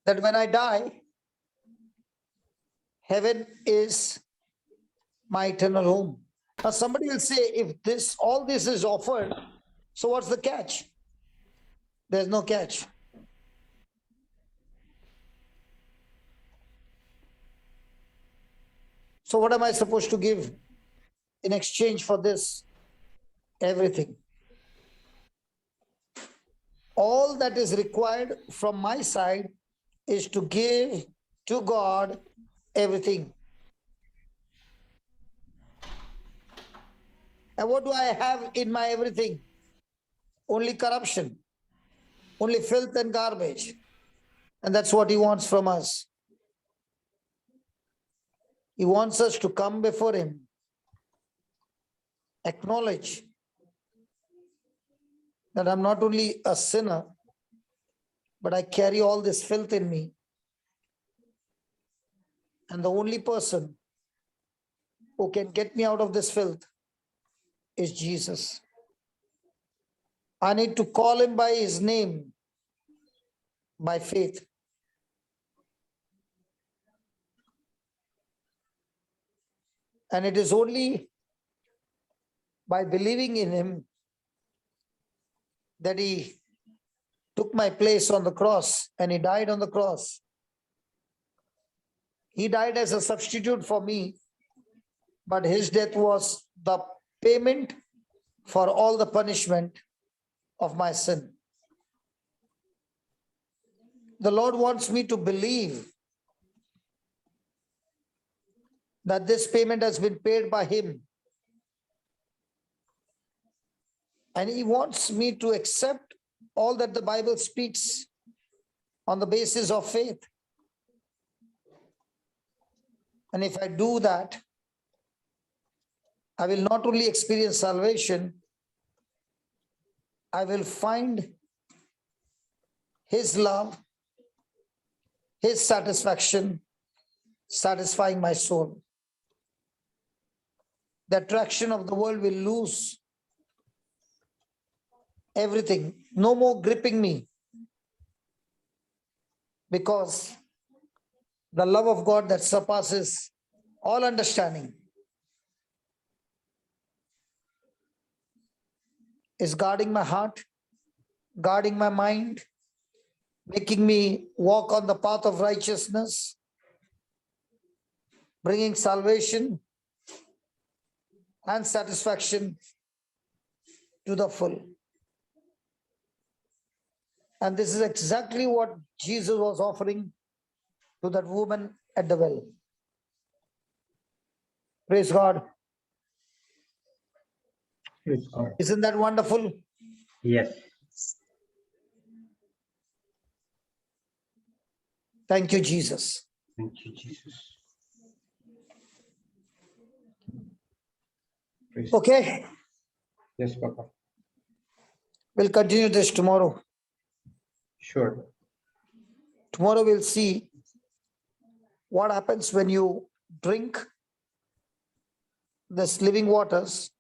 that when I die, heaven is my eternal home. Now somebody will say, if all this is offered, so what's the catch? There's no catch. So what am I supposed to give in exchange for this? Everything. All that is required from my side is to give to God everything. And what do I have in my everything? Only corruption, only filth and garbage. And that's what He wants from us. He wants us to come before Him, acknowledge that I'm not only a sinner, but I carry all this filth in me. And the only person who can get me out of this filth is Jesus. I need to call Him by His name, by faith. And it is only by believing in Him that He took my place on the cross and He died on the cross. He died as a substitute for me, but His death was the payment for all the punishment of my sin. The Lord wants me to believe that this payment has been paid by Him. And He wants me to accept all that the Bible speaks on the basis of faith. And if I do that, I will not only experience salvation, I will find His love, His satisfaction, satisfying my soul. The attraction of the world will lose everything, no more gripping me, because the love of God that surpasses all understanding is guarding my heart, guarding my mind, making me walk on the path of righteousness, bringing salvation and satisfaction to the full. And this is exactly what Jesus was offering to that woman at the well. Praise God. Praise God. Isn't that wonderful? Yes. Thank you, Jesus. Thank you, Jesus. Praise God. Okay, Yes, Papa. we'll continue this tomorrow. Sure. Tomorrow we'll see what happens when you drink this living waters.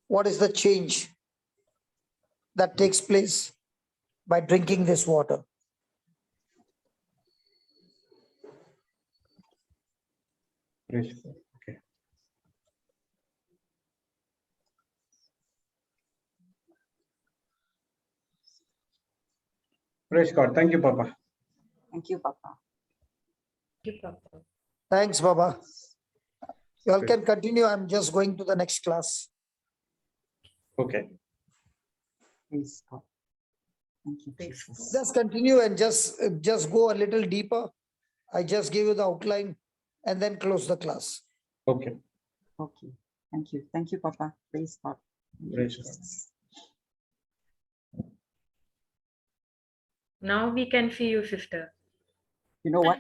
What is the change that takes place by drinking this water? Praise God. Okay. Praise God. Thank you, Papa. Thank you, Papa. Thanks, Baba. You all can continue. I'm just going to the next class. Okay. Praise God. Thank you, Jesus. Just continue and just go a little deeper. I just gave you the outline and then close the class. Okay. Okay. Thank you. Thank you, Papa. Praise God. Thank you, Praise God. Jesus. Now we can see you, sister. You know what?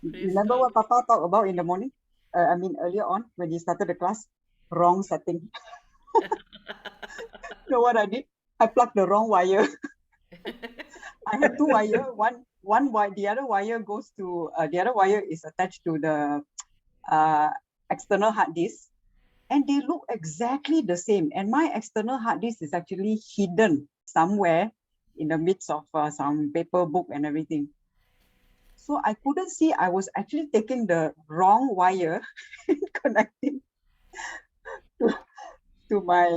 Praise Remember God. what Papa talked about in the morning? I mean, earlier on when he started the class? Wrong setting. You know what I did? I plugged the wrong wire. I had two wire. One wire. The other wire goes to. The other wire is attached to the external hard disk, and they look exactly the same. And my external hard disk is actually hidden somewhere in the midst of some paper book and everything. So I couldn't see. I was actually taking the wrong wire and connecting to my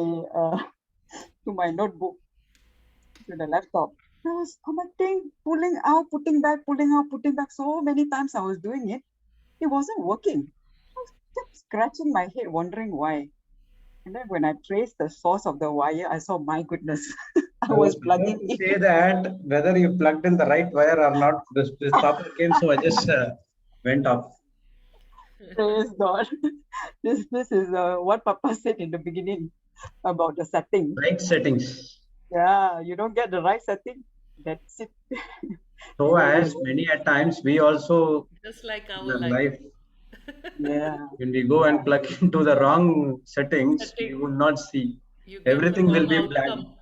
notebook, to the laptop. I was connecting, pulling out, putting back, pulling out, putting back. So many times I was doing it. It wasn't working. I was kept scratching my head, wondering why. And then when I traced the source of the wire, I saw, my goodness, I was plugging To in. say that whether you plugged in the right wire or not, this Papa came, so I just went off. Praise God. This is what Papa said in the beginning about the setting. Right settings. Yeah, you don't get the right setting. That's it. So And then as many at times we also Just like in our the life. life, yeah, when we go and plug into the wrong settings, we Setting. will not see. You get the Everything will wrong be black. outcome,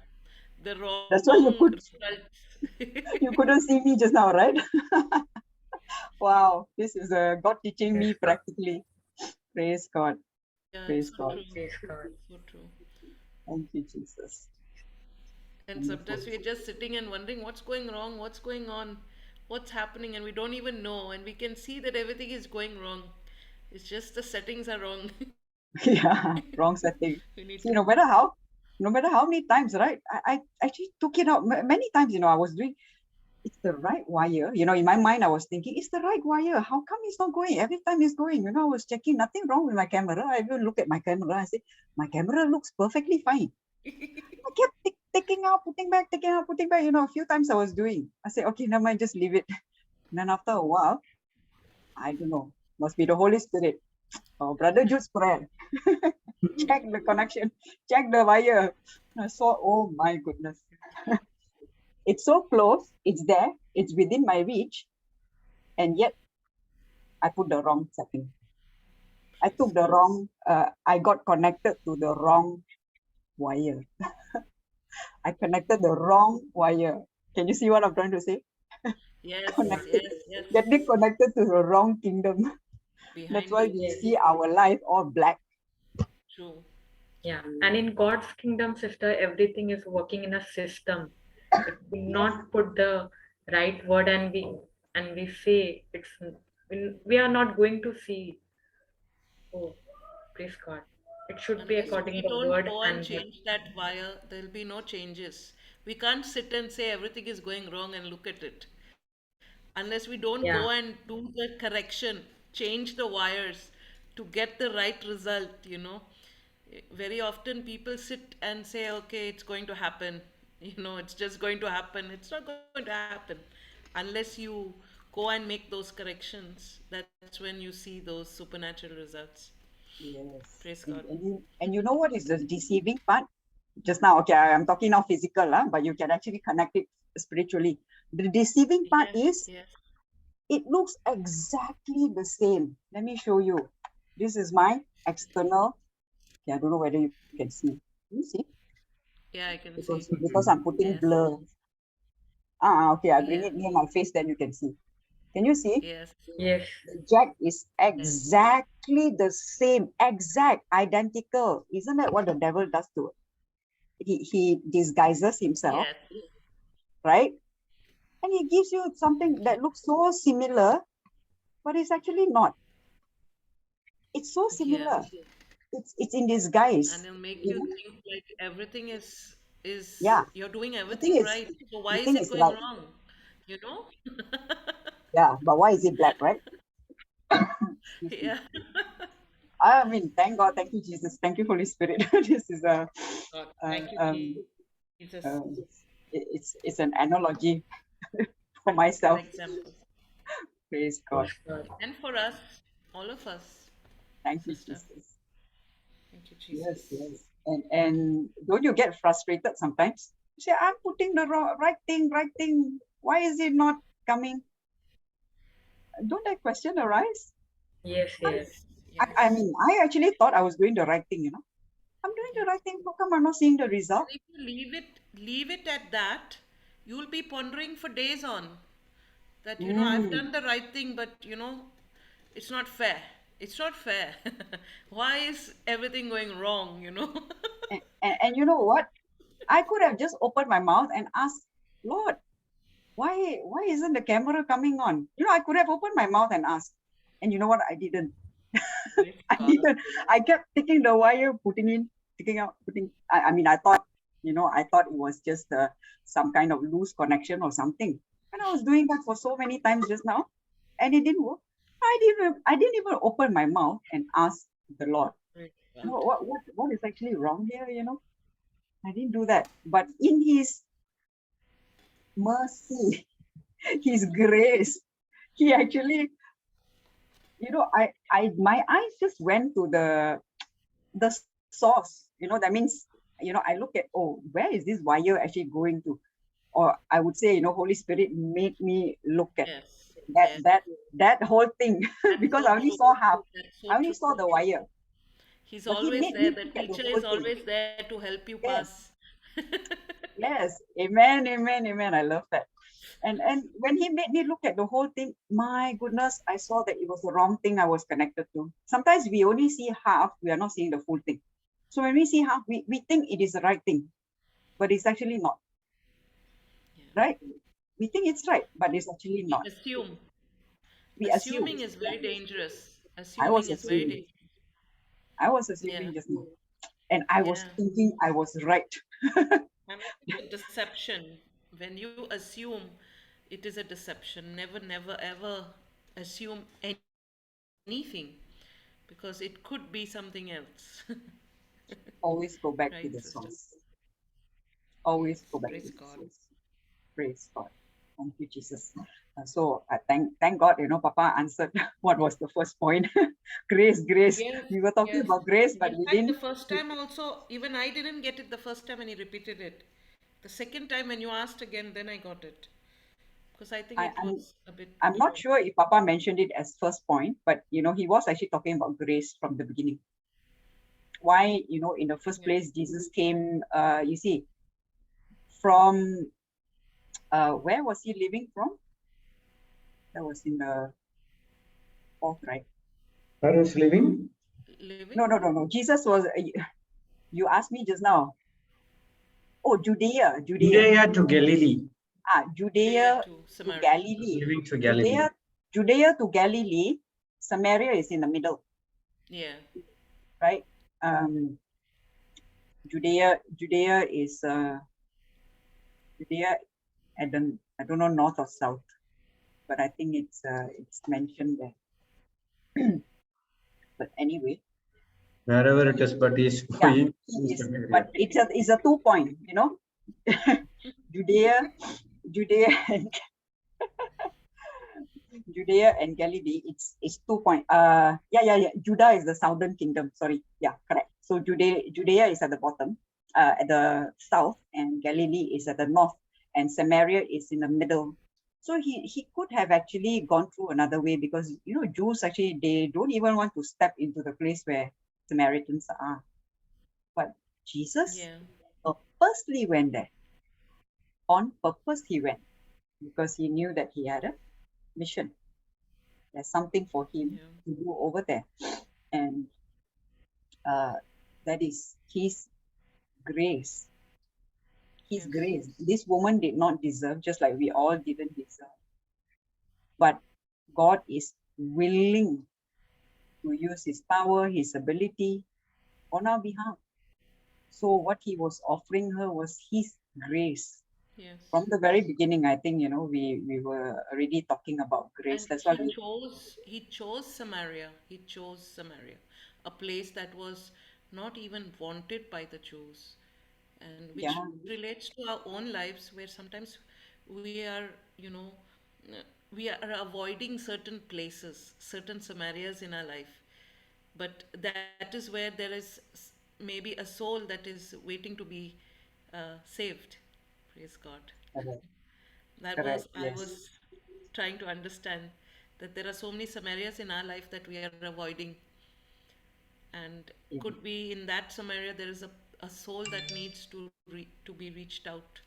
the wrong that's why results. you couldn't see me just now, right? Wow, this is God teaching me practically. Praise God. Yeah, Praise it's so God. true. So true. Thank you, Jesus. And sometimes we're just sitting and wondering what's going wrong, what's going on, what's happening, and we don't even know. And we can see that everything is going wrong. It's just the settings are wrong. Yeah, wrong setting. We need See, to. no matter how many times, right? I actually took it out many times. I was doing. It's the right wire. In my mind, I was thinking, it's the right wire. How come it's not going? Every time it's going. I was checking, nothing wrong with my camera. I even looked at my camera. I said, my camera looks perfectly fine. I kept taking out, putting back, taking out, putting back. A few times I was doing. I said, okay, never mind, just leave it. And then after a while, I don't know, must be the Holy Spirit. Oh, Brother Jude's prayer. Check the connection, check the wire. I saw, oh my goodness. It's so close, it's there, it's within my reach, and yet I put the wrong setting. I took the wrong, I got connected to the wrong wire. I connected the wrong wire. Can you see what I'm trying to say? Yes, Connected, yes. getting connected to the wrong kingdom. That's Behind why you. we see our life all black. True. Yeah. And in God's kingdom, sister, everything is working in a system. If we not put the right word and we say we are not going to see. Oh, praise God. It should be Unless according we to the don't word go and and change that wire, there'll be no changes. We can't sit and say everything is going wrong and look at it. Unless we don't yeah. go and do the correction, change the wires to get the right result. Very often people sit and say, okay, it's going to happen. It's just going to happen. It's not going to happen unless you go and make those corrections. That's when you see those supernatural results. Yes. Praise And, God. and you know what is the deceiving part? Just now, okay, I'm talking now physical, but you can actually connect it spiritually. The deceiving part Yes, is yes. it looks exactly the same. Let me show you. This is my external. Okay, I don't know whether you can see. Can you see? Yeah, I can see. Because I'm putting Yes, blur. Okay, I bring yeah, it near my face, then you can see. Can you see? yes, Yes. The jack is yes, exactly the same, exact, identical. Isn't that what the devil does to it? He disguises himself, yes, right? And he gives you something that looks so similar, but it's actually not. It's so yeah. similar. It's in And disguise. it'll make You you know? think like everything is Yeah. you're doing You think everything it's right. So why you is think it it's going right. wrong? You know? Yeah, but why is it black, right? Excuse me. Yeah. I mean, thank God, thank you, Jesus, thank you, Holy Spirit. This is God, uh, thank you, um, Jesus. it's an analogy for Practical myself. example. Praise God. And for us, all of us, Thank you, sister. Jesus. Thank you, Yes, Jesus. yes. And don't you get frustrated sometimes? You say, I'm putting the right thing, right thing. Why is it not coming? Don't that question arise? Yes, I'm, yes. Yes, I yes. mean, I actually thought I was doing the right thing, I'm doing the Yes. right thing. How come I'm not seeing the result? And if you leave it at that, you'll be pondering for days on that, I've Mm. done the right thing, but, it's not fair. It's not fair. Why is everything going wrong? And you know what? I could have just opened my mouth and asked, Lord, why isn't the camera coming on? I could have opened my mouth and asked. And you know what? I didn't. Praise I God. didn't. I kept taking the wire, putting in, taking out, putting. I mean, I thought, I thought it was just some kind of loose connection or something. And I was doing that for so many times just now, and it didn't work. I didn't even open my mouth and ask the Lord, Praise God. what is actually wrong here? I didn't do that. But in His mercy, His grace, He actually, my eyes just went to the source. That means, I look at, oh, where is this wire actually going to? Or I would say, Holy Spirit made me look at Yes, that yes. that that whole thing That's because so I only true. saw half. That's so I only true. saw the wire, He's but He always made there. me The look at the teacher whole is thing. always there to help you Yes, pass. yes, amen, amen, amen. I love that. And when He made me look at the whole thing, my goodness, I saw that it was the wrong thing I was connected to. Sometimes we only see half, we are not seeing the full thing. So when we see half, we think it is the right thing, but it's actually not, Yeah. right? We think it's right, but it's actually We not. assume. We assume. Assuming is very dangerous. I was Assuming is very assuming. dangerous. I was Yeah. assuming just now. And I was Yeah. thinking I was right. I mean, it's a deception. When you assume, it is a deception. Never, never, ever assume anything because it could be something else. Always go back to Right, the sister? source. Yes. Always go back to Praise the God. source. Praise God. Thank you, Jesus. So I thank God, Papa answered what was the first point. Grace, grace. Yes, We were talking yes. about grace, but In we fact, the didn't. first time also, even I didn't get it the first time when he repeated it. The second time when you asked again, then I got it. Because I think I, it I'm was a bit. I'm not sure if Papa mentioned it as first point, but he was actually talking about grace from the beginning. Why, in the first Yeah. place, Jesus came, you see, from where was He living from? That was in the fourth, right? Where was living? Living? No. Jesus was, you asked me just now. Oh, Judea. Judea to Galilee. There Judea to to Samaritan. Galilee. Living to Galilee. Judea to Galilee. Samaria is in the middle, Yeah. right? Judea is Judea. I don't know north or south, but I think it's mentioned there. But anyway, Wherever it is, but he's yeah, going. but it's a 2 point, Judea, and Judea and Galilee, it's 2 point. Yeah. Judah is the southern kingdom. Sorry. Yeah, correct. So Judea is at the bottom, at the south, and Galilee is at the north, and Samaria is in the middle. So he could have actually gone through another way, because Jews actually, they don't even want to step into the place where Samaritans are. But Jesus Yeah. purposely went there. On purpose he went, because he knew that he had a mission. There's something for him Yeah. to do over there. And that is his grace. His Yes. grace. This woman did not deserve, just like we all didn't deserve. But God is willing to use his power, his ability on our behalf. So what he was offering her was his grace. Yes. From the very beginning, I think, we were already talking about grace. And That's why he chose Samaria. He chose Samaria, a place that was not even wanted by the Jews, and which yeah, relates to our own lives, where sometimes we are, we are avoiding certain places, certain Samarias in our life. But that is where there is maybe a soul that is waiting to be saved. Praise God. correct, That correct, was, I yes. was trying to understand that there are so many Samarias in our life that we are avoiding. And Yeah. could be in that Samaria there is a soul that needs to be reached out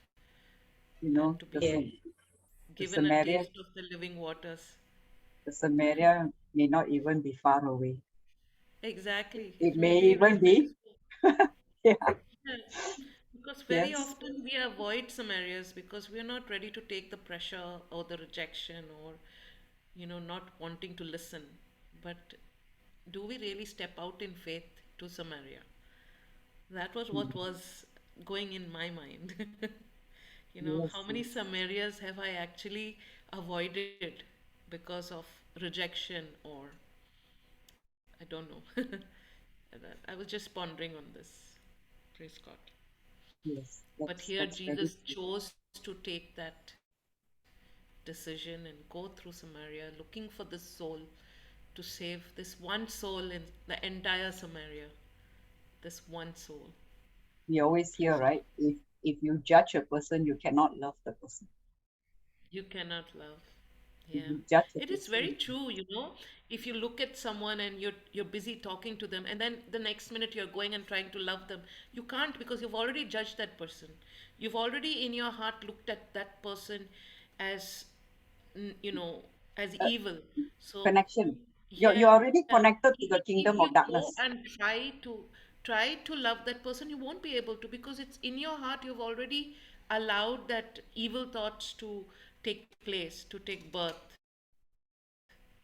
You and know, to the, be the given a Samaria, taste of the living waters. the Samaria may not even be far away. Exactly. It It may may be even right next be, to. yeah, Yeah. Because very yes, often we avoid some areas because we are not ready to take the pressure or the rejection or, not wanting to listen. But do we really step out in faith to Samaria? That was what was going in my mind. How yes, many yes. Samarias have I actually avoided because of rejection or I don't know. I was just pondering on this. Praise God. Yes, But here that's very Jesus true. chose to take that decision and go through Samaria looking for this soul to save this one soul in the entire Samaria. This one soul. We always Praise hear, God. right? If you judge a person, you cannot love the person. You cannot love. If Yeah. you judge a It is very person, true. If you look at someone and you're busy talking to them and then the next minute you're going and trying to love them, you can't because you've already judged that person. You've already in your heart looked at that person as n- you know, as uh, evil. So connection. You're yeah, already connected to the if you kingdom of go darkness. and try to love that person, you won't be able to because it's in your heart. You've already allowed that evil thoughts to take place, to take birth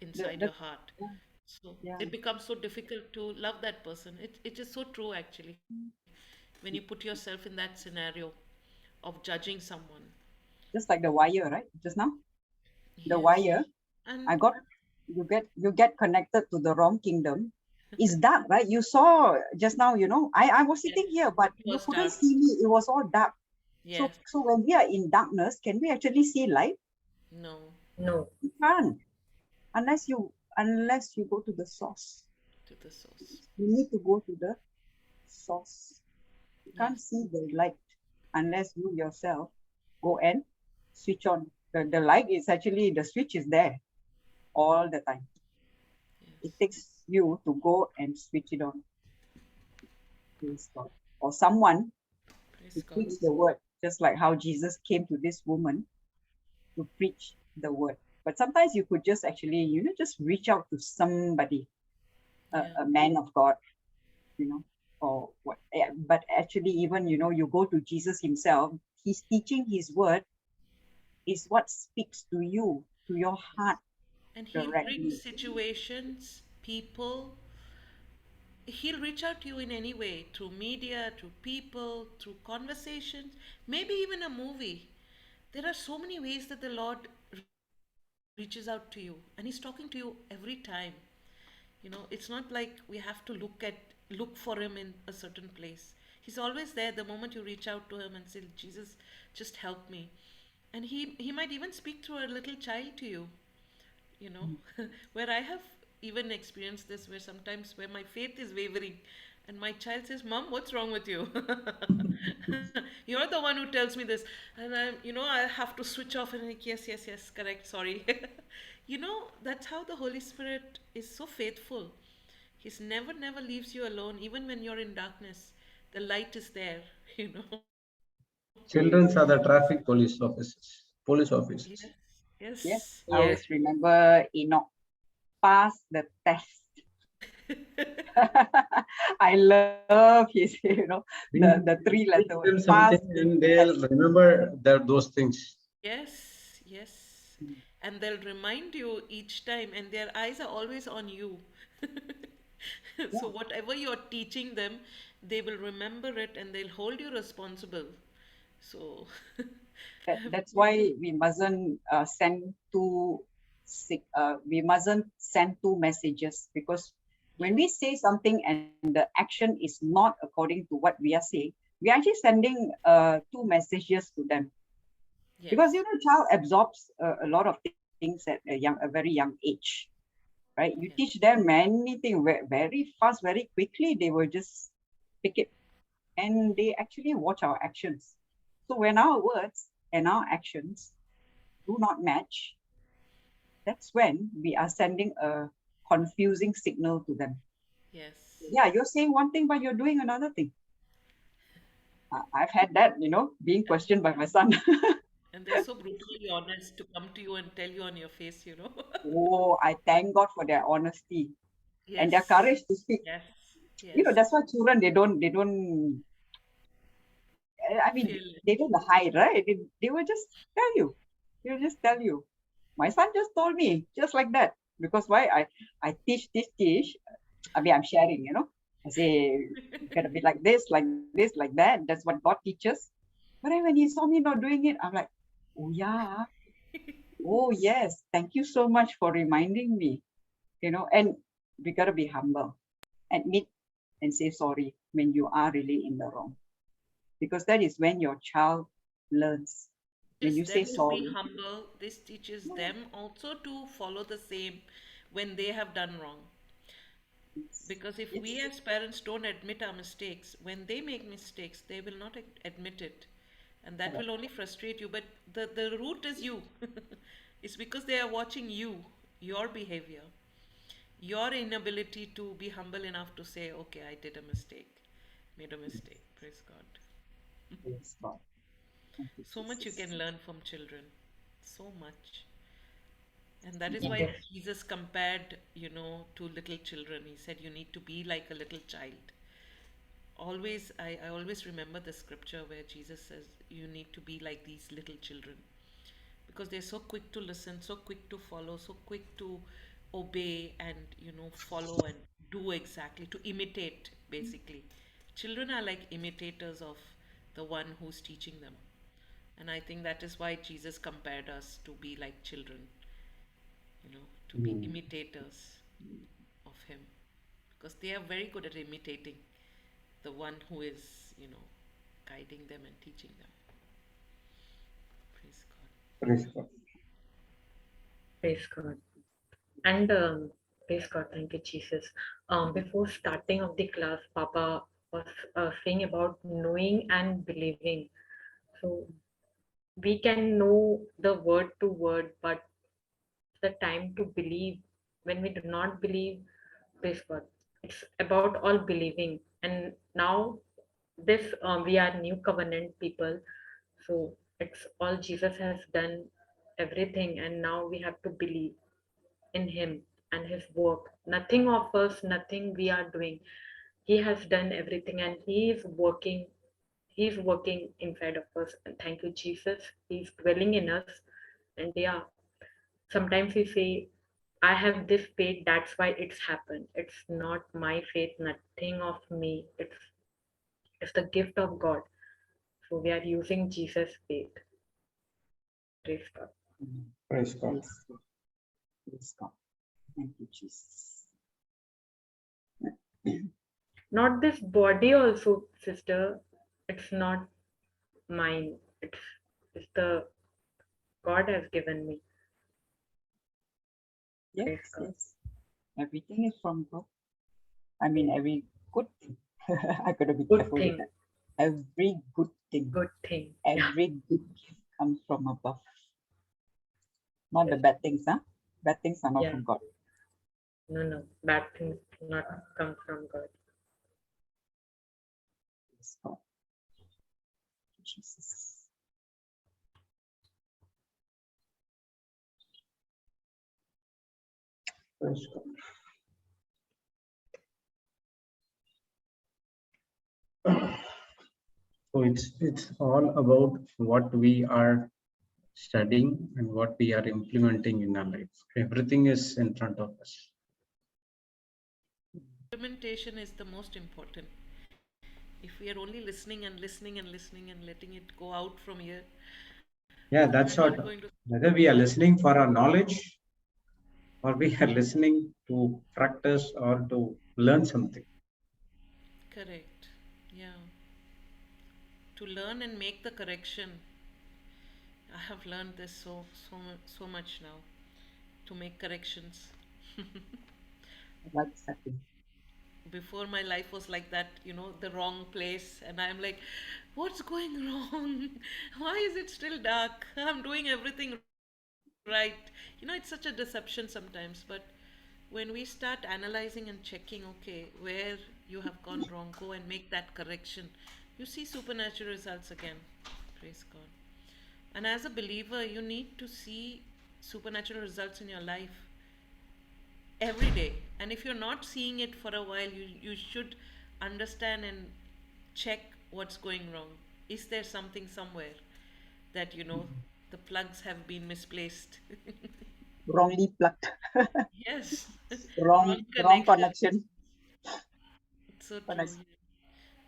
inside your heart. The So yeah, it becomes yeah. so difficult to love that person. It is so true actually. When you put yourself in that scenario of judging someone. Just like the wire, right? Just now, the Yes. wire. And I got you get connected to the wrong kingdom. It's dark, right? You saw just now, I was yes, sitting here, but it you was couldn't dark. see me. It was all dark. So Yes. so when we are in darkness, can we actually see light? No. No. You can't, unless you go to the source. To the source. You need to go to the source. You Yes. can't see the light unless you yourself go and switch on. The light is actually, the switch is there all the time. It Yes. takes you to go and switch it on. Praise God. Or someone to Praise God. preach the word, just like how Jesus came to this woman to preach the word. But sometimes you could just actually, just reach out to somebody, Yeah. a man of God, or what. But actually, even, you go to Jesus himself, he's teaching his word is what speaks to you, to your heart And he'll bring directly. situations, people, he'll reach out to you in any way through media, through people, through conversations, maybe even a movie. There are so many ways that the Lord reaches out to you, and He's talking to you every time. It's not like we have to look for Him in a certain place. He's always there the moment you reach out to Him and say, Jesus, just help me. And He might even speak through a little child to you. you know, where I have even experienced this, where sometimes where my faith is wavering and my child says, Mom, what's wrong with you? You're the one who tells me this. And I have to switch off and like, yes, yes, yes, correct, sorry. That's how the Holy Spirit is so faithful. He's never, never leaves you alone, even when you're in darkness. The light is there, you know. Children are the traffic police officers. Police officers. Yes, Yes, yes. I always remember Enoch pass the test. I love his, the three Teach letter them word, pass something the and they'll test. remember those things. Yes, yes. And they'll remind you each time, and their eyes are always on you. So, Yeah. whatever you're teaching them, they will remember it and they'll hold you responsible. So, That's why we mustn't we mustn't send two messages, because when we say something and the action is not according to what we are saying, we are actually sending two messages to them. Because yes, child absorbs a lot of things at a very young age, right? You yes, teach them many things very fast, very quickly. They will just pick it, and they actually watch our actions. So when our words and our actions do not match, that's when we are sending a confusing signal to them. yes. Yeah, you're saying one thing, but you're doing another thing. I've had that, being And, questioned by my son. and they're so brutally honest to come to you and tell you on your face, you know. Oh, I thank God for their honesty and their Yes, courage to speak. yes, yes. That's why children, they don't, I mean, Feel it. they don't hide, right? They will just tell you. They'll just tell you. My son just told me, just like that. Because why? I teach. I mean, I'm sharing, I say, you gotta be like this, like that. That's what God teaches. But then when he saw me not doing it, I'm like, oh yeah, oh yes, thank you so much for reminding me, and we gotta be humble, admit and say sorry when you are really in the wrong. Because that is when your child learns. When Teaches you say them to be sorry, humble. This teaches yeah, them also to follow the same when they have done wrong. it's, Because if we it's as parents don't admit our mistakes, when they make mistakes, they will not admit it. And that correct. will only frustrate you. But the root is you. It's because they are watching you, your behavior, your inability to be humble enough to say, okay, I did a mistake, made a mistake. Praise God. Praise God. Thank you, So much you Jesus. can learn from children. So much. And that is Yeah. why Jesus compared, to little children. He said, you need to be like a little child. I always remember the scripture where Jesus says, you need to be like these little children. Because they're so quick to listen, so quick to follow, so quick to obey and, follow and do exactly, to imitate, basically. Children are like imitators of the one who's teaching them. And I think that is why Jesus compared us to be like children, to be Mm. imitators of him. Because they are very good at imitating the one who is, guiding them and teaching them. Praise God. Praise God. Praise God. And praise God, thank you, Jesus. Before starting of the class, Papa was saying about knowing and believing. So we can know the word to word, but the time to believe, when we do not believe, praise God. It's about all believing. And now this we are new covenant people, so it's all Jesus has done everything, and now we have to believe in him and his work. Nothing of us, nothing we are doing. He has done everything and he's working inside of us. And thank you, Jesus. He's dwelling in us. And yeah, sometimes we say, I have this faith, that's why it's happened. It's not my faith, nothing of me. It's the gift of God. So we are using Jesus' faith. Praise God. Mm. Praise God. Praise God. Praise God. Thank you, Jesus. Not this body also, sister. It's not mine. It's the God has given me. Yes, Praise God. yes. Everything is from God. I mean, every good thing. I gotta be Good careful with thing. that. Every good thing, Good thing. Yeah. every good gift comes from above. Not the Yes. bad things, huh? Bad things are not Yeah. from God. No. Bad things not come from God. Praise God. Jesus. Praise God. So it's all about what we are studying and what we are implementing in our life. Everything is in front of us. Implementation is the most important. If we are only listening and listening and listening and letting it go out from here, Yeah, we're that's not what. going to. Whether we are listening for our knowledge or we are listening to practice or to learn something. Correct. Yeah. To learn and make the correction. I have learned this so much now. To make corrections. What's happening? Before, my life was like that, the wrong place, and I'm like, what's going wrong? Why is it still dark? I'm doing everything right. It's such a deception sometimes, but when we start analyzing and checking, okay, where you have gone wrong, go and make that correction, you see supernatural results again. Praise God. And as a believer, you need to see supernatural results in your life every day. And if you're not seeing it for a while, you should understand and check what's going wrong. Is there something somewhere that the plugs have been misplaced? Wrongly plugged. Yes. wrong Wrong wrong connection. connection. It's so But true.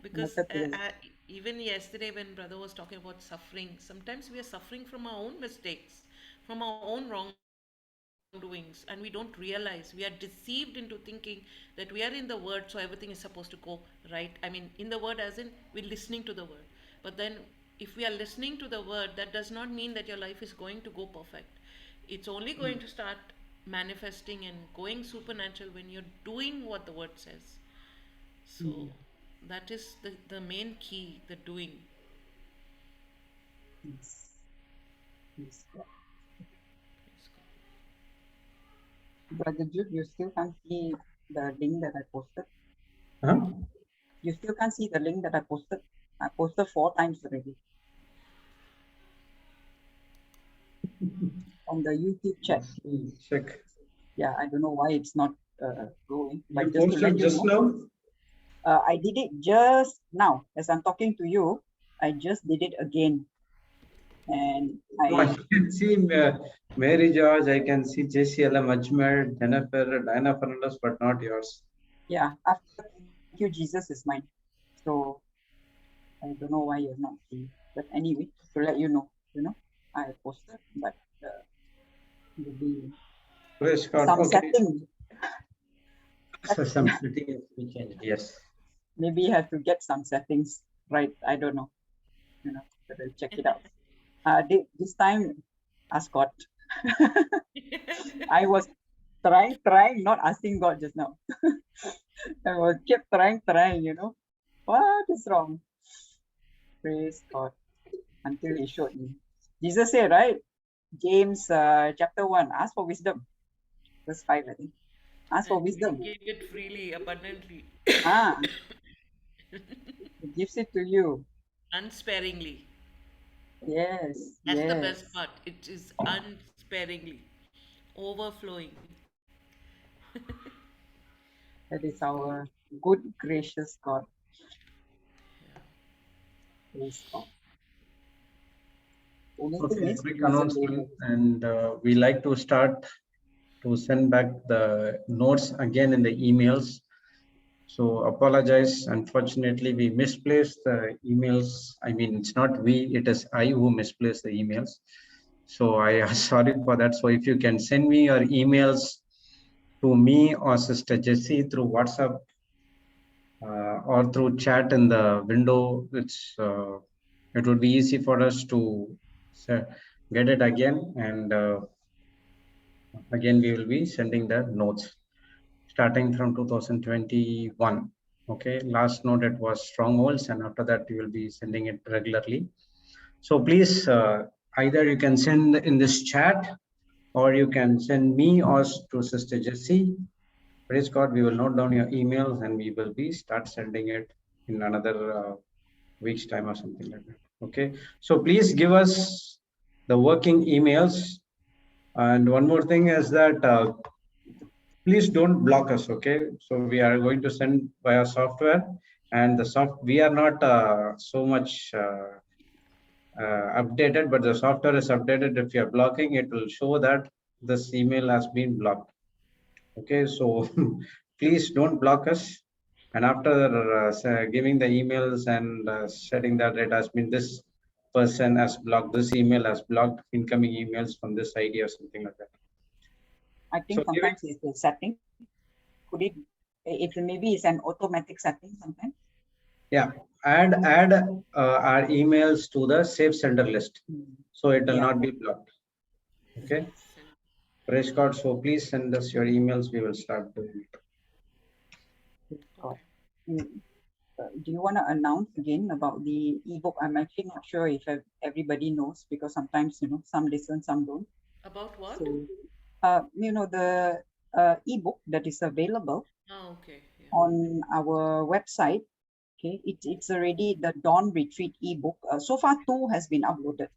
Because connected to the even yesterday, when brother was talking about suffering, sometimes we are suffering from our own mistakes, from our own wrongdoings, and we don't realize. We are deceived into thinking that we are in the word, so everything is supposed to go right. I mean, in the word, as in we're listening to the word. But then, if we are listening to the word, that does not mean that your life is going to go perfect. It's only going to start manifesting and going supernatural when you're doing what the word says. So that is the main key, the doing. yes. Yes, God. Brother Jude, you still can't see the link that I posted. Huh? You still can't see the link that I posted. I posted 4 times already on the YouTube chat. Check. Yeah, I don't know why it's not going. You But just to let posted you just know, now? I did it just now as I'm talking to you. I just did it again, and No, I can see Mary George, I can see JCILM, Ajmer, Jennifer, Diana Fernandez, but not yours. yeah, after Thank You Jesus is mine. So I don't know why you're not seeing. But anyway, to let you know, I posted, but maybe Praise God. some Okay. setting. So some setting is to be changed. Yes. Maybe you have to get some settings right. I don't know. But I'll check it out. This time, ask God. I was trying, not asking God just now. I was kept trying. What is wrong? Praise God. Until He showed me. Jesus said, right? James chapter 1, ask for wisdom. Verse 5, I think. Ask for And wisdom. he gave it freely, abundantly, He gives it to you. unsparingly. Yes, That's the yes. best part. It is unsparingly, overflowing. That is our good, gracious God. Praise God. Only thing Okay, is, quick He isn't announcement. able. And we like to start to send back the notes again in the emails. So apologize. Unfortunately, we misplaced the emails. I mean, it's not we, it is I who misplaced the emails. So I am sorry for that. So if you can send me your emails to me or Sister Jessie through WhatsApp or through chat in the window, it would be easy for us to get it again. And Again, we will be sending the notes starting from 2021. Okay, last note it was strongholds, and after that we will be sending it regularly. So please, either you can send in this chat, or you can send me or to Sister Jessie. Praise God, we will note down your emails and we will be start sending it in another week's time or something like that. Okay, so please give us the working emails. And one more thing is that please don't block us. Okay, so we are going to send via software, and we are not so much updated, but the software is updated. If you are blocking, it will show that this email has been blocked. Okay, so please don't block us. And after giving the emails and setting that it has been this person has blocked, this email has blocked incoming emails from this ID or something like that. I think So sometimes it's a setting. Could it maybe it's an automatic setting sometimes? yeah, add our emails to the safe sender list, so it will Yeah. not be blocked. Okay, praise God. So please send us your emails. We will start doing it. God. Do you want to announce again about the ebook? I'm actually not sure if everybody knows, because sometimes some listen, some don't. About what? So, the ebook that is available Oh, okay. Yeah. on our website. Okay, it's already the Dawn Retreat ebook. So far, 2 has been uploaded.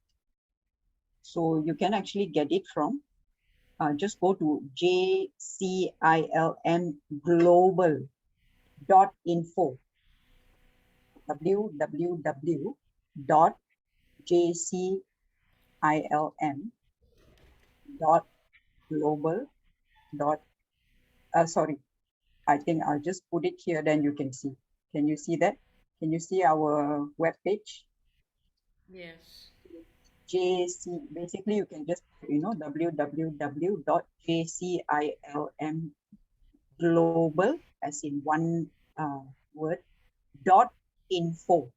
So you can actually get it from, just go to JCILM global.info. www.jcilm.global. Sorry, I think I'll just put it here, then you can see. Can you see that? Can you see our web page? Yes. Basically you can just www.jcilmglobal, as in one word, .info.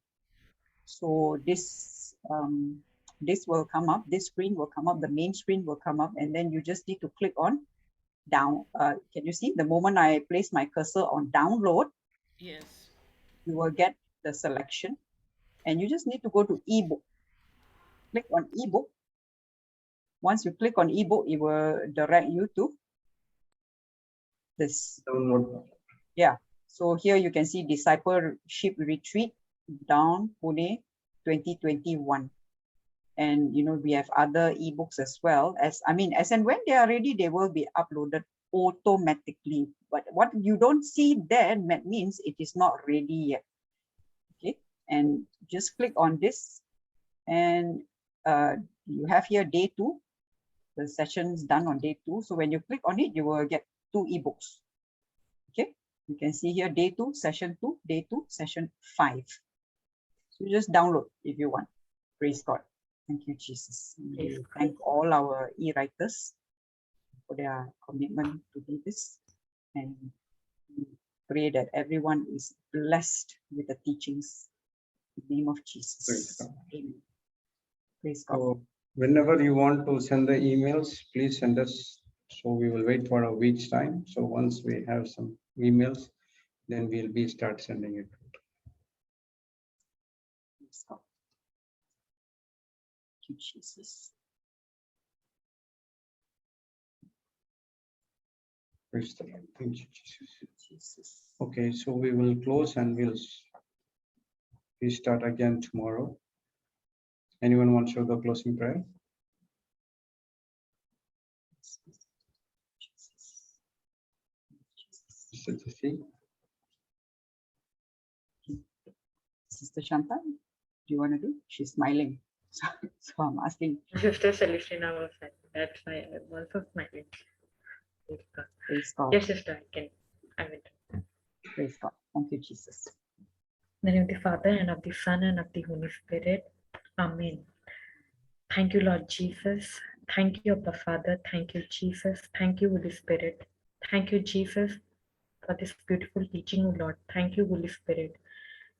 So this will come up, this screen will come up, the main screen will come up, and then you just need to click on down. Can you see the moment I place my cursor on download? Yes. You will get the selection, and you just need to go to ebook. Click on ebook. Once you click on ebook, it will direct you to this. Download. Yeah. So here you can see Discipleship Retreat down Pune 2021. And we have other ebooks as well. As and when they are ready, they will be uploaded automatically. But what you don't see there means it is not ready yet. Okay. And just click on this, and you have here day 2. The session's done on day 2. So when you click on it, you will get 2 ebooks. Okay, you can see here day 2, session 2, day 2, session 5. So just download if you want. Praise God. Thank you, Jesus. We thank all our e-writers for their commitment to do this, and we pray that everyone is blessed with the teachings. In the name of Jesus. Praise God. Amen. Praise God. So whenever you want to send the emails, please send us. So we will wait for a week's time. So once we have some emails, then we'll be start sending it. Praise God. Thank you, Jesus. Praise the Lord. Thank you, Jesus. Jesus. Okay, so we will close and we'll start again tomorrow. Anyone want to show the closing prayer? Sister Jessie? Sister Shanta, do you want to do? She's smiling. So I'm asking. Sister Celestina was like, that's why I'm also smiling. Praise God. Yes, sister, I can. I will. Praise God. Thank you, Jesus. In the name of the Father, and of the Son, and of the Holy Spirit. Amen. Thank you, Lord Jesus. Thank you, Abba Father. Thank you, Jesus. Thank you, Holy Spirit. Thank you, Jesus, for this beautiful teaching, O Lord. Thank you, Holy Spirit.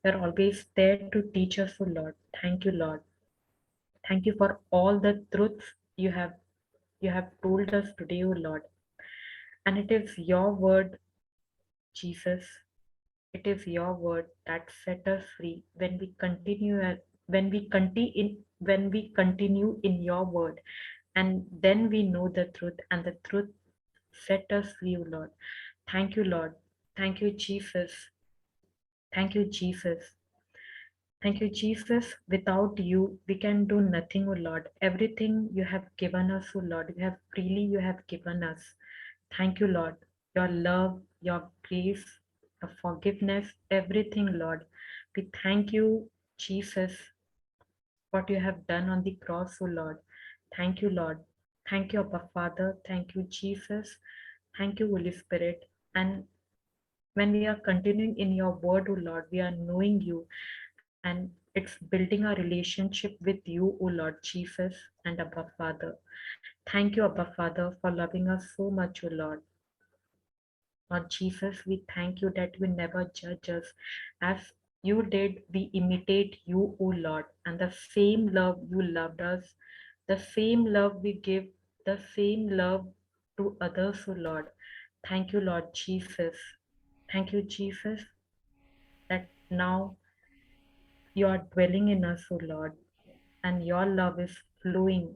You're always there to teach us, O Lord. Thank you, Lord. Thank you for all the truths you have you have told us today, O Lord. And it is your word, Jesus. It is your word that set us free when we continue in your word, and then we know the truth, and the truth set us free, O Lord. Thank you, Lord. Thank you, Jesus. Thank you, Jesus. Thank you, Jesus. Without you, we can do nothing, O Lord. Everything you have given us, O Lord, you have given us. Thank you, Lord. Your love, your grace, your forgiveness, everything, Lord. We thank you, Jesus, what you have done on the cross, O Lord. Thank you, Lord. Thank you, Abba Father. Thank you, Jesus. Thank you, Holy Spirit. And when we are continuing in your word, O Lord, we are knowing you, and it's building a relationship with you, O Lord Jesus and Abba Father. Thank you, Abba Father, for loving us so much, O Lord. Lord Jesus, we thank you that you never judge us. As you did, we imitate you, O Lord, and the same love you loved us, the same love we give, the same love to others, O Lord. Thank you, Lord Jesus. Thank you, Jesus, that now you are dwelling in us, O Lord, and your love is flowing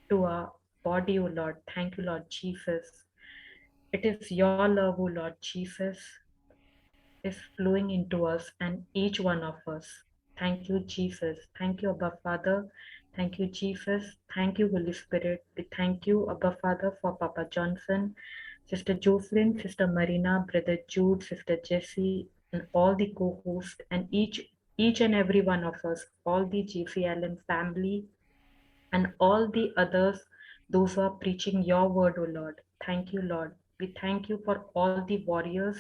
to our body, O Lord. Thank you, Lord Jesus. It is your love, O Lord Jesus, is flowing into us and each one of us. Thank you, Jesus. Thank you, Abba Father. Thank you, Jesus. Thank you, Holy Spirit. We thank you, Abba Father, for Papa Johnson, Sister Jocelyn, Sister Marina, Brother Jude, Sister Jessie, and all the co-hosts, and each and every one of us, all the JCILM family, and all the others, those who are preaching your word, O Lord. Thank you, Lord. We thank you for all the warriors,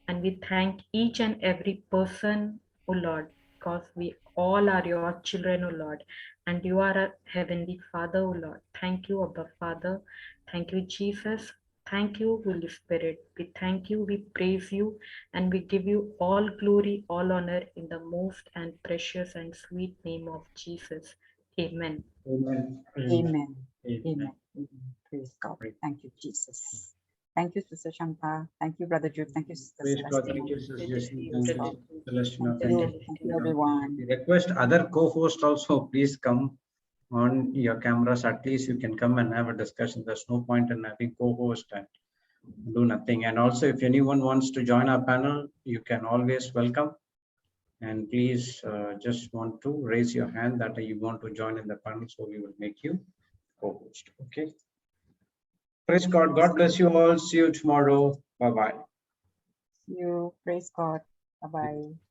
and we thank each and every person, O Lord, because we all are your children, O Lord, and you are a heavenly Father, O Lord. Thank you, Abba Father. Thank you, Jesus. Thank you, Holy Spirit. We thank you, we praise you, and we give you all glory, all honor in the most and precious and sweet name of Jesus. Amen. Amen. Amen. Amen. Amen. Amen. Praise God. Thank you, Jesus. Thank you, Sister Shanta. Thank you, Brother Jude. Thank you, Sister Praise God. Celestina. Thank you, Sister Praise Jessie. Thank God. you, Celestina. Thank you. Thank you, everyone. We request other co-hosts also, please come on your cameras. At least you can come and have a discussion. There's no point in having co-host and do nothing. And also, if anyone wants to join our panel, you can always welcome. And please just want to raise your hand that you want to join in the panel, so we will make you co-host. Okay. Praise God. God bless you all. See you tomorrow. Bye-bye. See you. Praise God. Bye-bye.